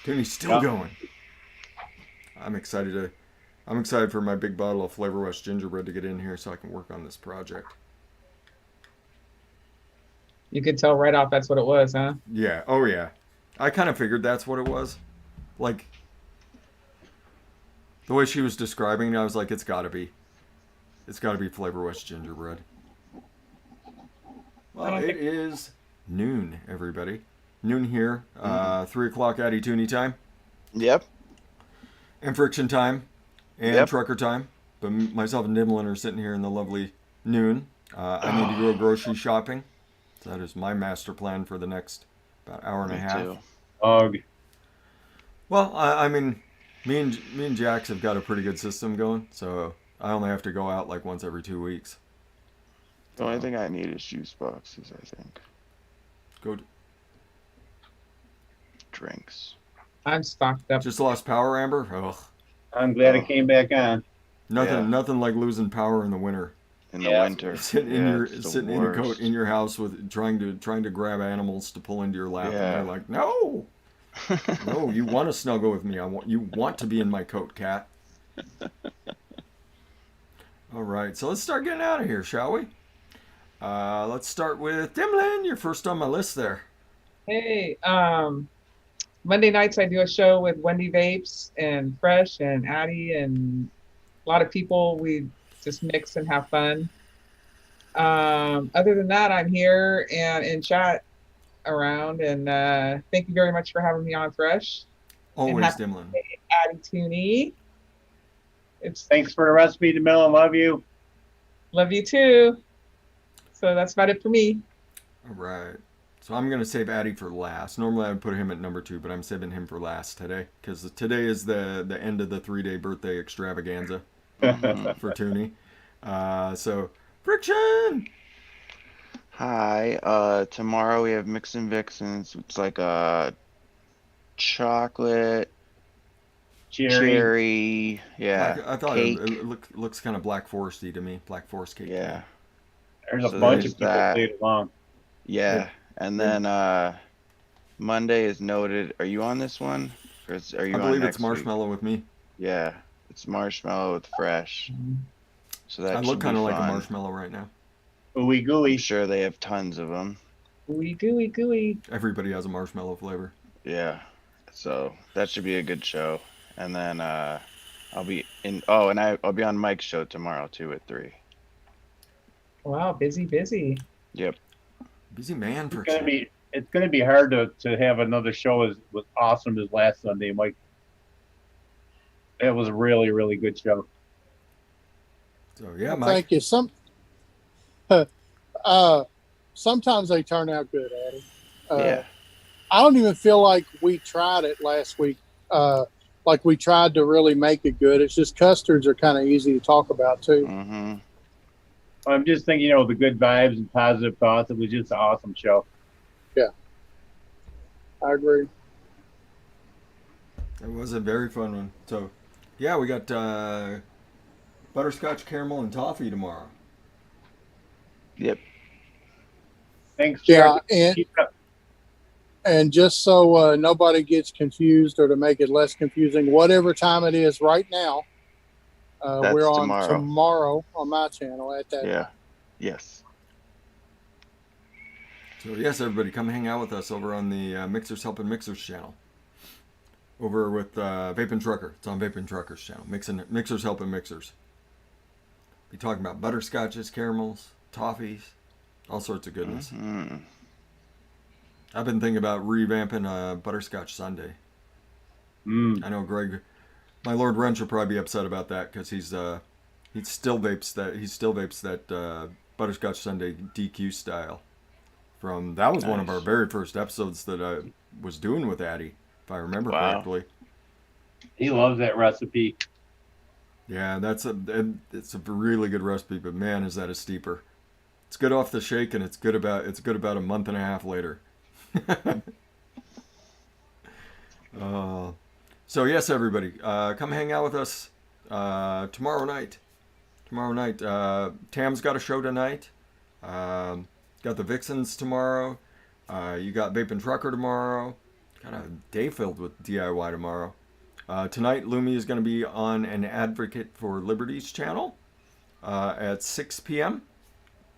Dude, he's still Yeah. going. I'm excited for my big bottle of Flavor West gingerbread to get in here so I can work on this project. You could tell right off that's what it was, huh? Yeah, oh yeah. I kind of figured that's what it was. Like, the way she was describing it, I was like, it's gotta be Flavor West gingerbread. Well, it is noon, everybody. Noon here. 3 o'clock Addy Tooney time. Yep. And friction time. And Yep. trucker time. But myself and Dimlin are sitting here in the lovely noon. I need to go grocery shopping. So that is my master plan for the next about hour and a Me half. too. Ugh. Well, I mean, me and Jax have got a pretty good system going, so I only have to go out like once every 2 weeks. The only thing I need is juice boxes, I think. Go. Drinks. I'm stocked up. Just lost power, Amber. Ugh. I'm glad Oh. it came back on. Nothing like losing power in the winter. In the Yeah. winter. Sitting Yeah, it's the in your coat worst. in your house with trying to grab animals to pull into your lap, Yeah. and you're like, no, no, you want to snuggle with me. You want to be in my coat, cat. All right, so let's start getting out of here, shall we? Let's start with Dimlin. You're first on my list there. Hey, Monday nights I do a show with Wendy Vapes and Fresh and Addie and a lot of people. We just mix and have fun. Other than that, I'm here and in chat around, and thank you very much for having me on, Fresh. Always, happy- Dimlin. Addie Tooney. It's Thanks for the recipe, DeMille. Love you. love you too. So that's about it for me. All right. So I'm gonna save Addy for last. Normally I would put him at number 2, but I'm saving him for last today because today is the end of the 3-day birthday extravaganza for Tooney. So friction. Hi. Tomorrow we have Mix and Vixens. It's like a chocolate Cherry. cherry, yeah, I thought cake. looks kind of Black Foresty to me. Black Forest cake. To me. Yeah. There's a So bunch there's of people that. played along. Yeah. And Maybe- then Monday is noted. Are you on this one? Or are you I on believe it's next week? marshmallow with me. Yeah. It's marshmallow with fresh. So that I should look be kind of like a fun. marshmallow right now. Ooey I'm gooey. sure they have tons of them. Gooey, gooey, gooey. Everybody has a marshmallow flavor. Yeah. So that should be a good show. And then I'll be in. Oh, and I'll be on Mike's show tomorrow too at 3. Wow, busy, busy. Yep. Busy man for It's gonna be hard to have another show as awesome as last Sunday, Mike. It was a really, really good show. So yeah, Well, Mike. thank you. Sometimes they turn out good, Addy. Yeah. I don't even feel like we tried it last week. Like we tried to really make it good. It's just custards are kind of easy to talk about too. Mm-hmm. I'm just thinking, the good vibes and positive thoughts. It was just an awesome show. I agree. It was a very fun one. So yeah, we got butterscotch, caramel, and toffee tomorrow. Yep. Thanks, Yeah, Jared. Keep it up. and just so nobody gets confused, or to make it less confusing, whatever time it is right now, That's we're on tomorrow. tomorrow on my channel at that. Yeah. Yes. So yes, everybody, come hang out with us over on the Mixers Helping Mixers channel. Over with Vapin' Trucker. It's on Vapin' Trucker's channel. Mixers Helping Mixers. Be talking about butterscotches, caramels, toffees, all sorts of goodness. Mm-hmm. I've been thinking about revamping Butterscotch Sunday. I know Greg, my Lord Wrench will probably be upset about that because he still vapes that Butterscotch Sunday DQ style. That was one of our Nice. very first episodes that I was doing with Addy, if I remember Wow. correctly. He loves that recipe. Yeah, it's a really good recipe, but man, is that a steeper. It's good off the shake, and it's good about a month and a half later. So yes, everybody, come hang out with us tomorrow night. Tam's got a show tonight. Got the Vixens tomorrow. You got Vapin' Trucker tomorrow. Got a day filled with DIY tomorrow. Tonight, Lumi is going to be on an Advocate for Liberty's channel at 6 p.m.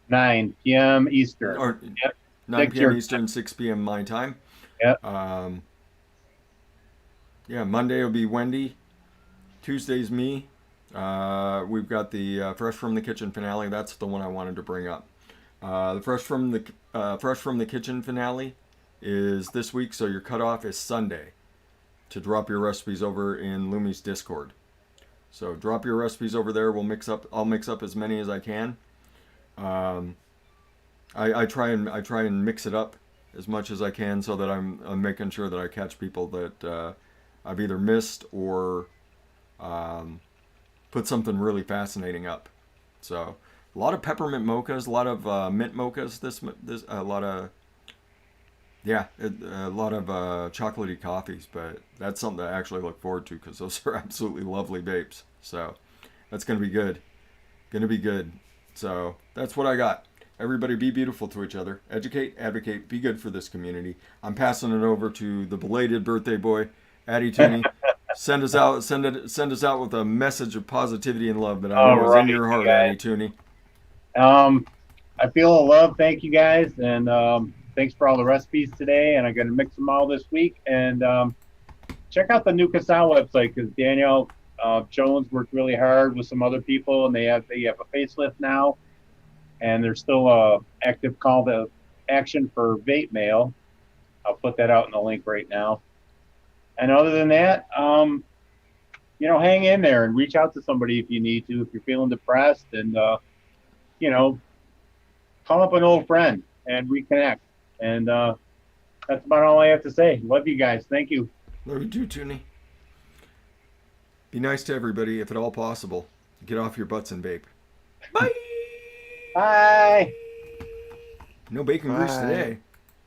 9 p.m. Eastern. Or Yep. 9 6 p.m. your Eastern, 6 p.m. my time. Yep. Yeah, Monday will be Wendy. Tuesday's me. We've got the Fresh from the Kitchen finale. That's the one I wanted to bring up. The Fresh from the Kitchen finale is this week, so your cutoff is Sunday to drop your recipes over in Lumi's Discord. So drop your recipes over there. I'll mix up as many as I can. I try and mix it up as much as I can so that I'm making sure that I catch people that I've either missed or put something really fascinating up. So a lot of peppermint mochas, a lot of mint mochas. A lot of chocolatey coffees, but that's something I actually look forward to because those are absolutely lovely vapes. So that's gonna be good. So that's what I got. Everybody be beautiful to each other. Educate, advocate, be good for this community. I'm passing it over to the belated birthday boy, Addy Tooney. Send us out with a message of positivity and love that I know is in your heart, Addy Tooney. I feel the love. Thank you guys, and thanks for all the recipes today. And I'm gonna mix them all this week. And check out the new Kassan website because Danielle Jones worked really hard with some other people, and they have a facelift now. And there's still a active call to action for vape mail. I'll put that out in the link right now. And other than that, hang in there and reach out to somebody if you need to, if you're feeling depressed, and call up an old friend and reconnect. And that's about all I have to say. Love you guys. Thank you. Love you too, Tooney. Be nice to everybody if at all possible. Get off your butts and vape. Bye. Bye. No bacon grease Bye. today.